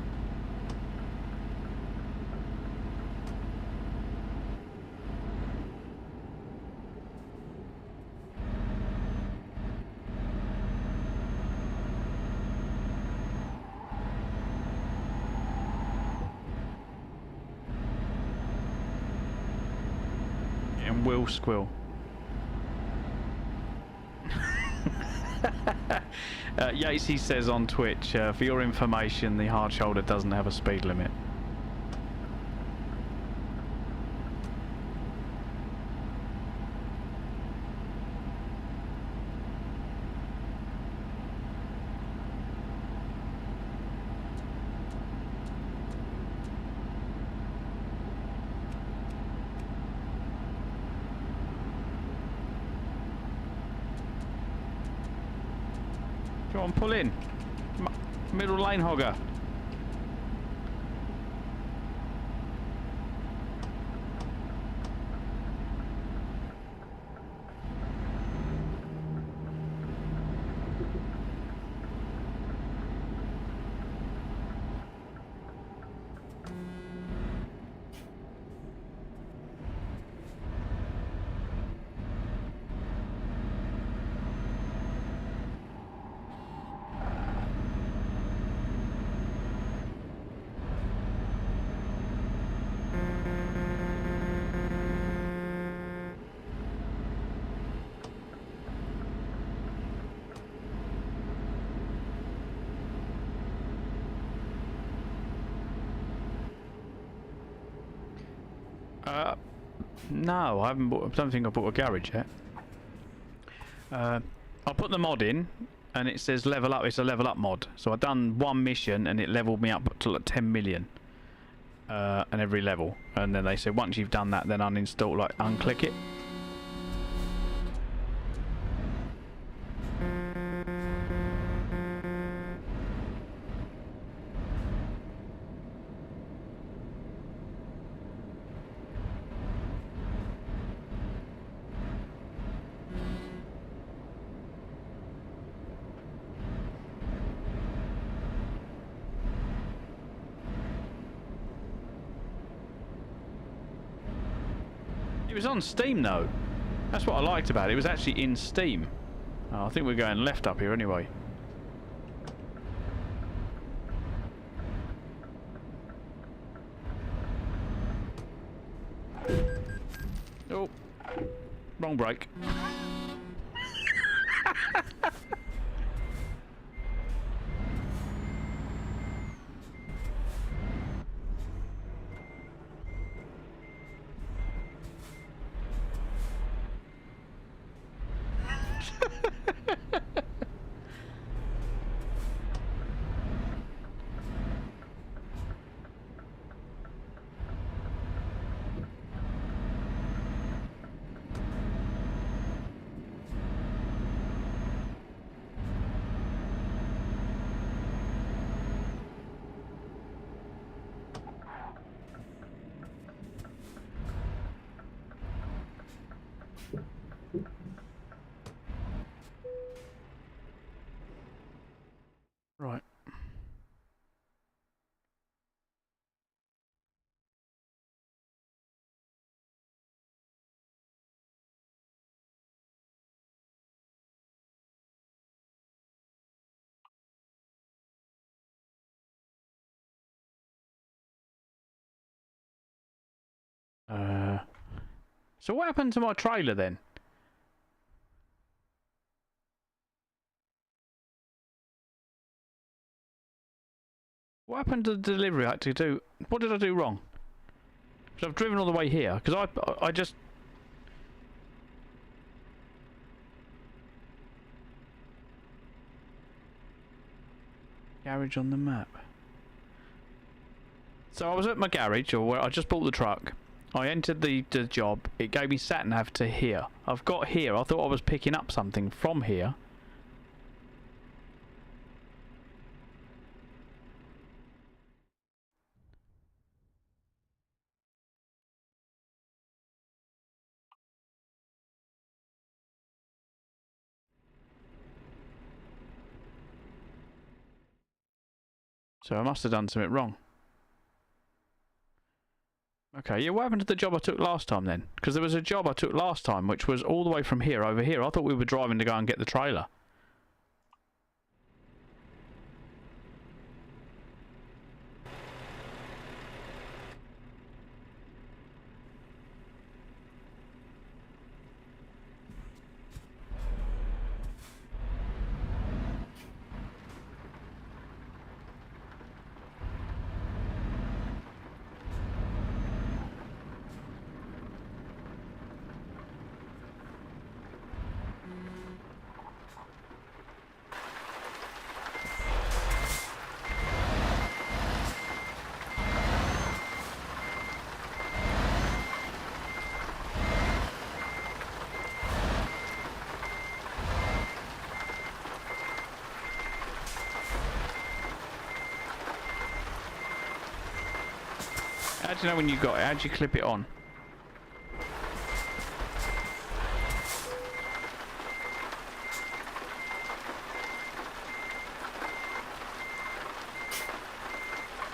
And will squill. Yatesy says on Twitch, for your information, the hard shoulder doesn't have a speed limit. Go on, pull in. Middle lane hogger. No, I haven't bought. I don't think I bought a garage yet. I put the mod in, and it says level up. It's a level up mod. So I've done one mission, and it leveled me up to like 10 million, and every level. And then they said once you've done that, then uninstall, like unclick it. It was on Steam though. That's what I liked about it. It was actually in Steam. Oh, I think we're going left up here anyway. Oh, wrong brake. So what happened to my trailer then? What happened to the delivery I had to do? What did I do wrong? Because I've driven all the way here. Because I just... Garage on the map. So I was at my garage, or where I just bought the truck. I entered the job. It gave me sat nav to here. I've got here. I thought I was picking up something from here. So I must have done something wrong. Okay, yeah, what happened to the job I took last time then? Because there was a job I took last time which was all the way from here over here. I thought we were driving to go and get the trailer. How do you know when you got it? How do you clip it on?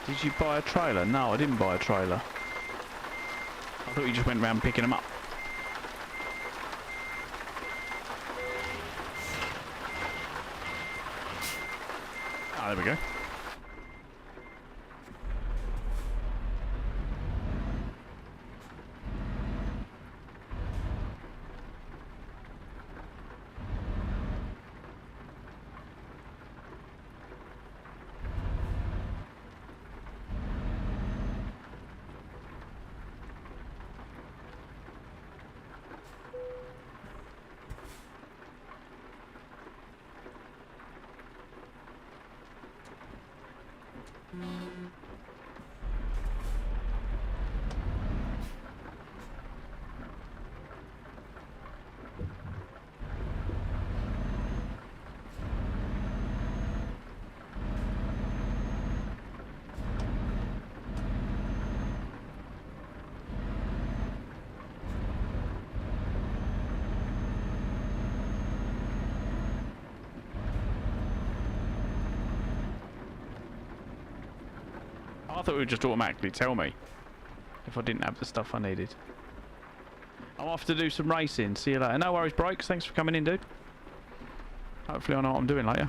Did you buy a trailer? No, I didn't buy a trailer. I thought you just went around picking them up. Ah, there we go. I thought it would just automatically tell me if I didn't have the stuff I needed. I'm off to do some racing. See you later. No worries, Brakes. Thanks for coming in, dude. Hopefully I know what I'm doing later.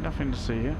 Nothing to see here.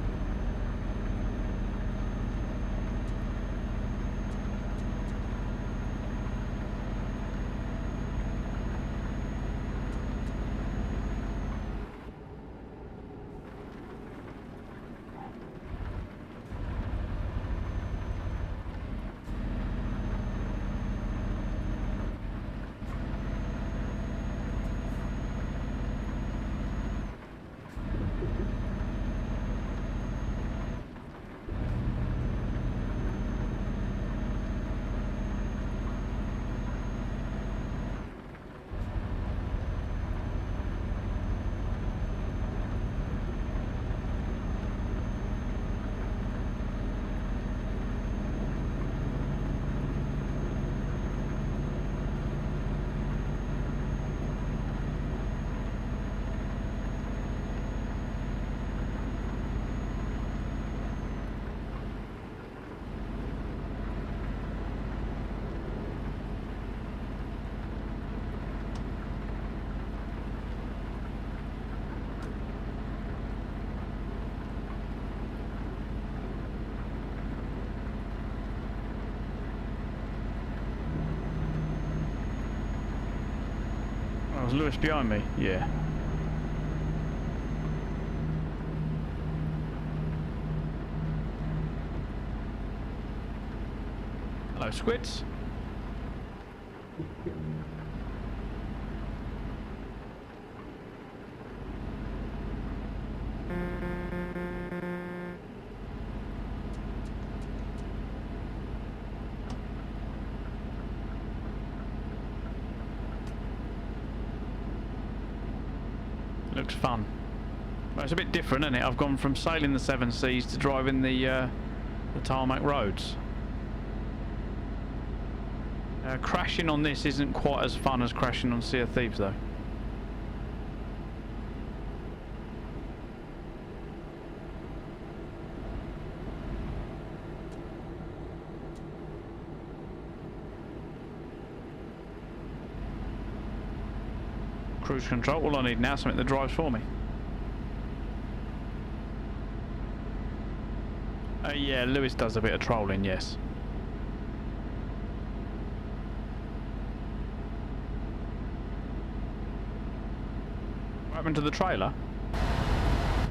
is Lewis behind me? Yeah. Hello, squids. Looks fun. Well, it's a bit different, isn't it? I've gone from sailing the seven seas to driving the tarmac roads. Crashing on this isn't quite as fun as crashing on Sea of Thieves, though. Cruise control. All I need now is something that drives for me. Yeah, Lewis does a bit of trolling, yes. What happened to the trailer?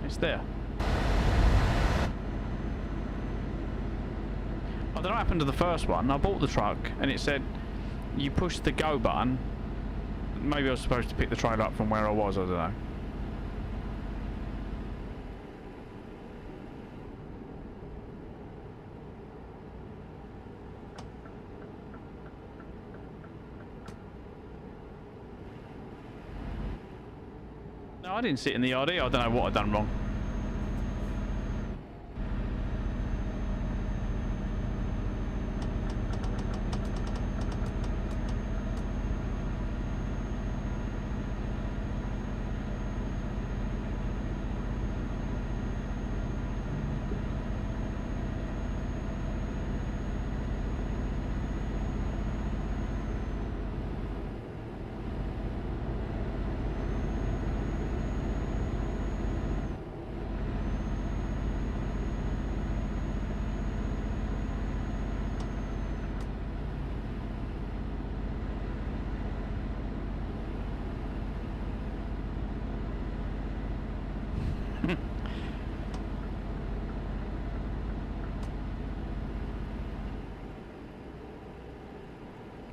It's there. I don't know what happened to the first one. I bought the truck and it said you push the go button. Maybe I was supposed to pick the trailer up from where I was, I don't know. No, I didn't sit in the RD. I don't know what I've done wrong.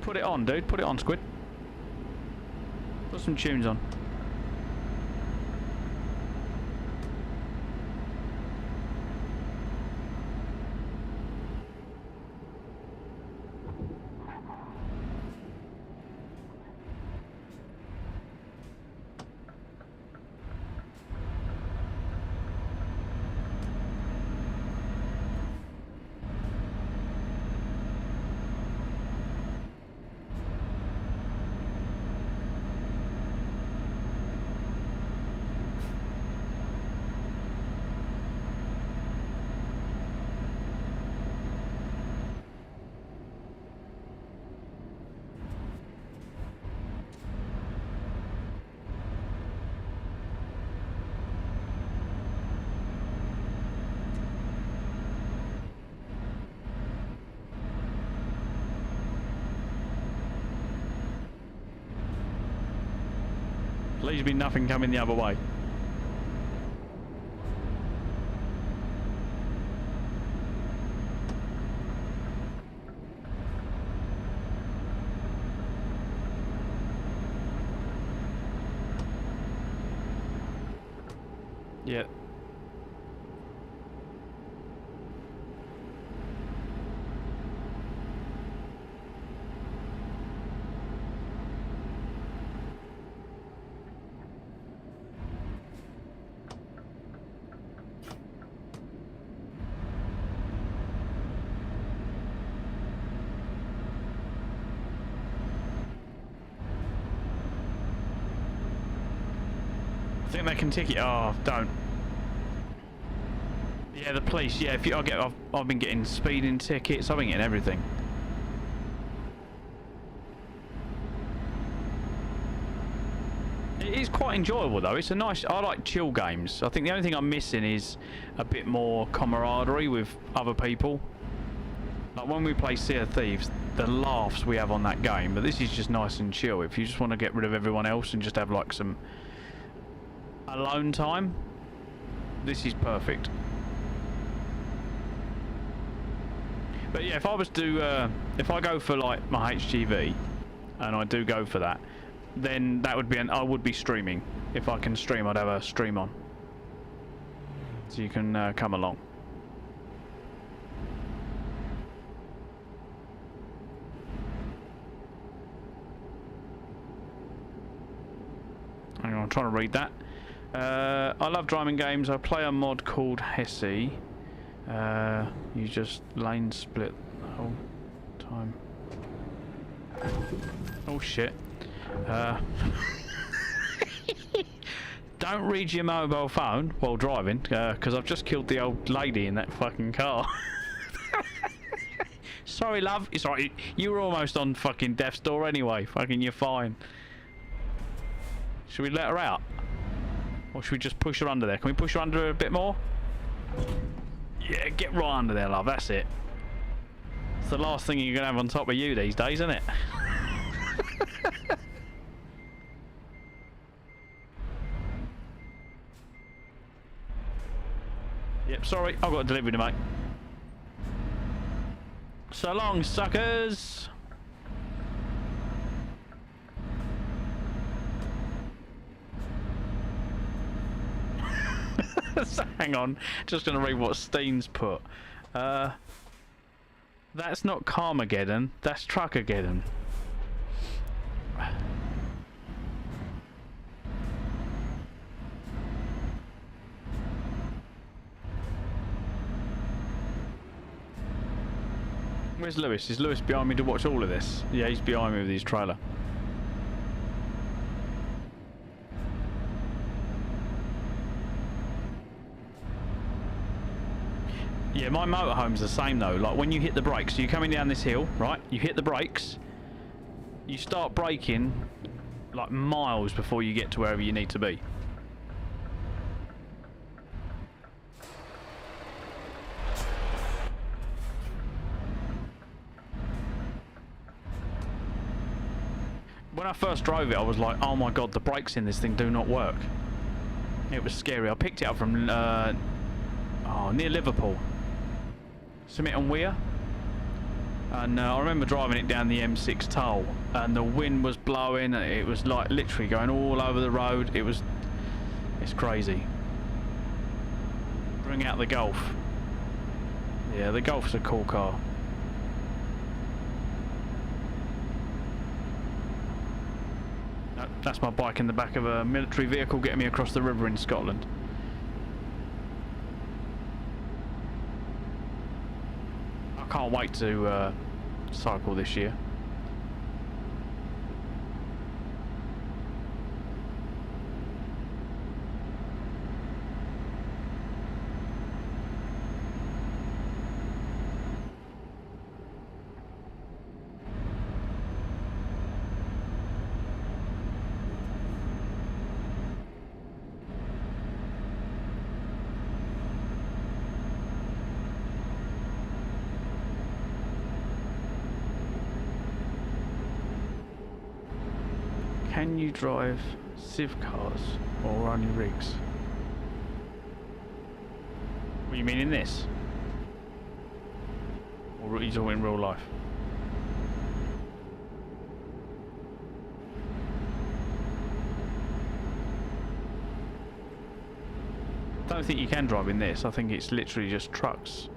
Put it on, dude. Put it on, Squid. Put some tunes on. Please be nothing coming the other way. Yeah. I think they can ticket. Oh, don't. Yeah, the police. Yeah, if you, I've been getting speeding tickets. I've been getting everything. It is quite enjoyable though. It's a nice. I like chill games. I think the only thing I'm missing is a bit more camaraderie with other people. Like when we play Sea of Thieves, the laughs we have on that game, but this is just nice and chill. If you just want to get rid of everyone else and just have like some alone time, this is perfect. But yeah, if I was to, if I go for like my HGV, and I do go for that, then that would be I would be streaming. If I can stream, I'd have a stream on. So you can come along. Hang on, I'm trying to read that. I love driving games. I play a mod called Hesse. You just lane split the whole time. Oh shit. Don't read your mobile phone while driving, because I've just killed the old lady in that fucking car. Sorry, love. It's alright. You were almost on fucking death's door anyway. Fucking, you're fine. Should we let her out? Or should we just push her under there? Can we push her under a bit more? Yeah, get right under there, love. That's it. It's the last thing you're going to have on top of you these days, isn't it? Yep, sorry. I've got a delivery to make. So long, suckers. So, hang on, just going to read what Steen's put. That's not Carmageddon, that's Truckageddon. Where's Lewis? Is Lewis behind me to watch all of this? Yeah, he's behind me with his trailer. Yeah, my motorhome's the same though. Like when you hit the brakes, so you're coming down this hill, right? You hit the brakes, you start braking like miles before you get to wherever you need to be. When I first drove it, I was like, oh my god, the brakes in this thing do not work. It was scary. I picked it up from near Liverpool. Summit and Weir, and I remember driving it down the M6 toll, and the wind was blowing, and it was like literally going all over the road. It's crazy. Bring out the Golf. Yeah, the Golf's a cool car. That's my bike in the back of a military vehicle getting me across the river in Scotland. I can't wait to cycle this year. Can you drive civ cars or only rigs? What do you mean in this? Or are you talking in real life? I don't think you can drive in this. I think it's literally just trucks.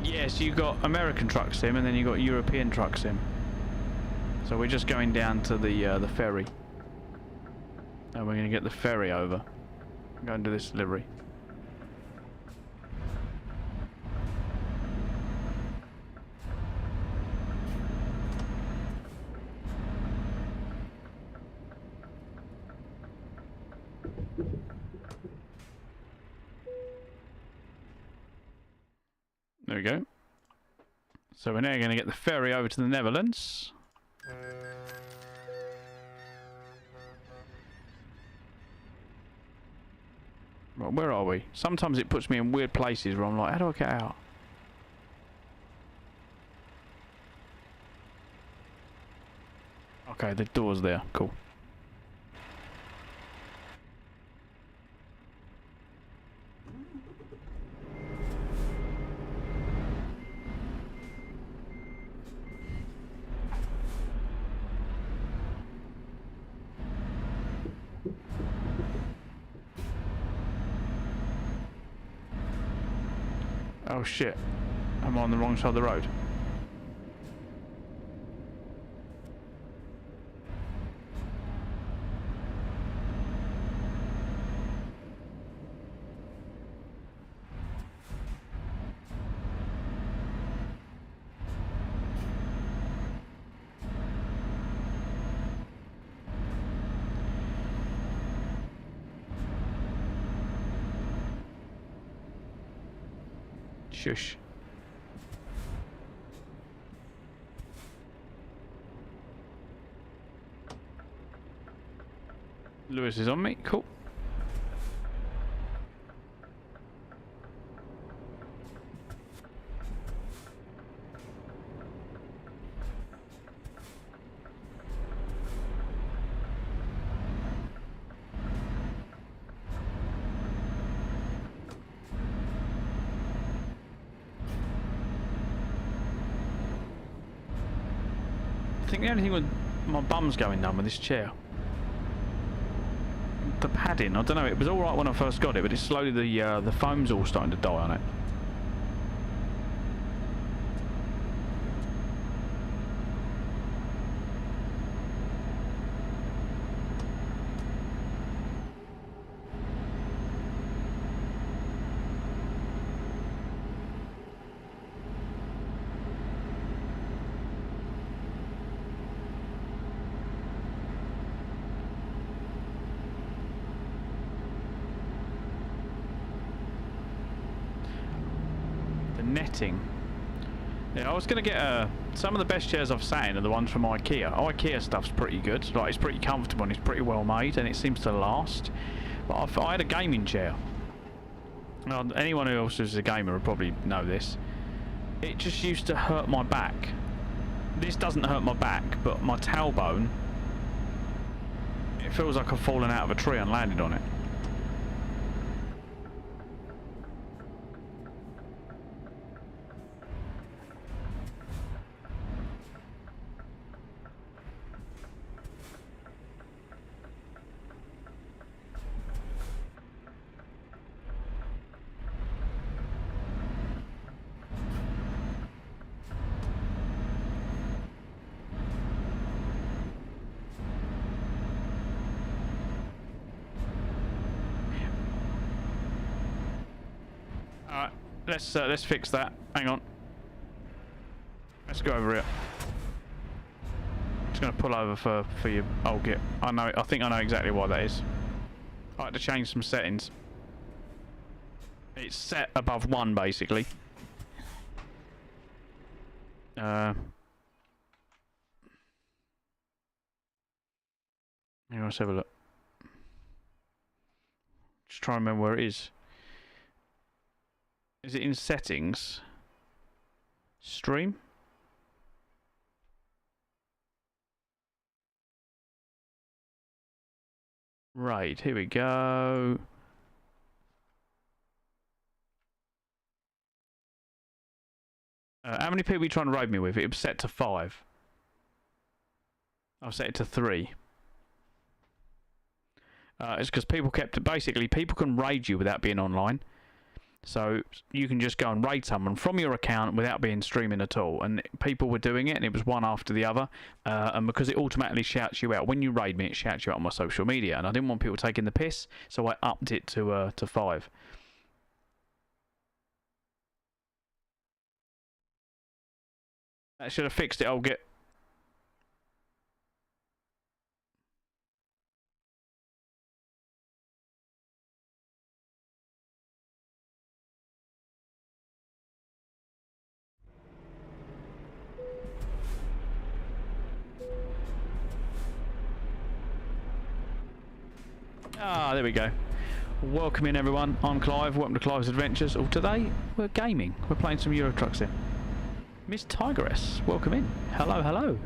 Yes, you got American Truck Sim and then you got European Truck Sim. So we're just going down to the ferry. And we're going to get the ferry over. Go and do this delivery. There we go. So we're now going to get the ferry over to the Netherlands. Right, where are we? Sometimes it puts me in weird places where I'm like, how do I get out? Okay, the door's there. Cool. Oh shit. I'm on the wrong side of the road. Shush. Lewis is on me. Cool. I think the only thing with my bum's going numb with this chair. The padding, I don't know, it was alright when I first got it, but it's slowly the foam's all starting to die on it. Netting. Yeah, I was going to get some of the best chairs I've sat in are the ones from IKEA. IKEA stuff's pretty good. Like, it's pretty comfortable and it's pretty well made and it seems to last. But I had a gaming chair. Now, anyone who else is a gamer would probably know this. It just used to hurt my back. This doesn't hurt my back, but my tailbone, it feels like I've fallen out of a tree and landed on it. Alright, let's fix that. Hang on. Let's go over here. Just gonna pull over for you. Oh, get. I know. I think I know exactly why that is. I had to change some settings. It's set above 1 basically. Hang on, let's have a look. Just try and remember where it is. Is it in settings? Stream? Right, here we go. How many people are you trying to raid me with? It was set to 5. I've set it to 3. It's because people kept... Basically, people can raid you without being online. So you can just go and raid someone from your account without being streaming at all. And people were doing it, and it was one after the other. And because it automatically shouts you out when you raid me, it shouts you out on my social media. And I didn't want people taking the piss, so I upped it to 5. That should have fixed it. I'll get. Ah, there we go. Welcome in, everyone. I'm Clive. Welcome to Clive's Adventures. Oh, today we're gaming. We're playing some Euro Truck Sim. Miss Tigress, welcome in. Hello, hello.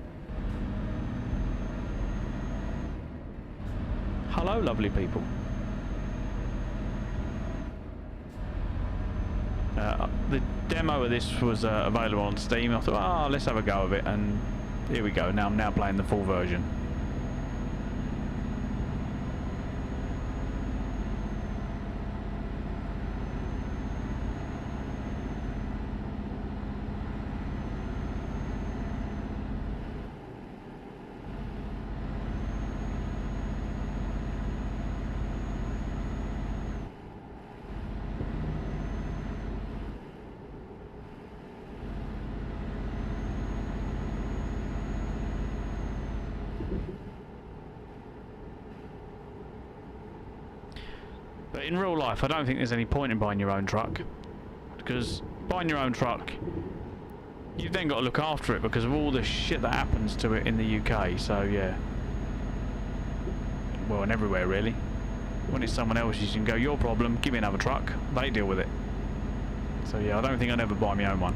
Hello, lovely people. The demo of this was available on Steam. I thought, let's have a go of it, and here we go. Now I'm now playing the full version. But in real life, I don't think there's any point in buying your own truck, because buying your own truck, you've then got to look after it because of all the shit that happens to it in the UK. So yeah, well, and everywhere really. When it's someone else's, you can go, your problem, give me another truck, they deal with it. So yeah, I don't think I'd ever buy my own one.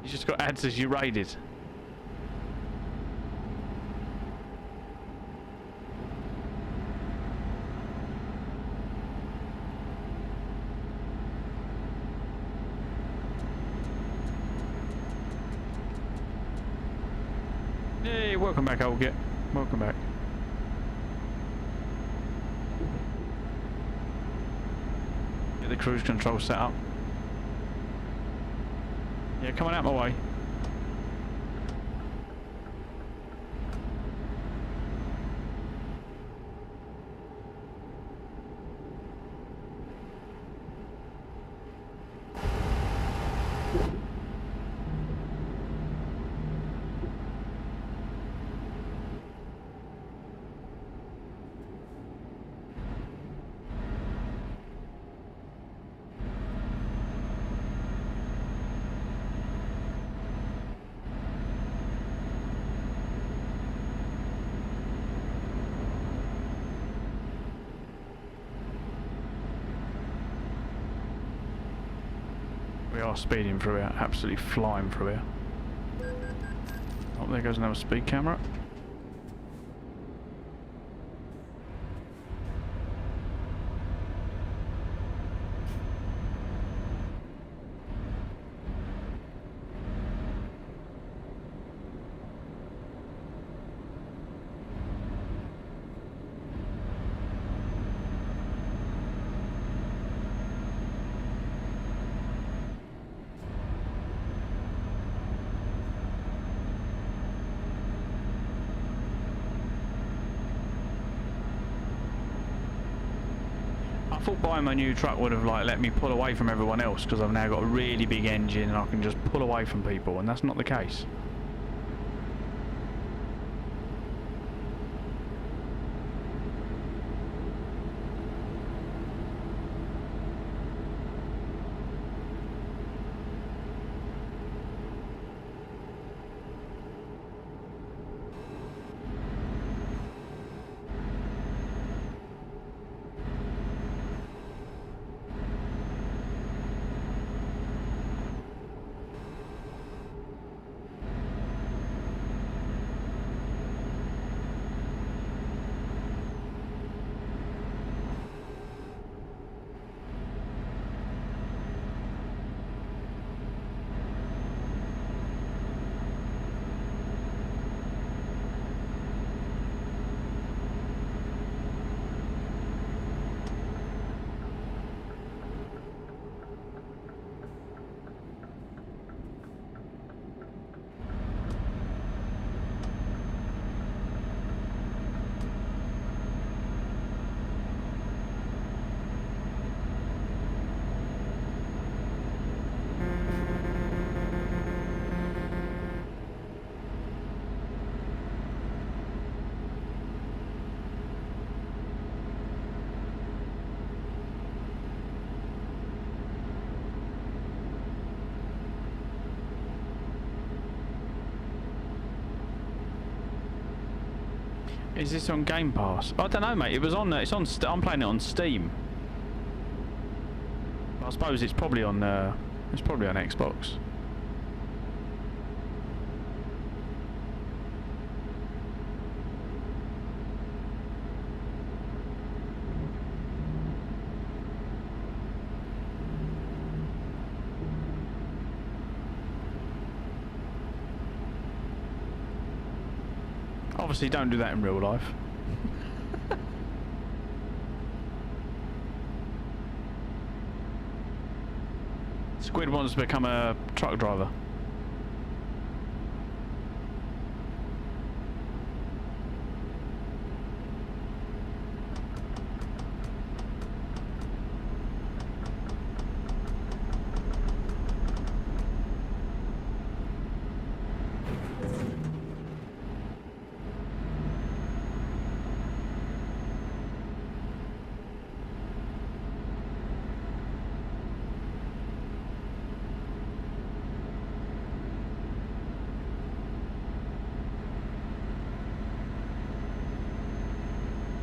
You just got ads as you raided. Hey, welcome back, old git. Welcome back. Get the cruise control set up. Yeah, come on out my way. We are speeding through here, absolutely flying through here. Oh, there goes another speed camera. I thought buying my new truck would have let me pull away from everyone else because I've now got a really big engine and I can just pull away from people, and that's not the case. Is this on Game Pass? I don't know, mate. It was on. It's on. I'm playing it on Steam. I suppose it's probably on. It's probably on Xbox. Obviously, don't do that in real life. Squid wants to become a truck driver.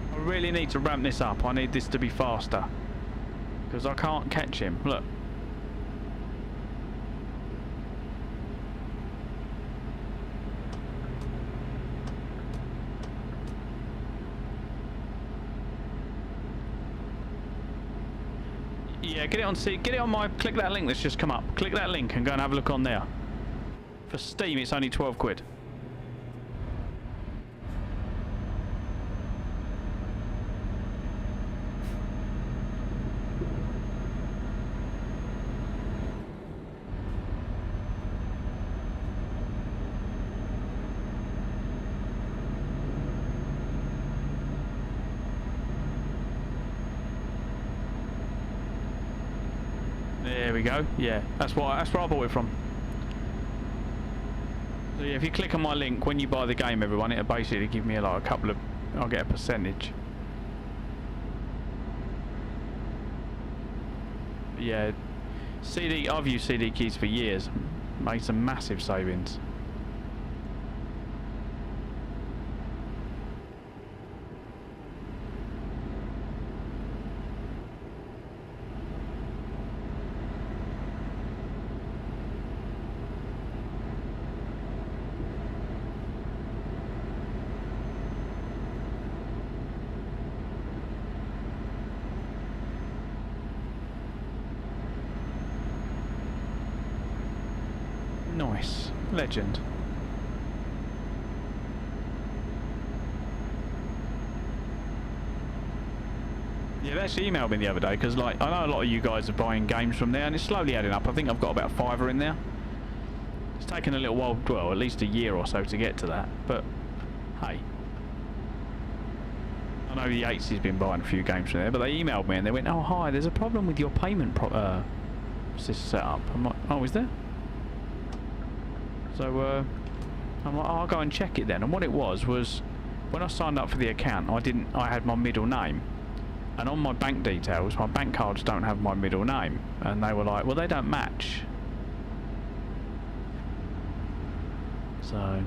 I really need to ramp this up. I need this to be faster because I can't catch him. Look. Yeah, get it on my. Click that link that's just come up. Click that link and go and have a look on there. For Steam, it's only 12 quid. There we go. Yeah, that's where I bought it from. So yeah, if you click on my link when you buy the game, everyone, it'll basically give me like a couple of. I'll get a percentage. But yeah, I've used CD keys for years. Made some massive savings. Nice. Legend. Yeah, they actually emailed me the other day because, like, I know a lot of you guys are buying games from there and it's slowly adding up. I think I've got about £5 in there. It's taken a little while, well, at least a year or so to get to that, but hey. I know the Yatesy's been buying a few games from there, but they emailed me and they went, oh, hi, there's a problem with your payment setup. I'm like, oh, is there? So I'm like, oh, I'll go and check it then. And what it was when I signed up for the account, I had my middle name, and on my bank details, my bank cards don't have my middle name, and they were like, well, they don't match. So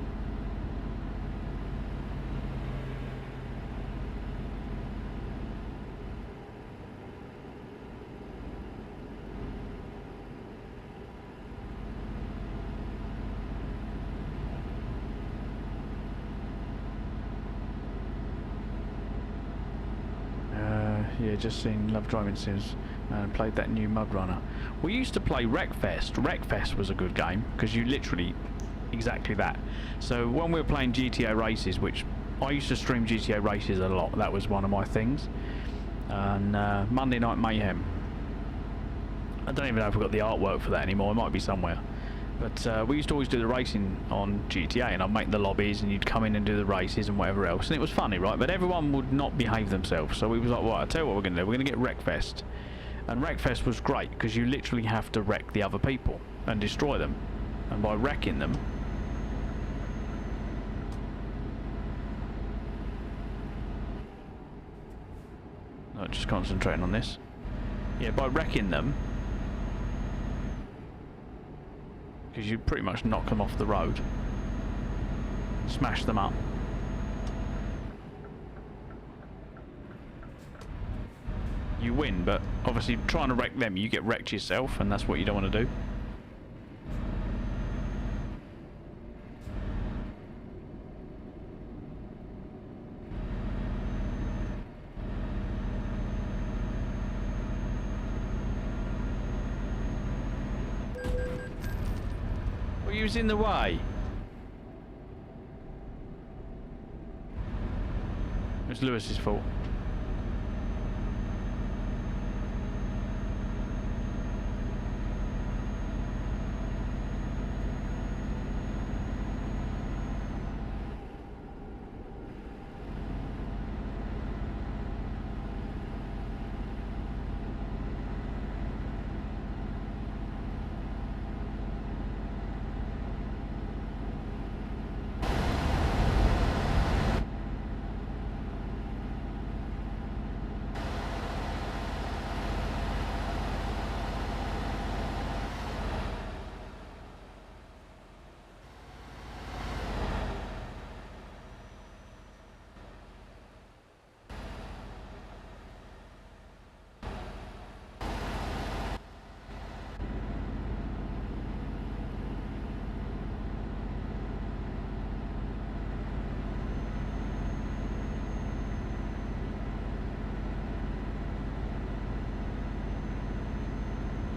yeah, just seen Love Driving Sims and played that new Mud Runner. We used to play Wreckfest. Wreckfest was a good game because you literally exactly that. So when we were playing GTA races, which I used to stream GTA races a lot, that was one of my things. And Monday Night Mayhem. I don't even know if we've got the artwork for that anymore. It might be somewhere. But we used to always do the racing on GTA, and I'd make the lobbies and you'd come in and do the races and whatever else, and it was funny, right? But everyone would not behave themselves, so we was like, well, I'll tell you what we're going to do, we're going to get Wreckfest. And Wreckfest was great because you literally have to wreck the other people and destroy them, and by wrecking them not just concentrating on this, yeah, by wrecking them, because you pretty much knock them off the road, smash them up. you win, but obviously trying to wreck them, you get wrecked yourself, and that's what you don't want to do. Well, you was in the way. It's Lewis's fault.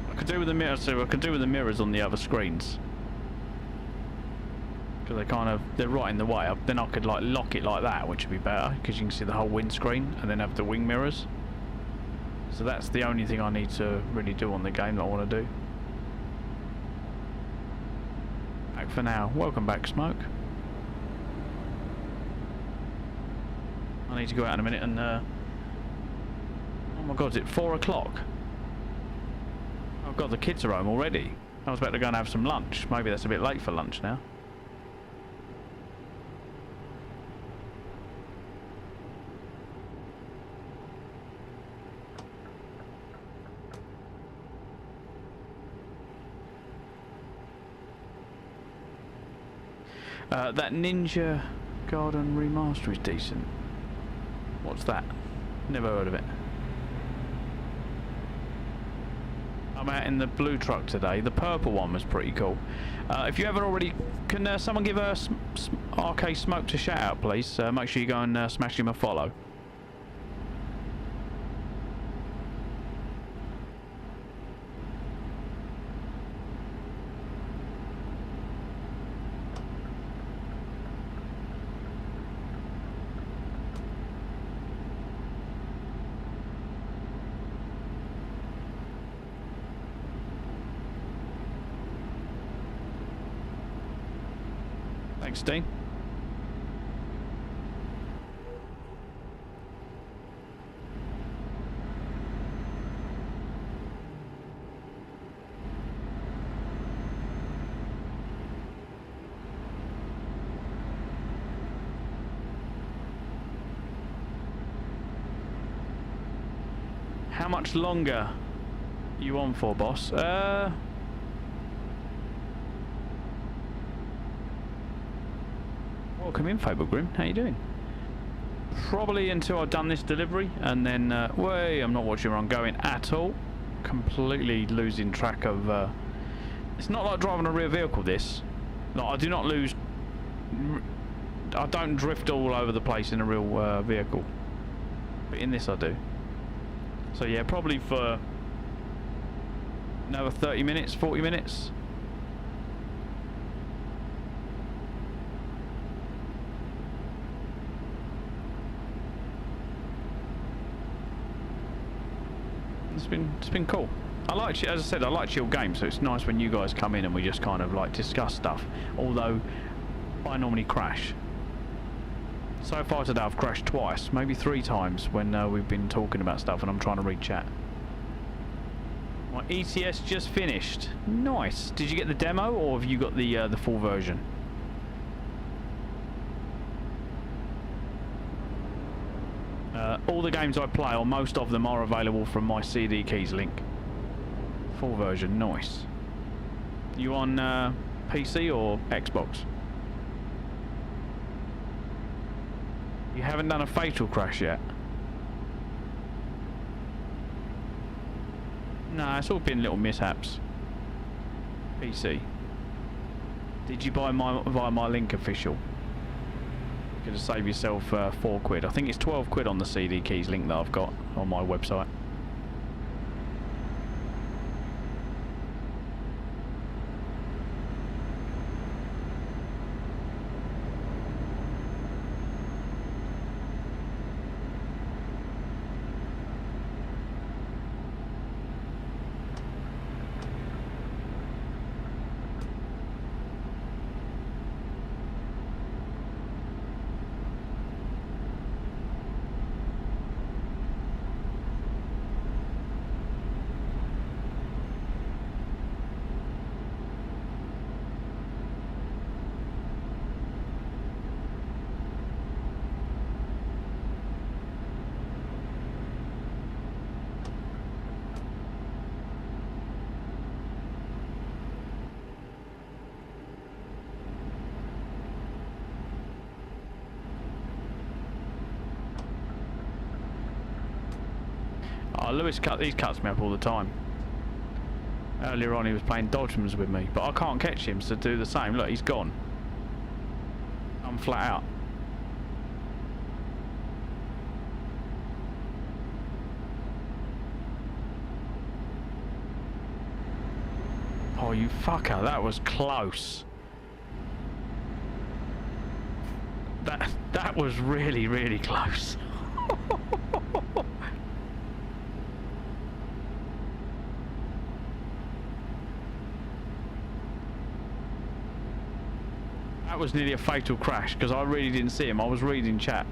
I could do with the mirrors, so I could do with the mirrors on the other screens. Because they're right in the way. Then I could like lock it like that, which would be better, because you can see the whole windscreen, and then have the wing mirrors. So that's the only thing I need to really do on the game that I want to do. Back for now. Welcome back, Smoke. I need to go out in a minute and oh my god, is it 4 o'clock? Oh god, the kids are home already. I was about to go and have some lunch. Maybe that's a bit late for lunch now. That Ninja Garden Remaster is decent. What's that? Never heard of it. I'm out in the blue truck today. The purple one was pretty cool. If you haven't already, can someone give RK Smoke a shout out, please? Make sure you go and smash him a follow. Thanks, Dean. How much longer are you on for, boss? Welcome in, Fable Grim. How you doing? Probably until I've done this delivery, and then I'm not watching where I'm going at all. Completely losing track of. It's not like driving a rear vehicle. This, like, I do not lose. I don't drift all over the place in a real vehicle, but in this I do. So yeah, probably for another 30 minutes, 40 minutes. It's been cool. I like, as I said, I like chill games, so it's nice when you guys come in and we just kind of like discuss stuff. Although I normally crash. So far today I've crashed twice, maybe 3 times when we've been talking about stuff and I'm trying to read chat. My ETS just finished. Nice. Did you get the demo or have you got the full version? All the games I play, or most of them, are available from my CD keys link. Full version, nice. You on PC or Xbox? You haven't done a fatal crash yet? Nah, it's all been little mishaps. PC. Did you buy via my link official? You could save yourself £4. I think it's 12 quid on the CD keys link that I've got on my website. Oh, Lewis he cuts me up all the time. Earlier on he was playing Dodgems with me, but I can't catch him to do the same. Look, he's gone. I'm flat out. Oh, you fucker, that was close. That was really, really close. That was nearly a fatal crash because I really didn't see him. I was reading chat.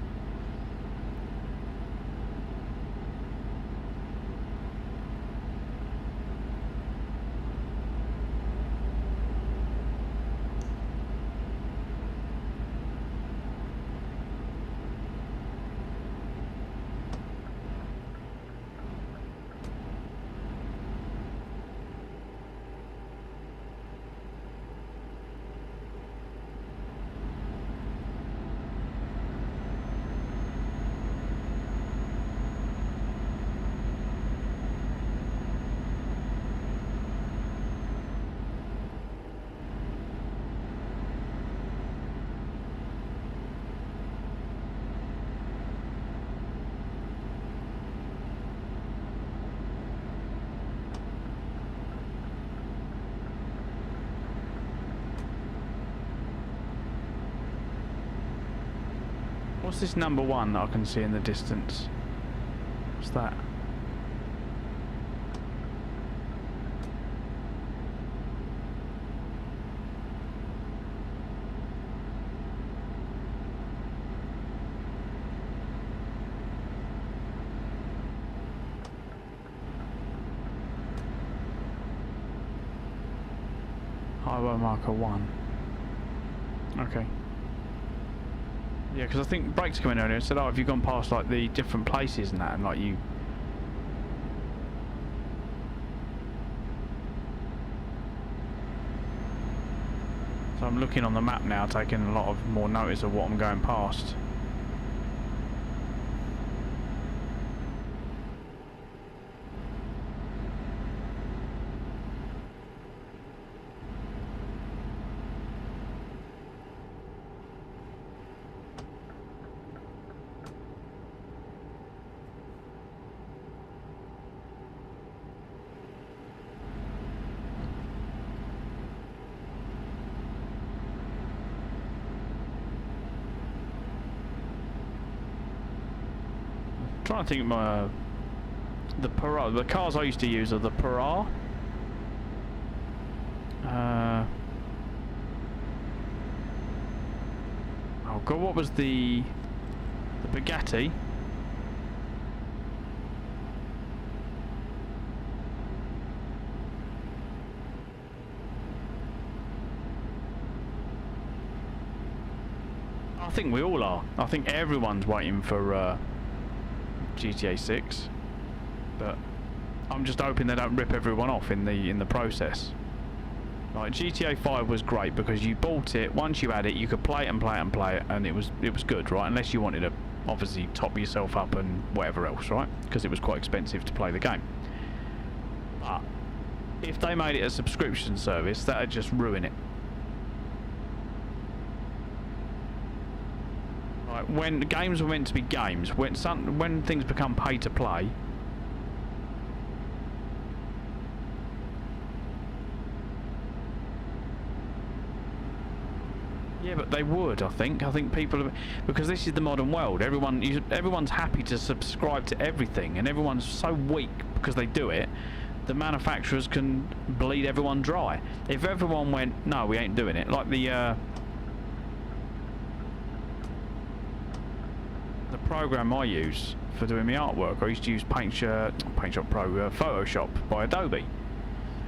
What's this number one that I can see in the distance? What's that? Highway marker 1. Okay. Yeah, because I think Break's come in earlier and said, oh, have you gone past like the different places and that, and like you... So I'm looking on the map now, taking a lot of more notice of what I'm going past. Trying to think of the cars I used to use are the Para. Oh god, what was the Bugatti? I think we all are. I think everyone's waiting for GTA 6, but I'm just hoping they don't rip everyone off in the process. Like GTA 5 was great because you bought it, once you had it you could play it and play it and play it, and it was good, right? Unless you wanted to obviously top yourself up and whatever else, right? Because it was quite expensive to play the game. But if they made it a subscription service, that'd just ruin it. Like when games were meant to be games, when things become pay to play. Yeah, but they would. I think people are, because this is the modern world. Everyone's happy to subscribe to everything, and everyone's so weak because they do it. The manufacturers can bleed everyone dry. If everyone went, no, we ain't doing it, like the program I use for doing my artwork. I used to use Paintshop Pro, Photoshop by Adobe,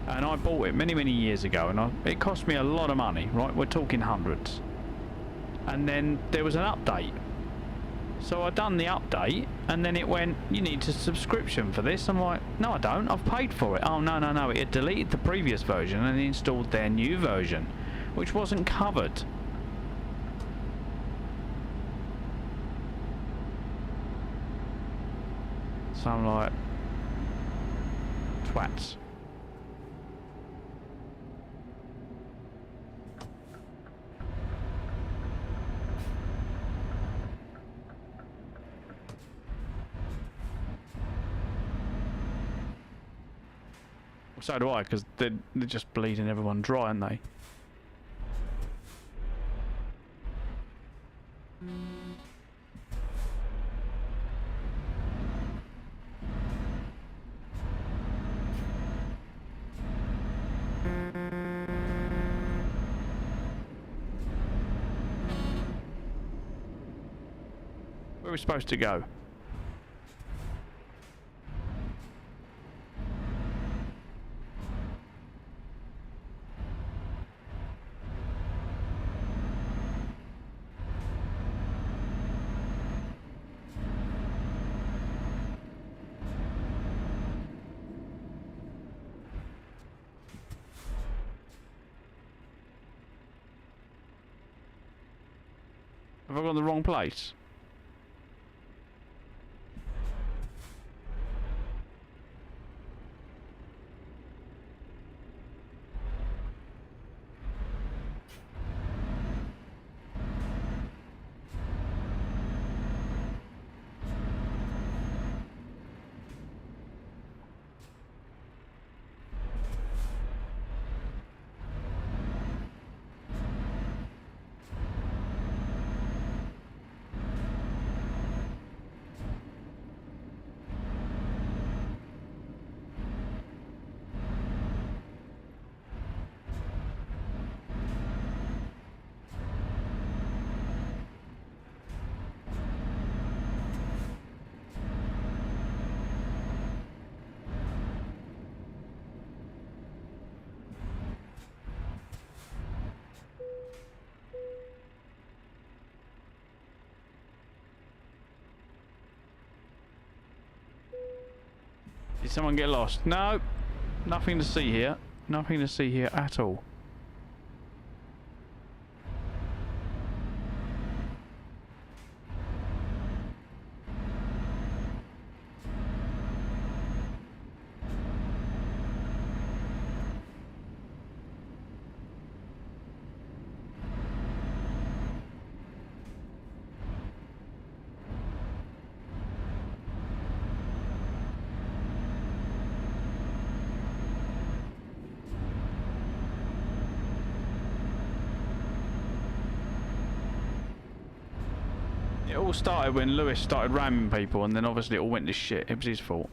and I bought it many years ago, and it cost me a lot of money. Right, we're talking hundreds. And then there was an update, so I done the update, and then it went, you need a subscription for this. I'm like, no I don't, I've paid for it. Oh no, it had deleted the previous version and installed their new version, which wasn't covered. So I'm like, twats. So do I, because they're just bleeding everyone dry, aren't they? Where are we supposed to go? Have I gone the wrong place? Did someone get lost? No, nothing to see here. Nothing to see here at all. It all started when Lewis started ramming people, and then obviously it all went to shit. It was his fault.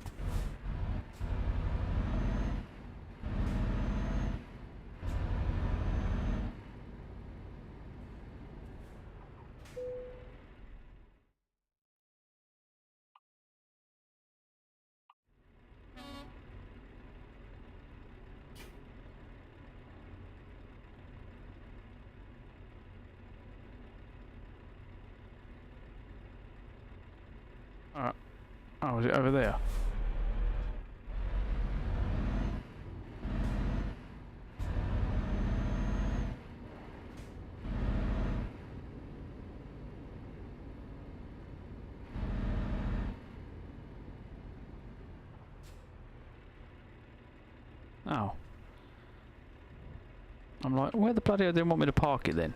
Alright. Oh, is it over there? Oh. I'm like, where the bloody hell do they want me to park it then?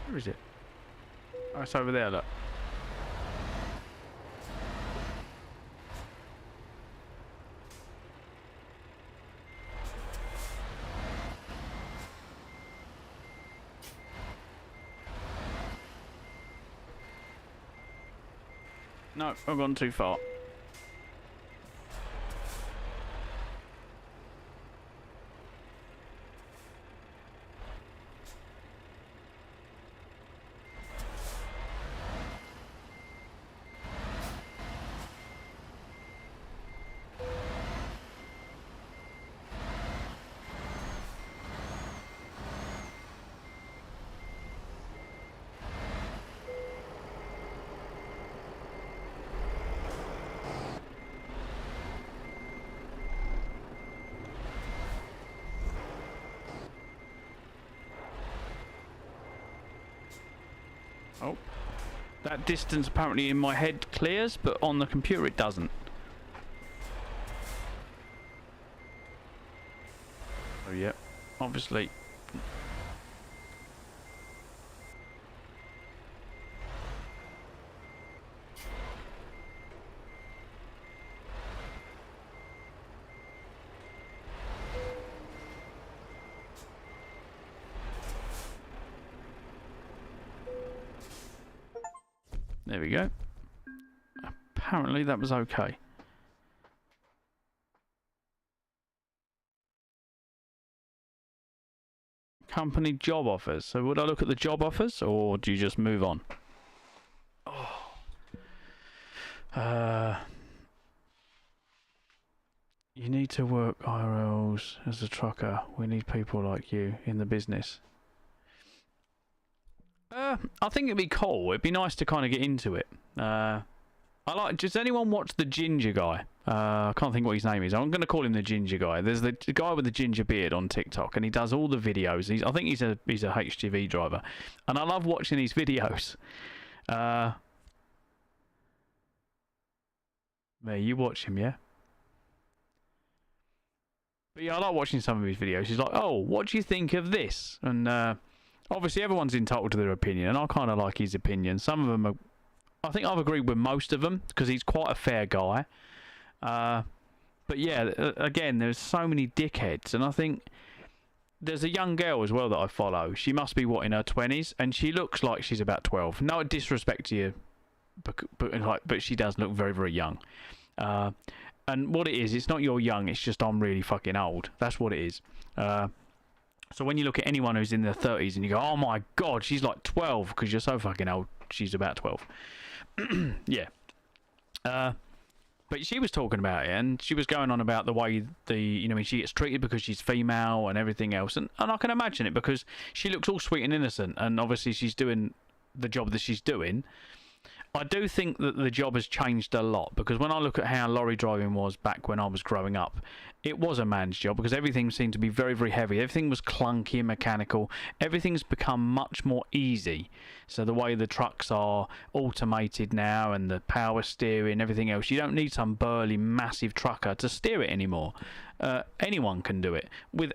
Where is it? Oh, it's over there, look. No, I've gone too far. Oh, that distance apparently in my head clears, but on the computer it doesn't. Oh yeah, obviously. There we go. Apparently that was okay. Company job offers. So would I look at the job offers or do you just move on? Oh. You need to work IRLs as a trucker. We need people like you in the business. I think it'd be cool. It'd be nice to kind of get into it. I like. Does anyone watch the ginger guy? I can't think what his name is. I'm going to call him the ginger guy. There's the guy with the ginger beard on TikTok, and he does all the videos. I think he's a HGV driver, and I love watching his videos. There, you watch him, yeah. But yeah, I like watching some of his videos. He's like, "Oh, what do you think of this?" And obviously, everyone's entitled to their opinion, and I kind of like his opinion. Some of them are, I think I've agreed with most of them, because he's quite a fair guy. But yeah, again, there's so many dickheads, and I think there's a young girl as well that I follow. She must be, what, in her 20s, and she looks like she's about 12. No disrespect to you, but she does look very, very young. And what it is, it's not you're young, it's just I'm really fucking old. That's what it is. So when you look at anyone who's in their 30s and you go, oh my god, she's like 12 because you're so fucking old, she's about 12. Yeah. But she was talking about it, and she was going on about the way she gets treated because she's female and everything else. And I can imagine it, because she looks all sweet and innocent, and obviously she's doing the job that she's doing. I do think that the job has changed a lot, because when I look at how lorry driving was back when I was growing up, it was a man's job, because everything seemed to be very, very heavy. Everything was clunky and mechanical. Everything's become much more easy. So the way the trucks are automated now, and the power steering, everything else, you don't need some burly, massive trucker to steer it anymore. Anyone can do it,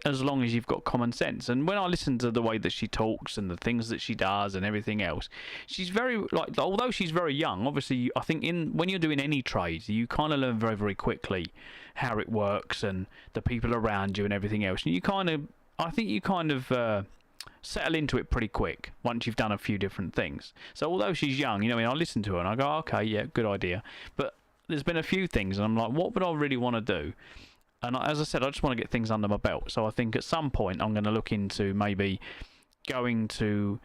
as long as you've got common sense. And when I listen to the way that she talks and the things that she does and everything else, she's very, although she's very young, obviously I think when you're doing any trade, you kind of learn very, very quickly how it works and the people around you and everything else, and I think you kind of settle into it pretty quick once you've done a few different things. So although she's young, I listen to her and I go, okay, yeah, good idea. But there's been a few things and I'm like, what would I really want to do? And as I said, I just want to get things under my belt. So I think at some point I'm going to look into maybe going to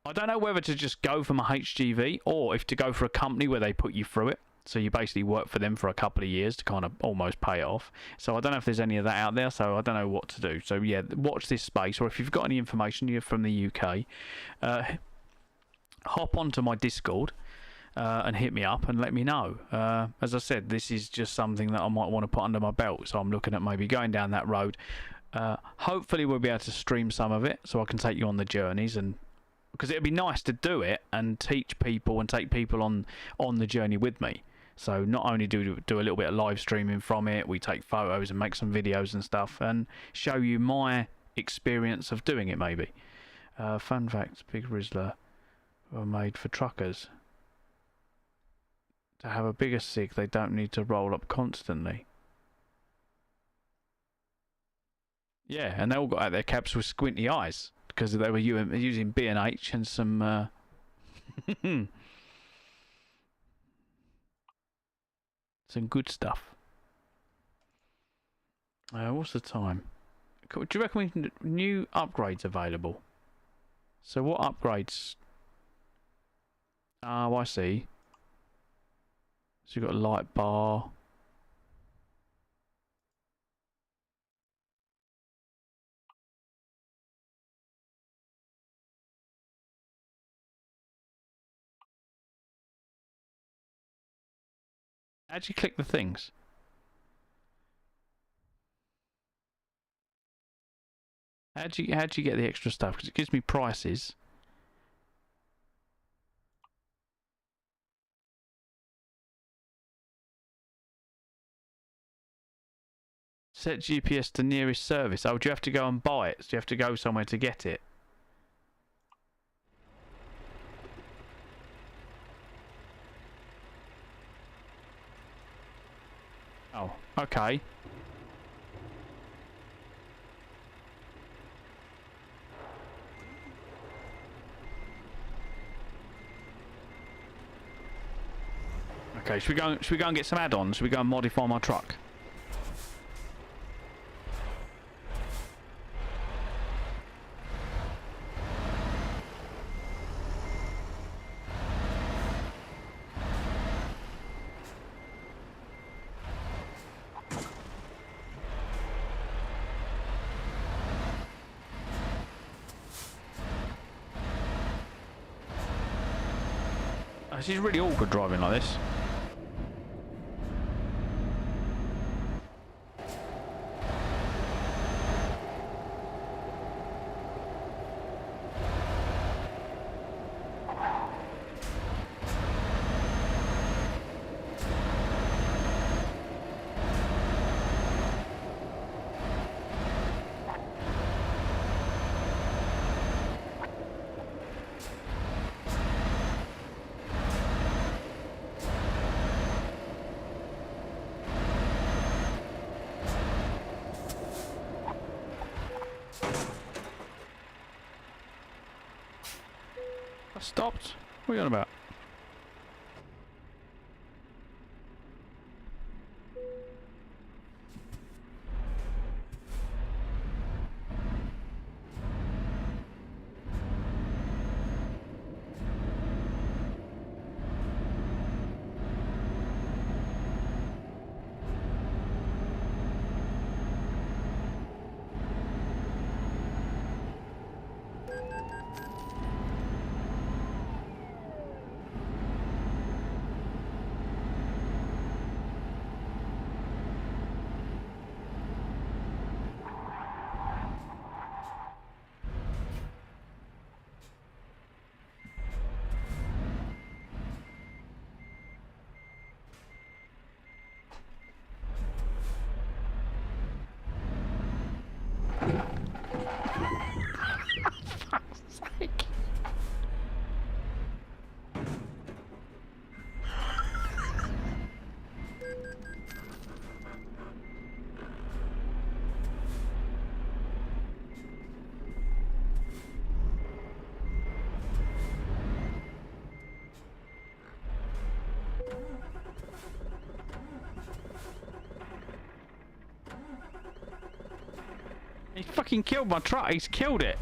I don't know whether to just go for my HGV or if to go for a company where they put you through it. So you basically work for them for a couple of years to kind of almost pay it off. So I don't know if there's any of that out there, so I don't know what to do. So yeah, watch this space, or if you've got any information, you're from the UK, hop onto my Discord and hit me up and let me know. As I said, this is just something that I might want to put under my belt, so I'm looking at maybe going down that road. Hopefully we'll be able to stream some of it so I can take you on the journeys, and because it'd be nice to do it and teach people and take people on the journey with me. So not only do a little bit of live streaming from it, we take photos and make some videos and stuff and show you my experience of doing it maybe. Fun fact, Big Rizzler were made for truckers. To have a bigger sig, they don't need to roll up constantly. Yeah, and they all got out their cabs with squinty eyes because they were using B&H and some some good stuff. What's the time? Do you reckon we can new upgrades available? So what upgrades? Oh, I see. So you've got a light bar. How'd you click the things? How'd you get the extra stuff? Because it gives me prices. Set GPS to nearest service. Oh, do you have to go and buy it? So you have to go somewhere to get it? Oh, okay. Okay, should we go and get some add-ons? Should we go and modify my truck? This is really awkward driving like this. Stopped? What are you on about? He fucking killed my truck. He's killed it.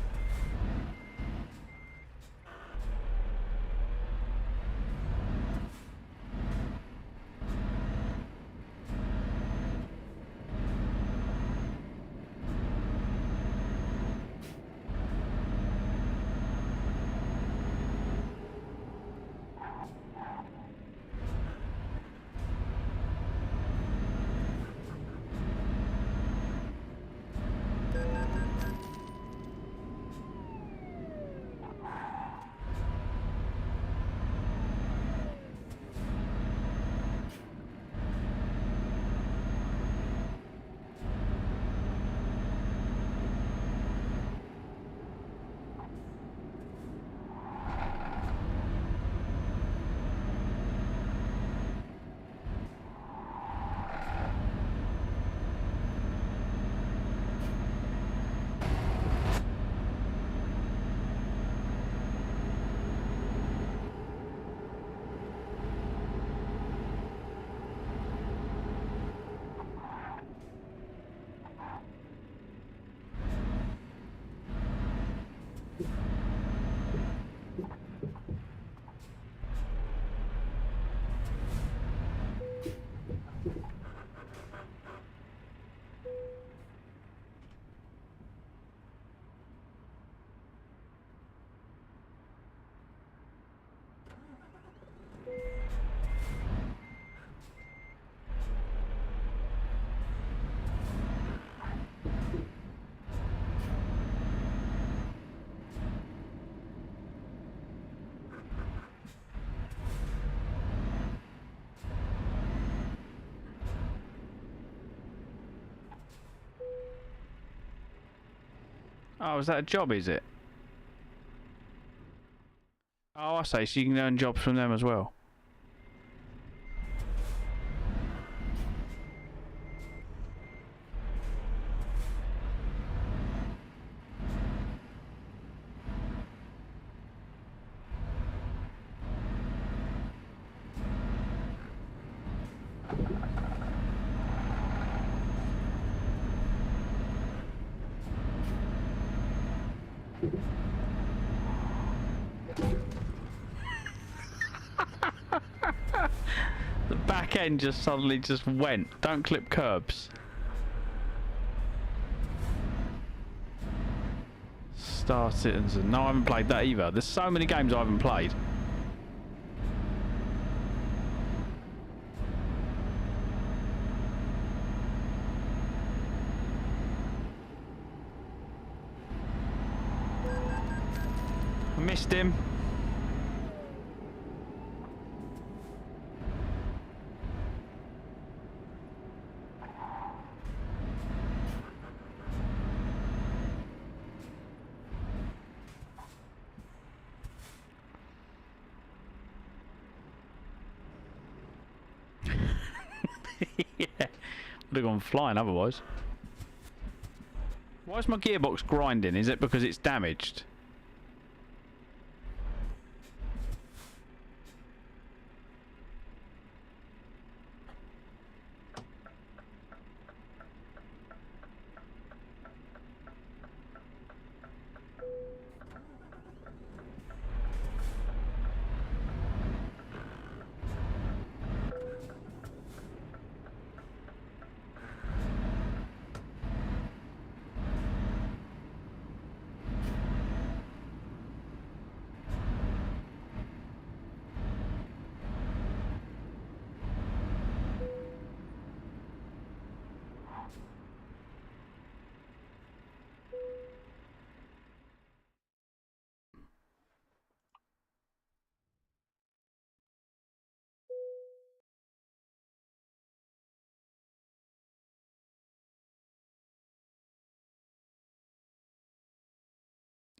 Oh, is that a job, is it? Oh, I say, so you can earn jobs from them as well. The back end just suddenly just went. Don't clip curbs. Star Citizen. No, I haven't played that either. There's so many games I haven't played. I missed him. Yeah, would have gone flying otherwise. Why is my gearbox grinding? Is it because it's damaged?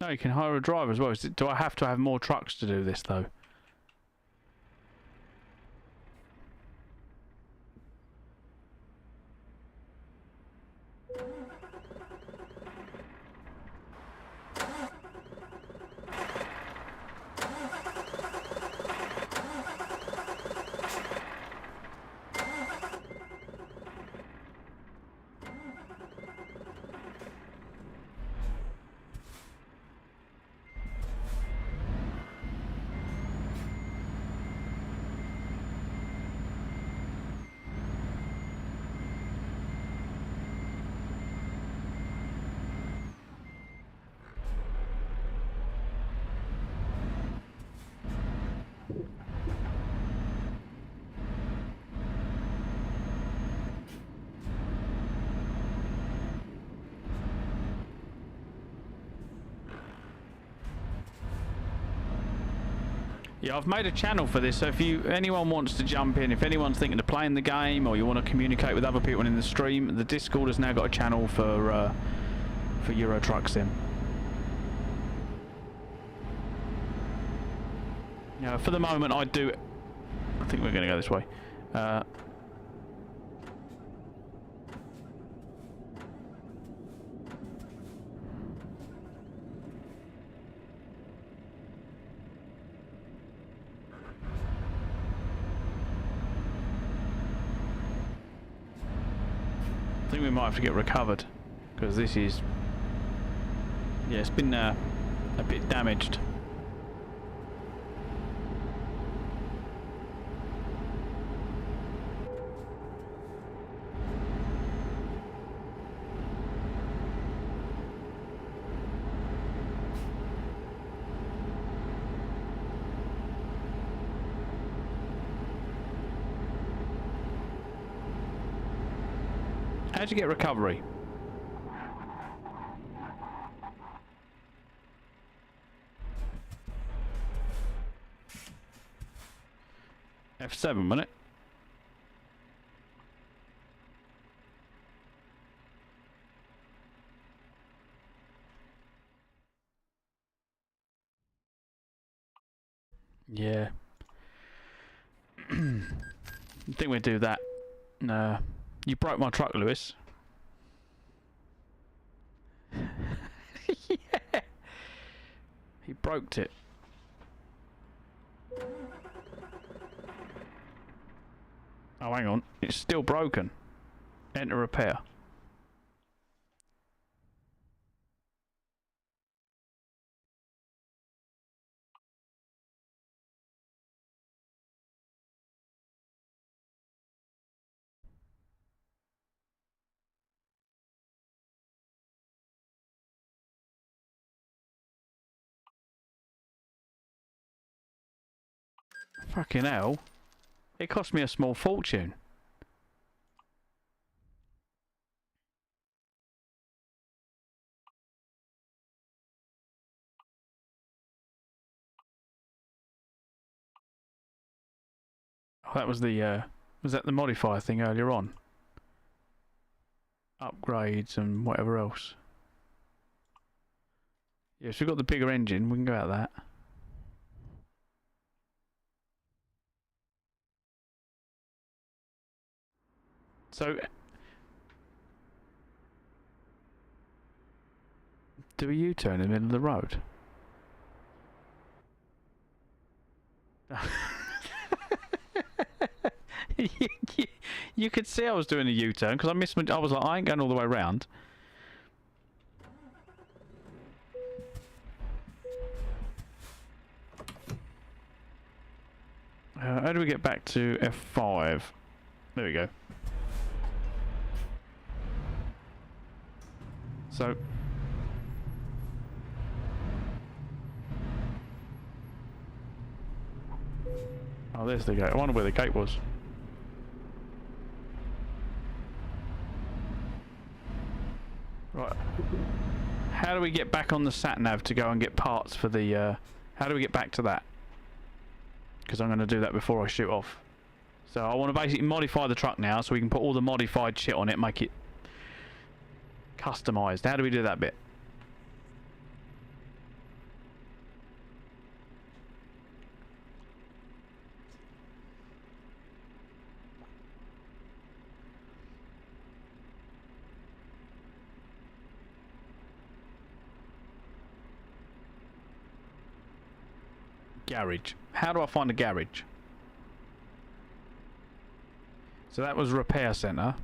No, you can hire a driver as well. Do I have to have more trucks to do this though? Yeah, I've made a channel for this, so if anyone wants to jump in, if anyone's thinking of playing the game, or you want to communicate with other people in the stream, the Discord has now got a channel for Euro Truck Sim. Yeah, for the moment I do. I think we're going to go this way. I think we might have to get recovered, because this is, yeah, it's been a bit damaged. How'd you get recovery? F7, wasn't it? Yeah. I think we'd do that. No. You broke my truck, Lewis. Yeah. He broke it. Oh, hang on. It's still broken. Enter repair. Fucking hell. It cost me a small fortune. Oh, that was the, was that the modifier thing earlier on? Upgrades and whatever else. Yeah, so we've got the bigger engine, we can go out that. So, do a U-turn in the middle of the road? You could see I was doing a U-turn because I missed my, I was like, I ain't going all the way around. How do we get back to F5? There we go. So... Oh, there's the gate. I wonder where the gate was. Right. How do we get back on the sat-nav to go and get parts for the... how do we get back to that? Because I'm going to do that before I shoot off. So I want to basically modify the truck now so we can put all the modified shit on it, make it customised. How do we do that bit? Garage. How do I find a garage? So that was repair centre.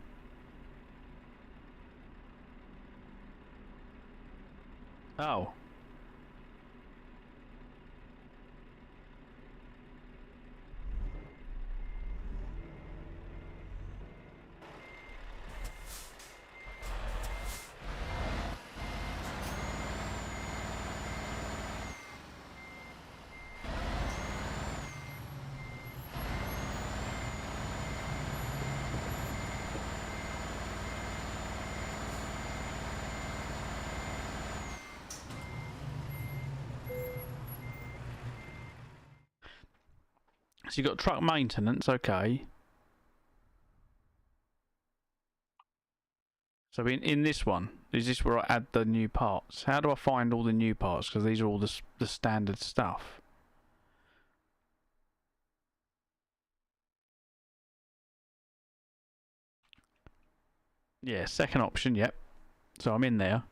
Oh. So you've got truck maintenance, okay. So in this one, is this where I add the new parts? How do I find all the new parts? Because these are all the standard stuff. Yeah, second option, yep. So I'm in there.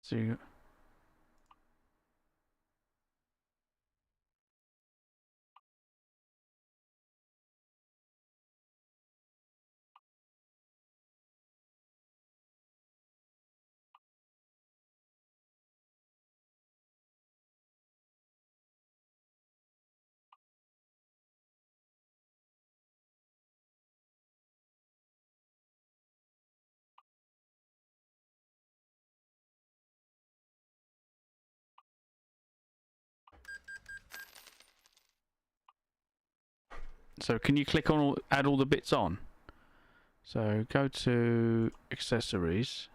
So you, So can you click on add all the bits on? So go to accessories.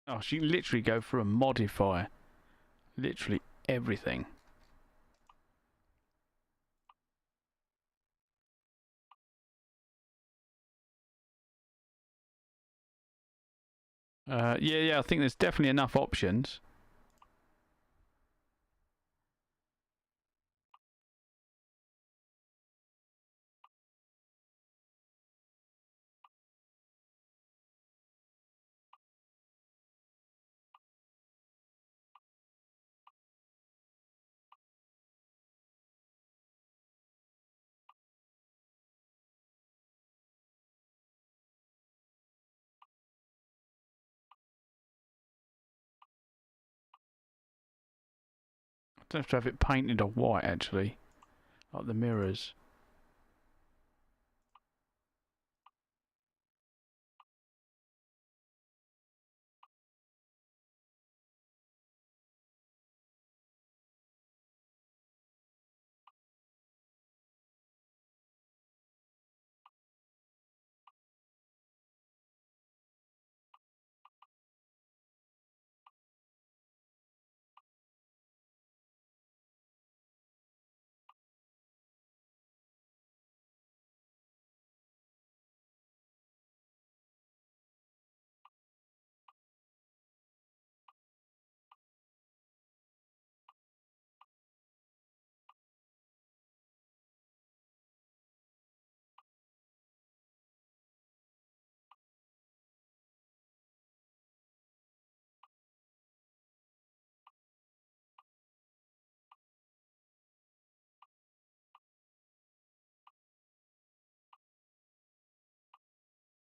Oh, so you can literally go through and modify literally everything. Yeah, I think there's definitely enough options. I don't have to have it painted or white actually, like the mirrors.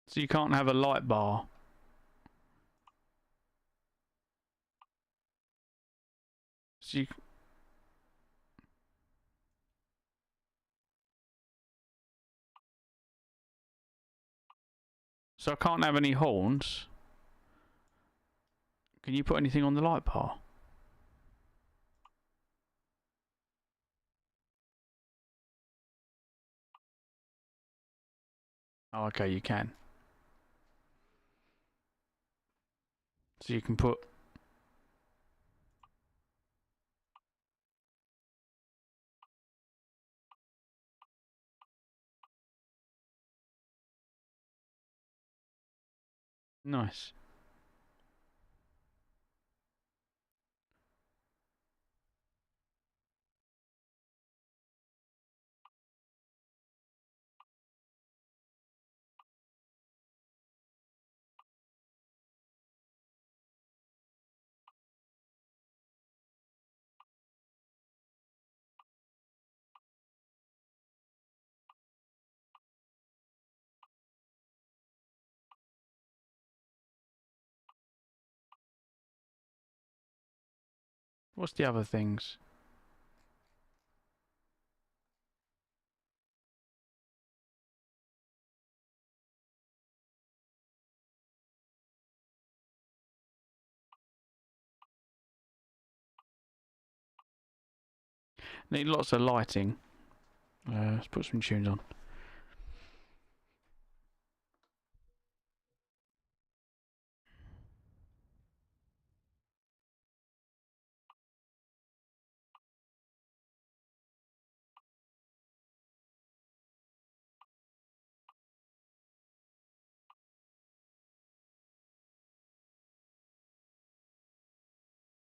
So you can't have a light bar. So you, so I can't have any horns. Can you put anything on the light bar? Oh, okay, you can. So you can put. Nice. What's the other things? Need lots of lighting. Let's put some tunes on.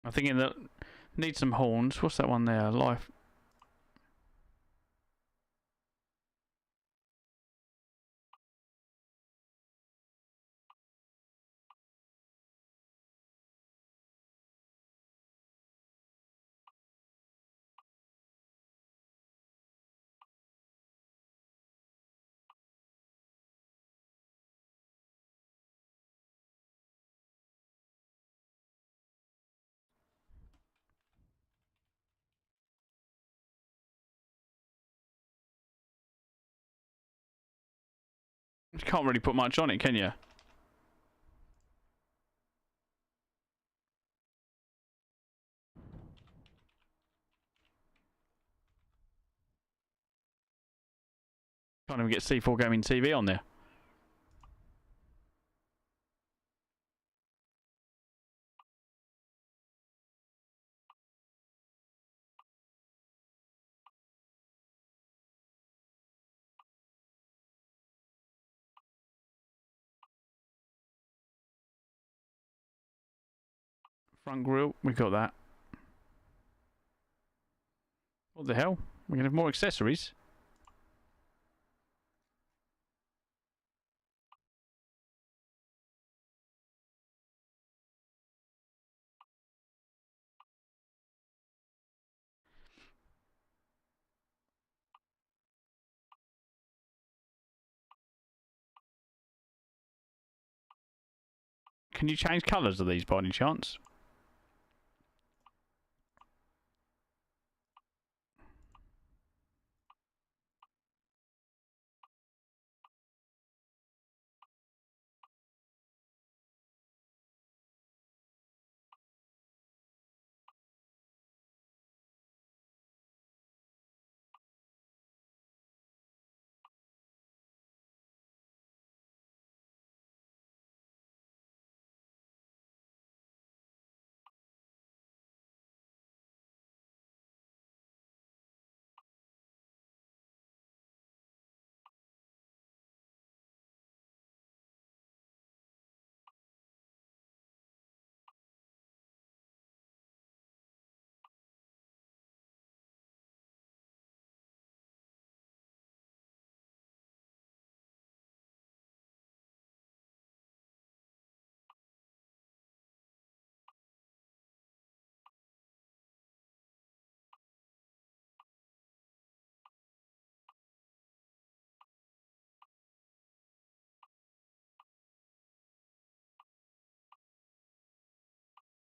I'm thinking that need some horns. What's that one there? Life. You can't really put much on it, can you? Can't even get C4 Gaming TV on there. Front grille, we got that. What the hell? We're gonna have more accessories. Can you change colours of these by any chance?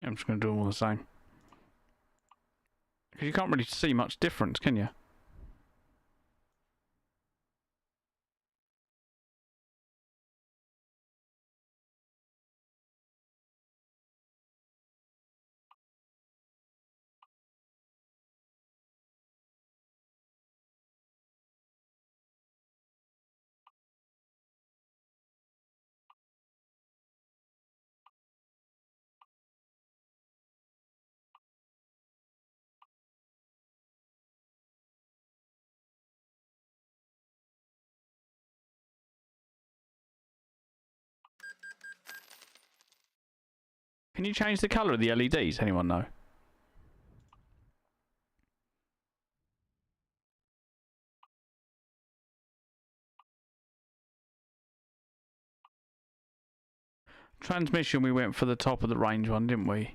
I'm just gonna do them all the same. Because you can't really see much difference, can you? Can you change the colour of the LEDs? Anyone know? Transmission, we went for the top of the range one, didn't we?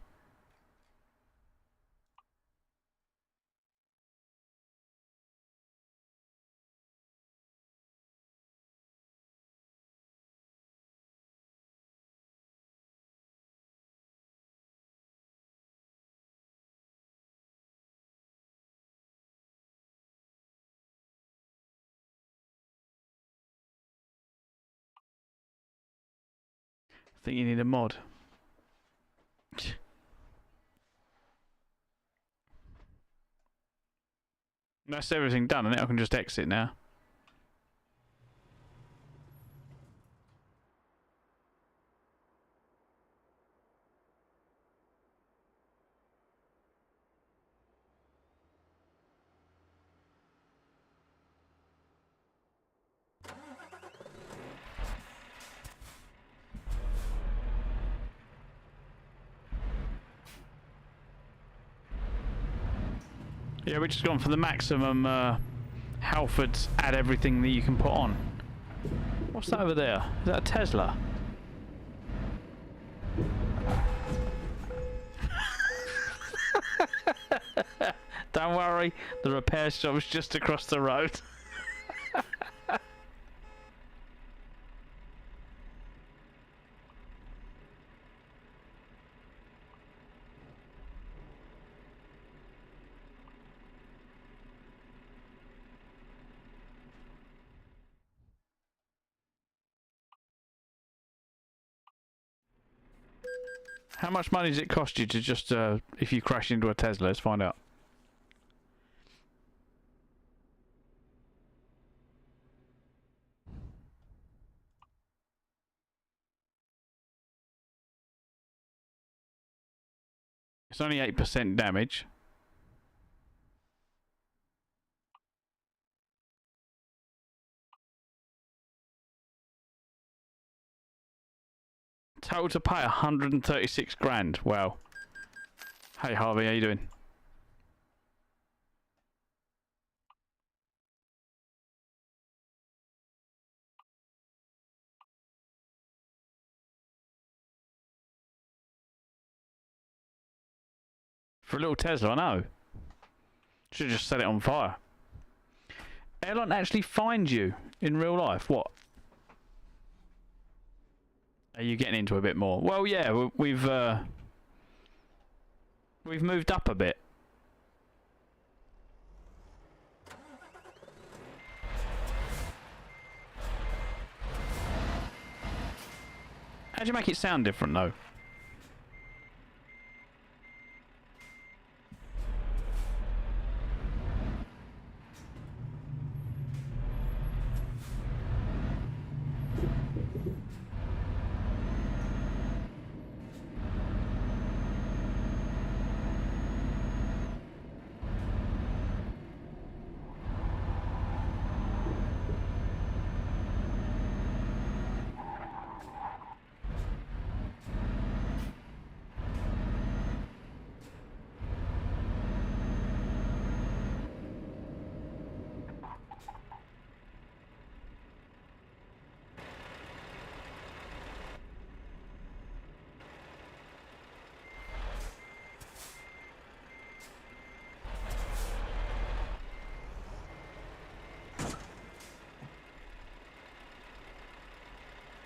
I think you need a mod. That's everything done, and I can just exit now. Yeah, we've just gone for the maximum Halfords add everything that you can put on. What's that over there? Is that a Tesla? Don't worry, the repair shop's just across the road. How much money does it cost you to just, if you crash into a Tesla? Let's find out. It's only 8% damage. Total to pay 136 grand. Wow. Hey Harvey, how you doing? For a little Tesla, I know. Should just set it on fire. Airline actually finds you in real life. What? Are you getting into a bit more? Well, yeah, we've moved up a bit. How do you make it sound different, though?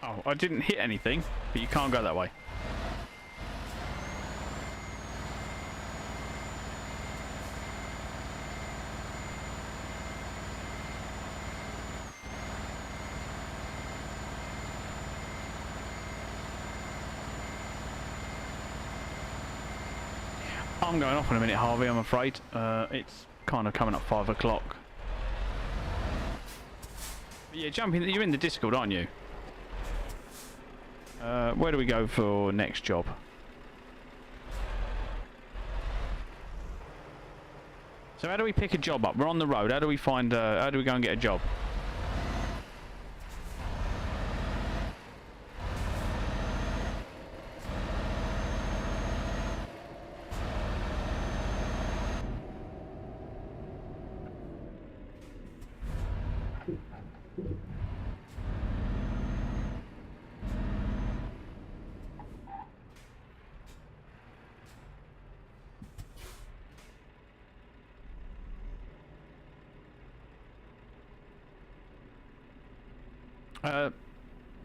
Oh, I didn't hit anything, but you can't go that way. I'm going off in a minute, Harvey, I'm afraid. It's kind of coming up 5 o'clock. Yeah, you're in the Discord, aren't you? Where do we go for next job? So how do we pick a job up? We're on the road. How do we find? How do we go and get a job?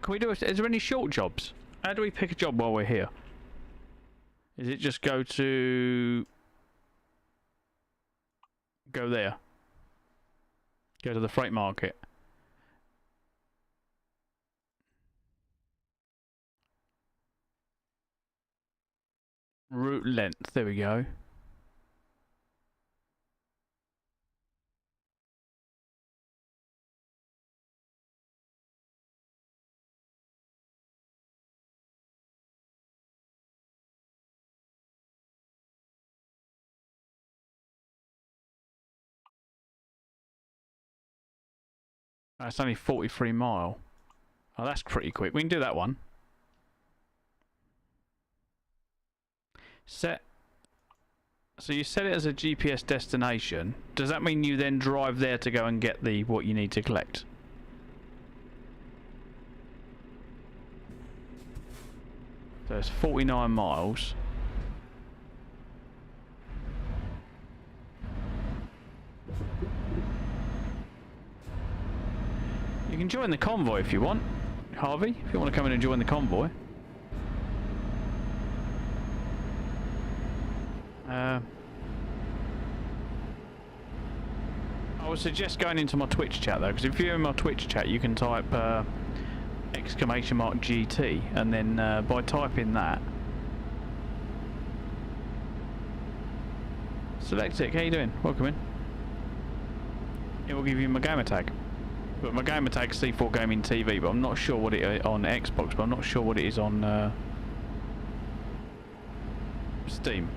Can we do? Is there any short jobs? How do we pick a job while we're here? Is it just go to there? Go to the freight market. Route length. There we go. It's only 43 mile. Oh, that's pretty quick. We can do that one. So you set it as a GPS destination. Does that mean you then drive there to go and get the what you need to collect? So it's 49 miles. You can join the convoy if you want, Harvey, if you want to come in and join the convoy. I would suggest going into my Twitch chat though, because if you're in my Twitch chat you can type !GT, and then by typing that, select it. How you doing? Welcome in. It will give you my gamer tag. But my gamer tag's C4 Gaming TV, but I'm not sure what it on Xbox, but I'm not sure what it is on Steam.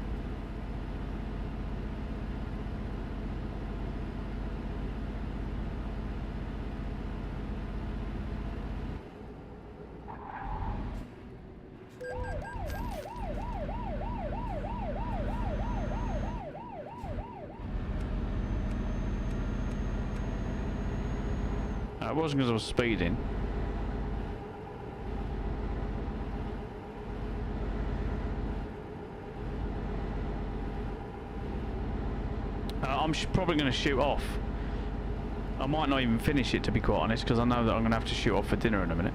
It wasn't because I was speeding. I'm probably going to shoot off. I might not even finish it, to be quite honest, because I know that I'm going to have to shoot off for dinner in a minute.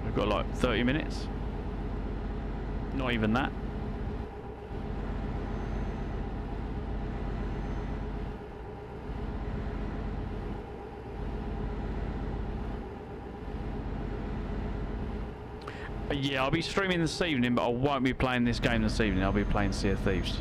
We've got like 30 minutes. Not even that. Yeah, I'll be streaming this evening, but I won't be playing this game this evening. I'll be playing Sea of Thieves.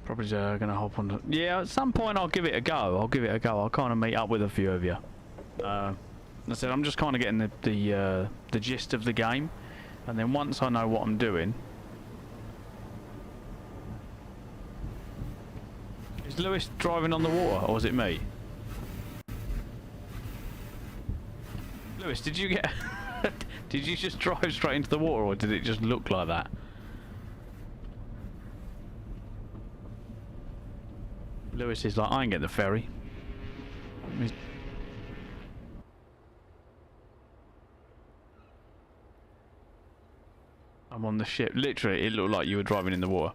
Probably gonna hop on. Yeah, at some point I'll give it a go. I'll give it a go. I'll kind of meet up with a few of you. I said I'm just kind of getting the gist of the game, and then once I know what I'm doing. Is Lewis driving on the water, or is it me? Lewis, did you get? Did you just drive straight into the water, or did it just look like that? Lewis is like, I ain't getting the ferry. I'm on the ship. Literally, it looked like you were driving in the water.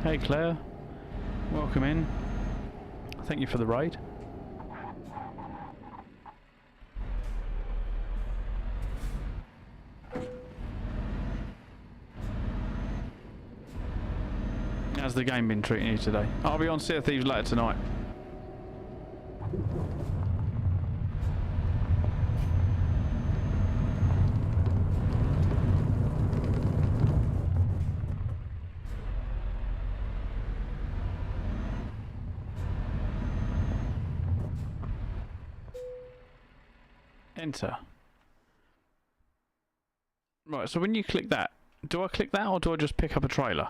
Hey Claire, welcome in. Thank you for the raid. How's the game been treating you today? I'll be on Sea of Thieves later tonight. Enter. Right, so when you click that, do I click that or do I just pick up a trailer?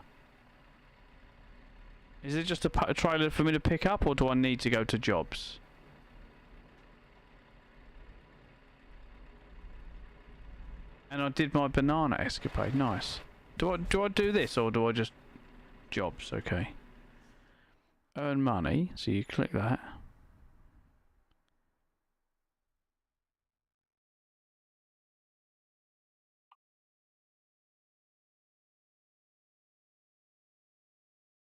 Is it just a trailer for me to pick up, or do I need to go to jobs? And I did my banana escapade, nice. Do I do this, or do I just jobs? Okay. Earn money, so you click that.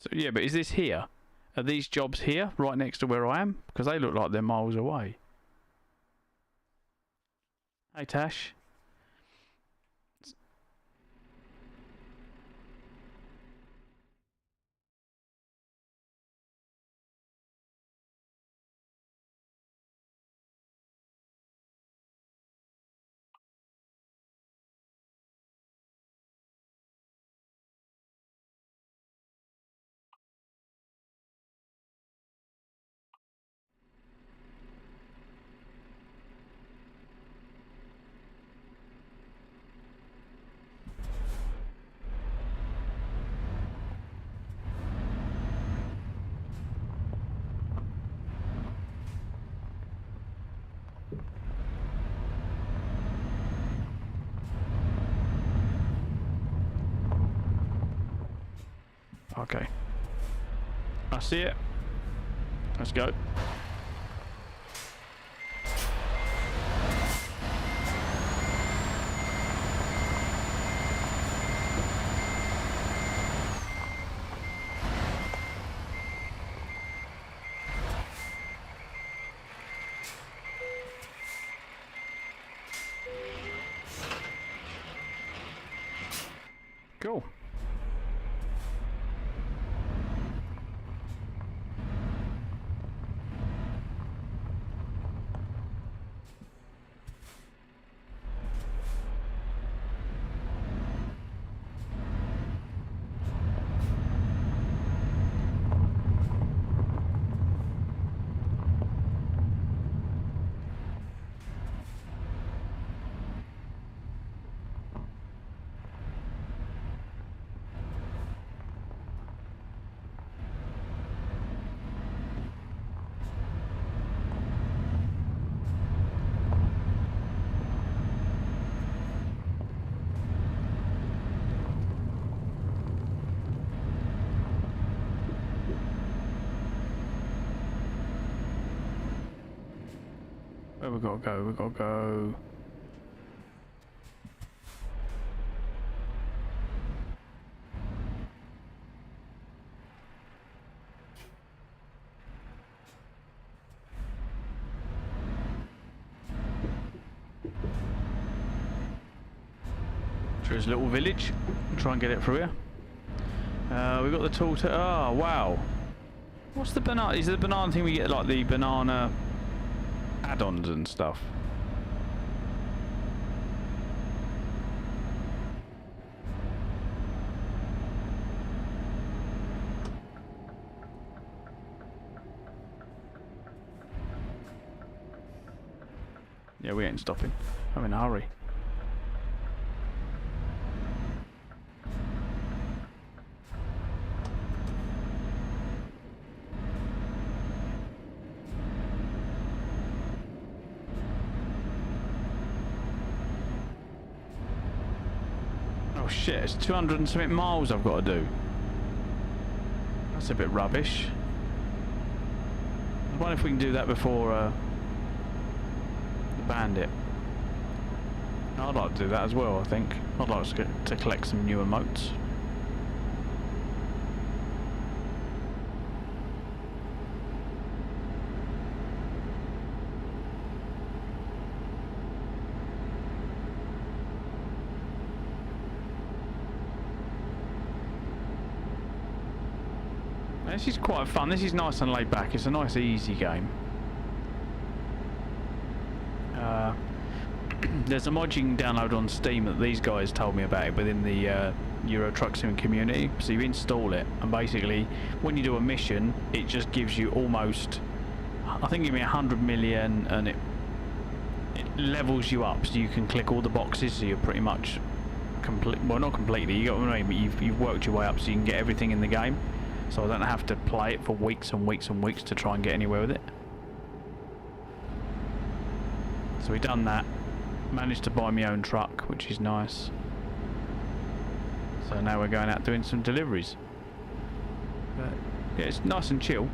So yeah, but is this here? Are these jobs here, right next to where I am? Because they look like they're miles away. Hey Tash. Okay. I see it. Let's go. Cool. Where we gotta go? We gotta go. To his little village. Try and get it through here. We got the tool to. Oh wow. What's the banana? Is it the banana thing we get, like the banana add-ons and stuff? Yeah, we ain't stopping. I'm in a hurry. Oh shit, it's 200 and something miles I've got to do. That's a bit rubbish. I wonder if we can do that before the bandit. I'd like to do that as well, I think. I'd like to collect some new emotes. This is quite fun. This is nice and laid back. It's a nice, easy game. There's a mod you can download on Steam that these guys told me about it within the Euro Truck Sim community. So you install it, and basically, when you do a mission, it just gives you almost, I think, give me 100 million, and it levels you up, so you can click all the boxes. So you're pretty much complete. Well, not completely. You got what I mean, but you've worked your way up, so you can get everything in the game. So I don't have to play it for weeks and weeks and weeks to try and get anywhere with it. So we've done that. Managed to buy my own truck, which is nice. So now we're going out doing some deliveries. But yeah, it's nice and chill.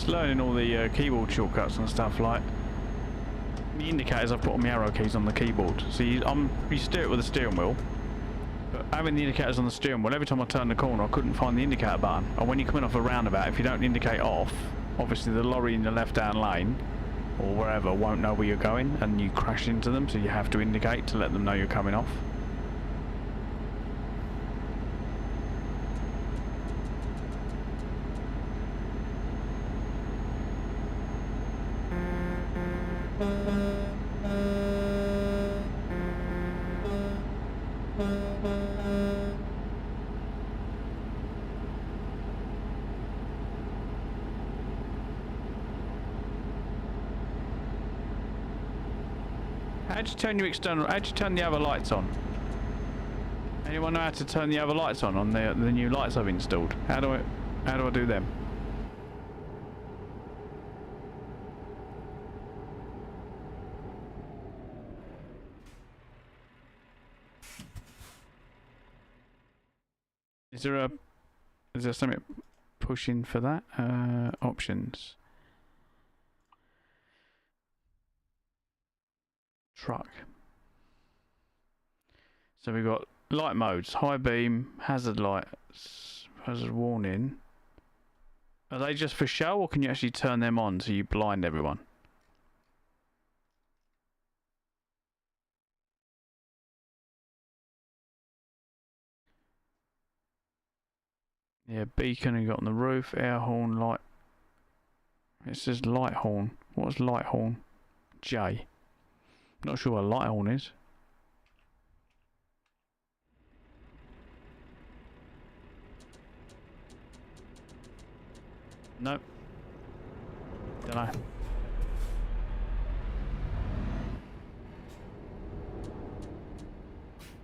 Learning all the keyboard shortcuts and stuff. Like the indicators, I've put all my arrow keys on the keyboard, so you steer it with the steering wheel, but having the indicators on the steering wheel, every time I turned the corner I couldn't find the indicator button. And when you're coming off a roundabout, if you don't indicate off, obviously the lorry in the left hand lane or wherever won't know where you're going, and you crash into them, so you have to indicate to let them know you're coming off. How'd you turn your external? How'd you turn the other lights on? Anyone know how to turn the other lights on the new lights I've installed? How do I do them? Is there something pushing for that? Options. Truck. So we've got light modes, high beam, hazard lights, hazard warning. Are they just for show, or can you actually turn them on so you blind everyone? Yeah, beacon you got on the roof, air horn, light. It says light horn. What's light horn? J. Not sure what a light horn is. Nope. Don't know.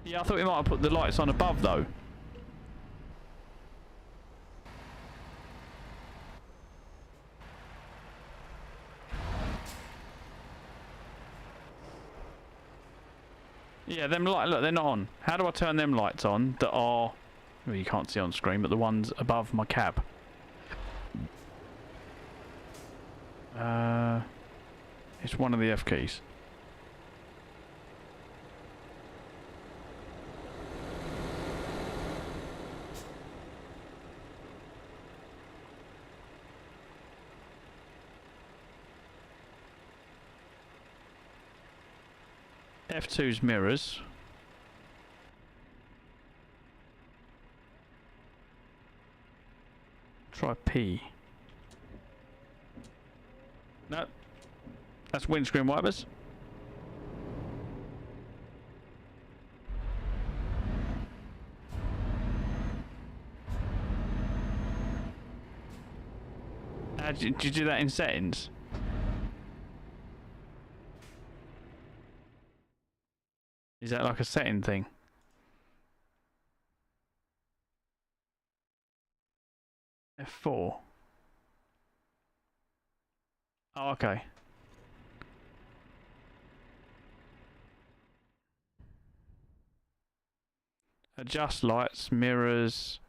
Yeah, I thought we might have put the lights on above though. Yeah, them lights, look, they're not on. How do I turn them lights on that are... Well, you can't see on screen, but the ones above my cab? It's one of the F keys. F2's mirrors. Try P. No. That's windscreen wipers. Did you do that in settings? Is that like a setting thing? F4. Oh, okay. Adjust lights, mirrors.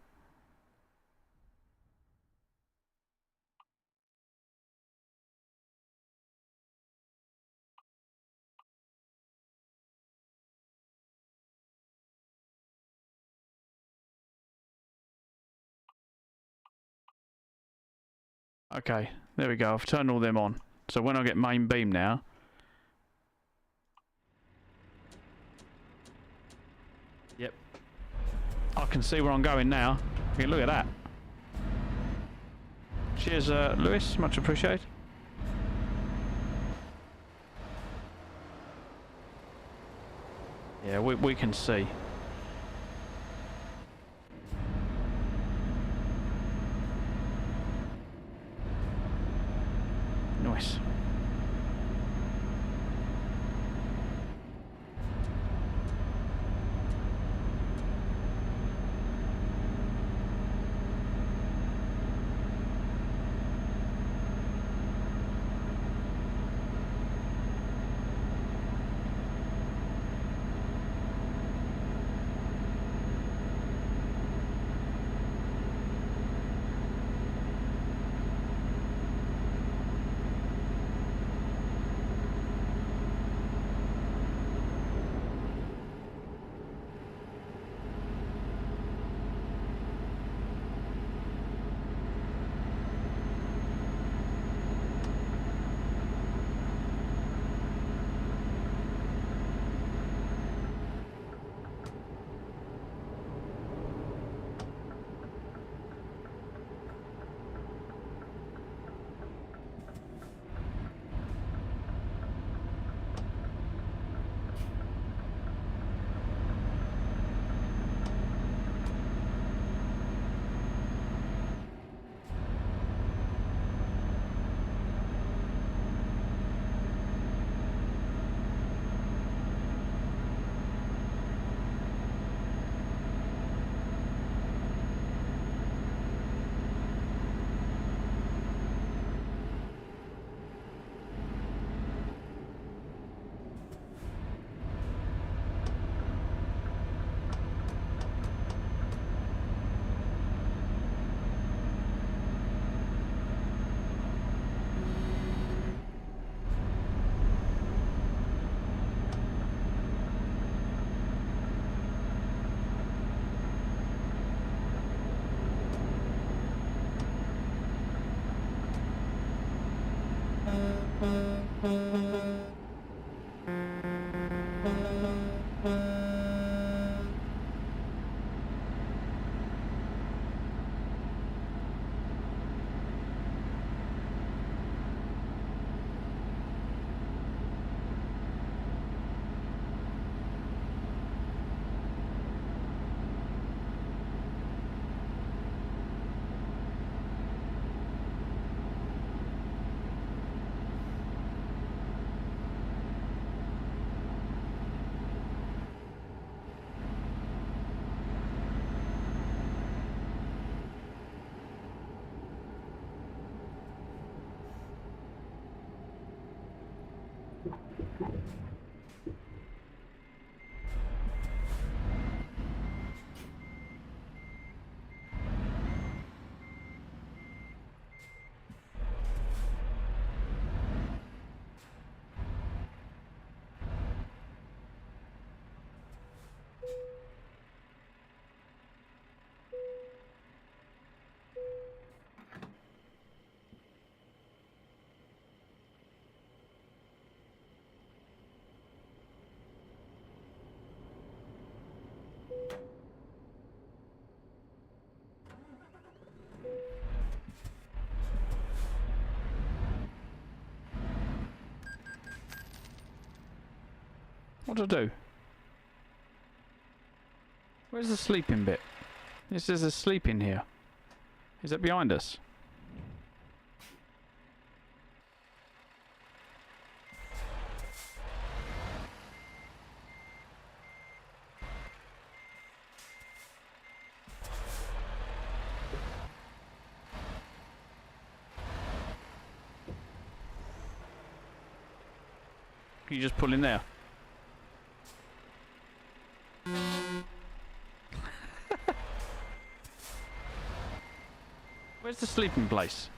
Okay, there we go. I've turned all them on. So when I get main beam now... Yep. I can see where I'm going now. Okay, look at that. Cheers, Lewis. Much appreciated. Yeah, we can see. Nice. What do I do? Where's the sleeping bit? It says there's sleep in here. Is that behind us? Can you just pull in there? Where's the sleeping place?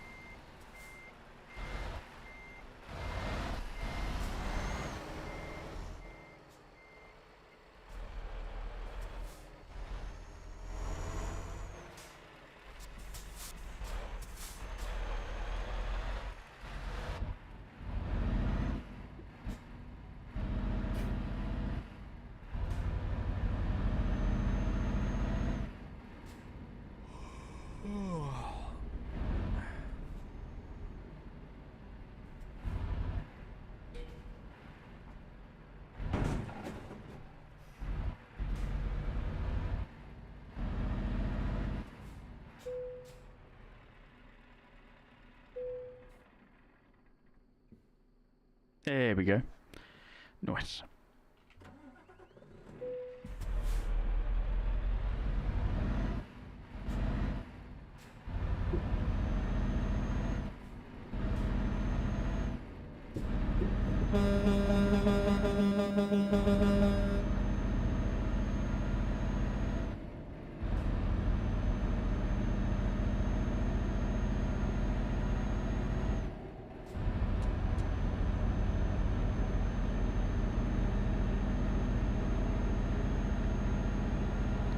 There we go. Nice.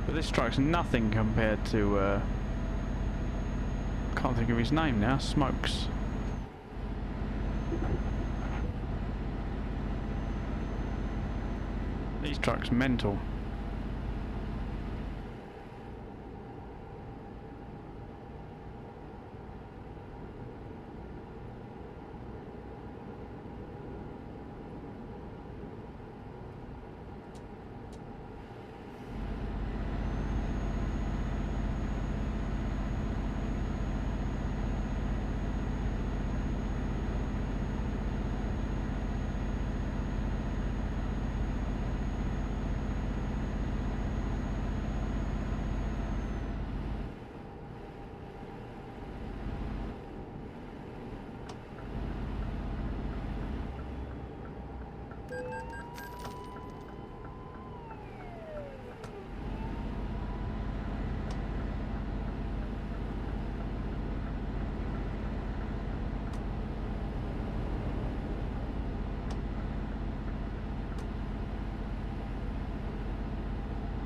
But this truck's nothing compared to, can't think of his name now, Smokes. These trucks mental.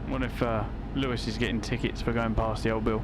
What if Lewis is getting tickets for going past the old bill?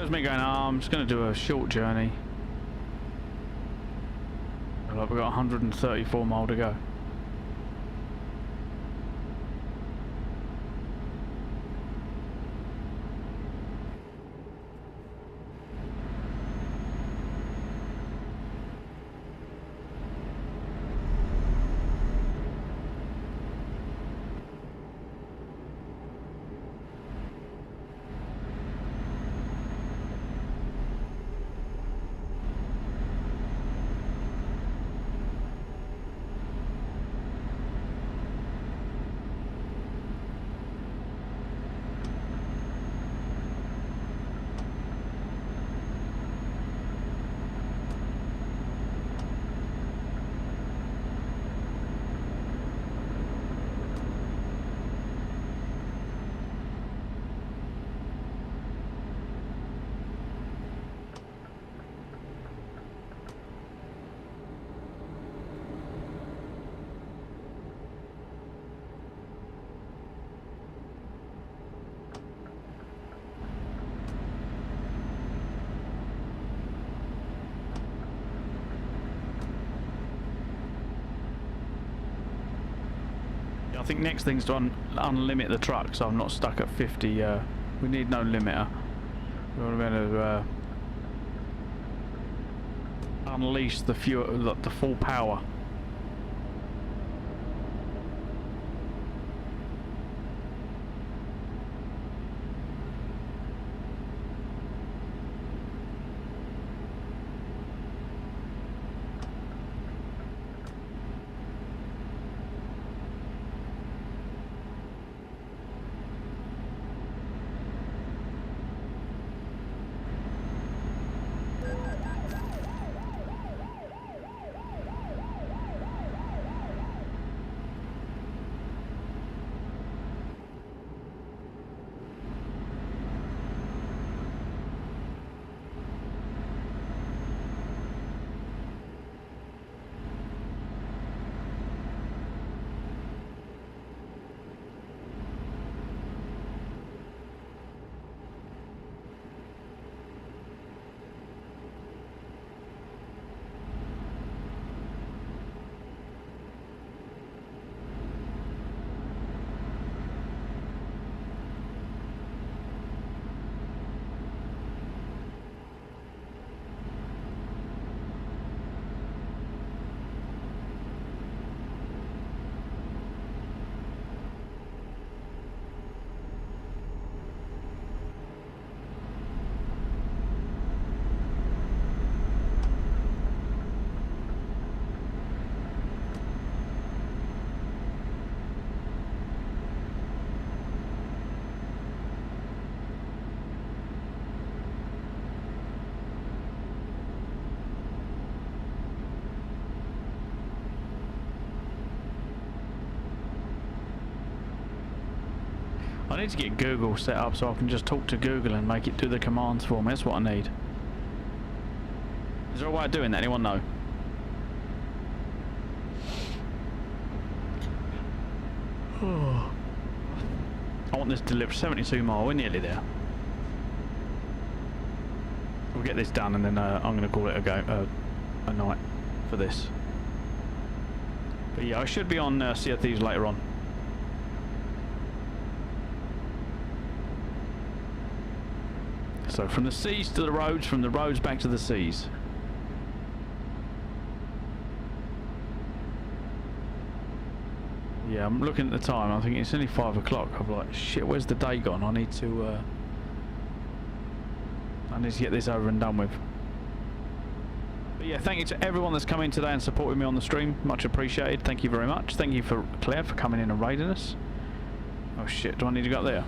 was me going, oh, I'm just going to do a short journey. Like, we've got 134 mile to go. I think next thing's to unlimit the truck, so I'm not stuck at 50. We need no limiter. We're going to unleash the full power. I need to get Google set up so I can just talk to Google and make it do the commands for me. That's what I need. Is there a way of doing that? Anyone know? I want this delivered 72 mile. We're nearly there. We'll get this done and then I'm going to call it a night for this. But yeah, I should be on Sea of Thieves later on. So from the seas to the roads, from the roads back to the seas. Yeah, I'm looking at the time. I think it's only 5 o'clock. I'm like, shit, where's the day gone? I need to get this over and done with. But yeah, thank you to everyone that's come in today and supported me on the stream. Much appreciated. Thank you very much. Thank you for Claire for coming in and raiding us. Oh shit, do I need to go up there?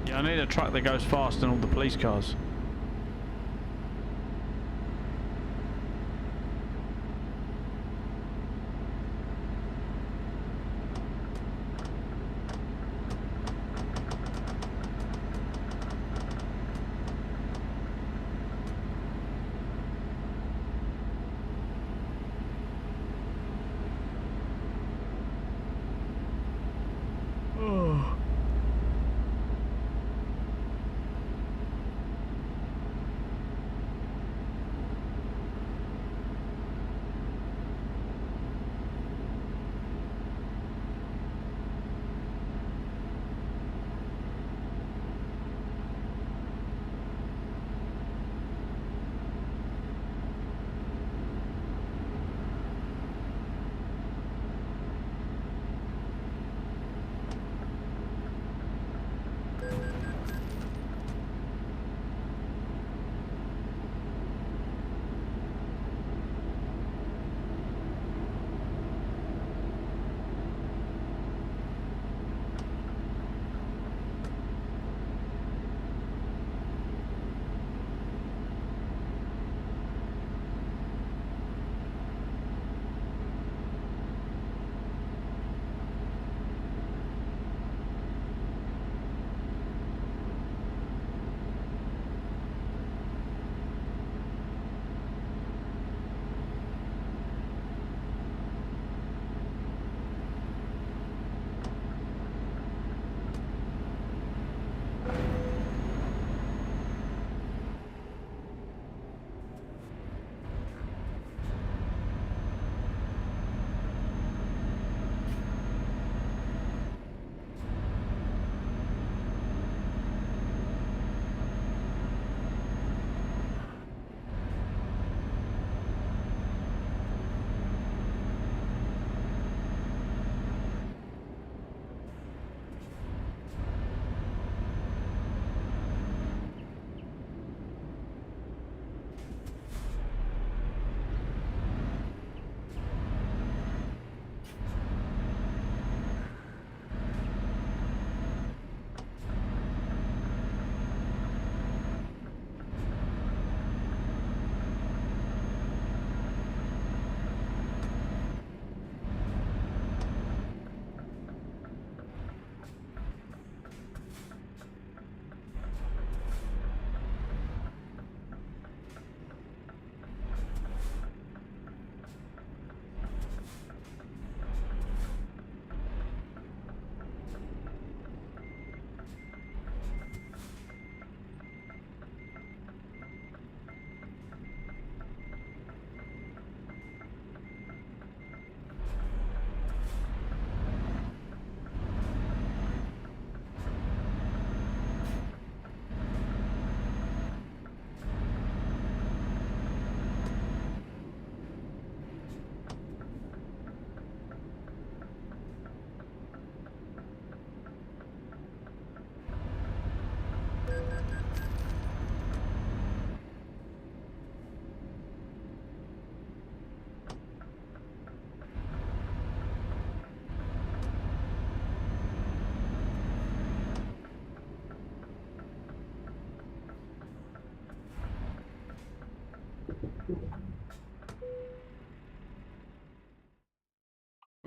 Yeah, I need a truck that goes fast than all the police cars.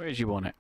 Where do you want it?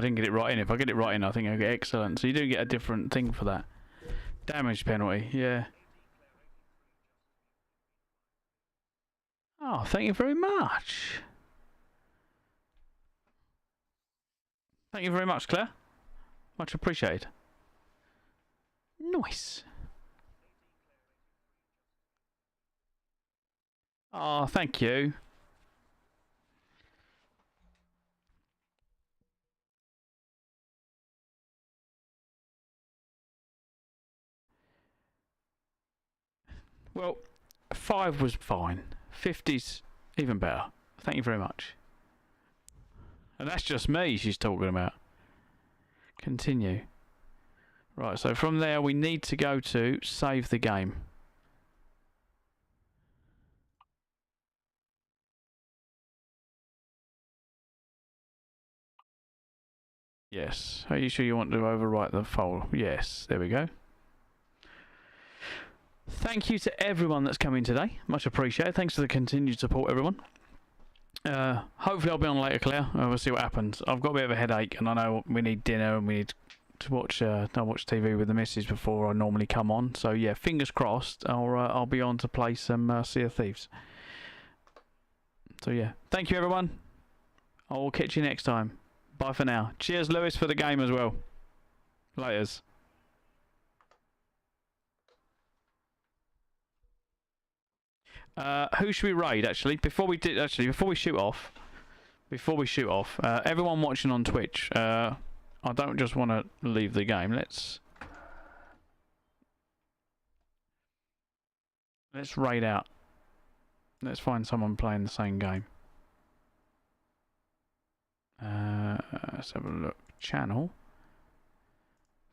didn't get it right in. If I get it right in, I think I get excellent. So you do get a different thing for that. Damage penalty, yeah. Oh, thank you very much. Thank you very much, Claire. Much appreciated. Nice. Oh, thank you. Well, 5 was fine. 50's even better. Thank you very much. And that's just me she's talking about. Continue. Right, so from there we need to go to save the game. Yes. Are you sure you want to overwrite the file? Yes. There we go. Thank you to everyone that's come in today. Much appreciated. Thanks for the continued support, everyone. Hopefully I'll be on later, Claire. We'll see what happens. I've got a bit of a headache, and I know we need dinner and we need to watch. I watch TV with the missus before I normally come on. So yeah, fingers crossed. I'll be on to play some Sea of Thieves. So yeah, thank you, everyone. I will catch you next time. Bye for now. Cheers, Lewis, for the game as well. Laters. Who should we raid? Actually, before we shoot off, everyone watching on Twitch. I don't just want to leave the game. Let's raid out. Let's find someone playing the same game. Let's have a look. Channel.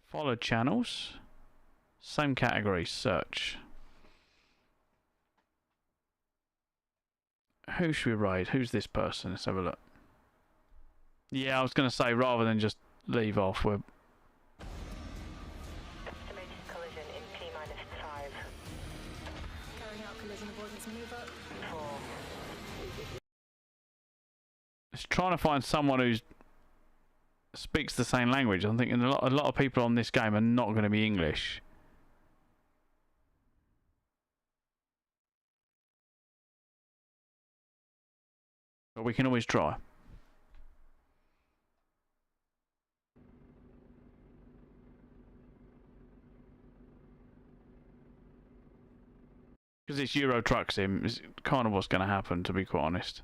Follow channels. Same category. Search. Who should we raid? Who's this person? Let's have a look. Yeah, I was going to say, rather than just leave off, we're... Estimated collision in T-5. Carrying out collision avoidance maneuver. 4. It's trying to find someone who speaks the same language. I'm thinking a lot of people on this game are not going to be English. But we can always try. Because it's Euro Truck Sim, it's kind of what's going to happen, to be quite honest.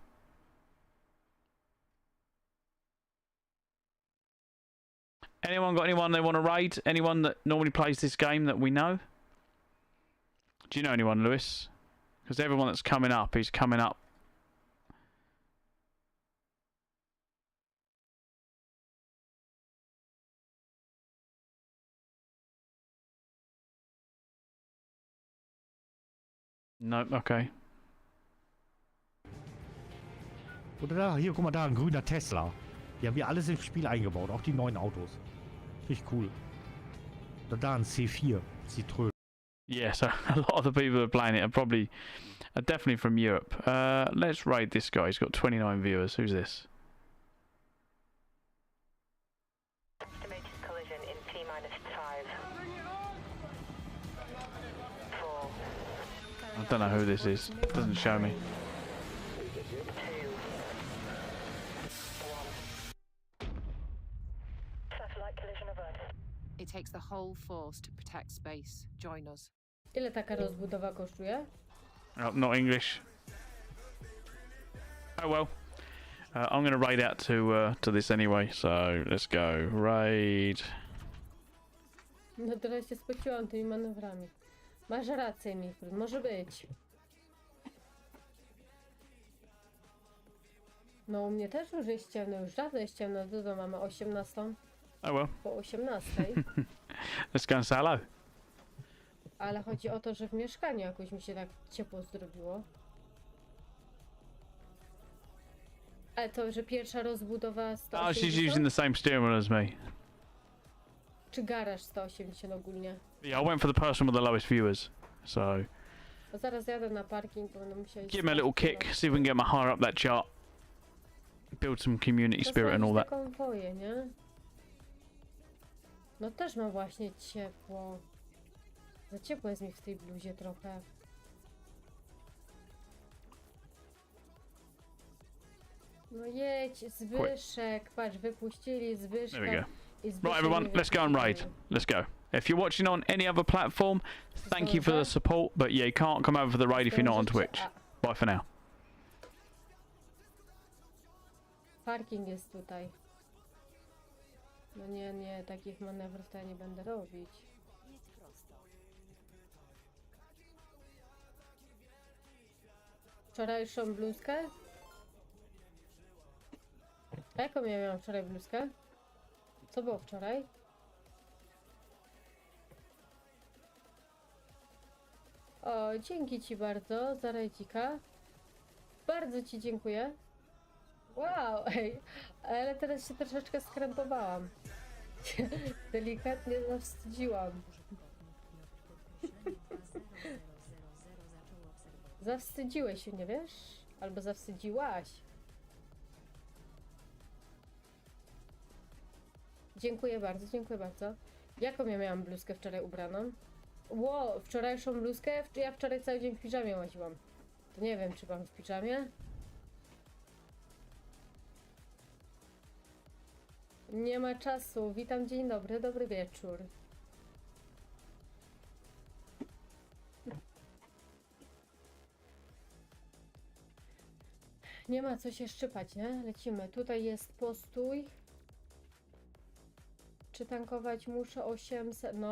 Anyone got anyone they want to raid? Anyone that normally plays this game that we know? Do you know anyone, Lewis? Because everyone that's coming up is coming up. Nope, okay. Oder da, hier, guck mal da, ein grüner Tesla. Die haben wir alles ins Spiel eingebaut, auch die neuen Autos. Richtig cool. Oder da ein C4, Citroën. Yeah, so a lot of the people that are playing it are probably, definitely from Europe. Let's raid this guy. He's got 29 viewers. Who's this? Estimated collision in T-5. 4. I don't know who this is. Doesn't show me. 2. 1. Satellite collision averted. It takes the whole force to protect space. Join us. Ile taka rozbudowa kosztuje? Oh, not English. Oh well. I'm going to raid out to this anyway. So let's go. Raid. No teraz się spociłam tymi manewrami. Masz rację, Mifrud, może być. No u mnie też już jest ciemno, już dawno jest ciemno, to mamy 18. Oh well. Po 18. Let's go and say hello. Ale chodzi o to, że w mieszkaniu jakoś mi się tak ciepło zrobiło. Ale to, że pierwsza rozbudowa 180? Oh, she's using the same steering wheel as me. Czy garaż 180 ogólnie? Yeah, I went for the person with the lowest viewers. So Bo zaraz jadę na parking, to będę musiała... give me a little kick, see if we can get my higher up that chart. Build some community spirit and all that. konwoje, nie? No też mam właśnie ciepło. Za ciepło jest mi w tej bluzie trochę. No jedź, Zbyszek. Patrz, wypuścili Zbyszka. There we go. I Zbyszek Right, everyone, mnie let's go and raid. wypuścił. Let's go. If you're watching on any other platform, thank you for the support, but yeah, you can't come over for the raid if you're not on Zdążycie? Twitch. A, Bye for now. parking jest tutaj. No nie, nie, takich manewrów to ja nie będę robić. Wczorajszą bluzkę? A jaką ja miałam wczoraj bluzkę? Co było wczoraj? O, dzięki ci bardzo za rajdzika. Bardzo ci dziękuję. Wow, ej, ale teraz się troszeczkę skrępowałam. Delikatnie zawstydziłam. Zawstydziłeś się, nie wiesz? Albo zawstydziłaś. Dziękuję bardzo, dziękuję bardzo. Jaką ja miałam bluzkę wczoraj ubraną? Ło, wczorajszą bluzkę? Ja wczoraj cały dzień w piżamie łaziłam. To nie wiem, czy mam w piżamie? Nie ma czasu. Witam, dzień dobry, dobry wieczór. Nie ma co się szczypać, nie? Lecimy. Tutaj jest postój. Czy tankować muszę 800? No.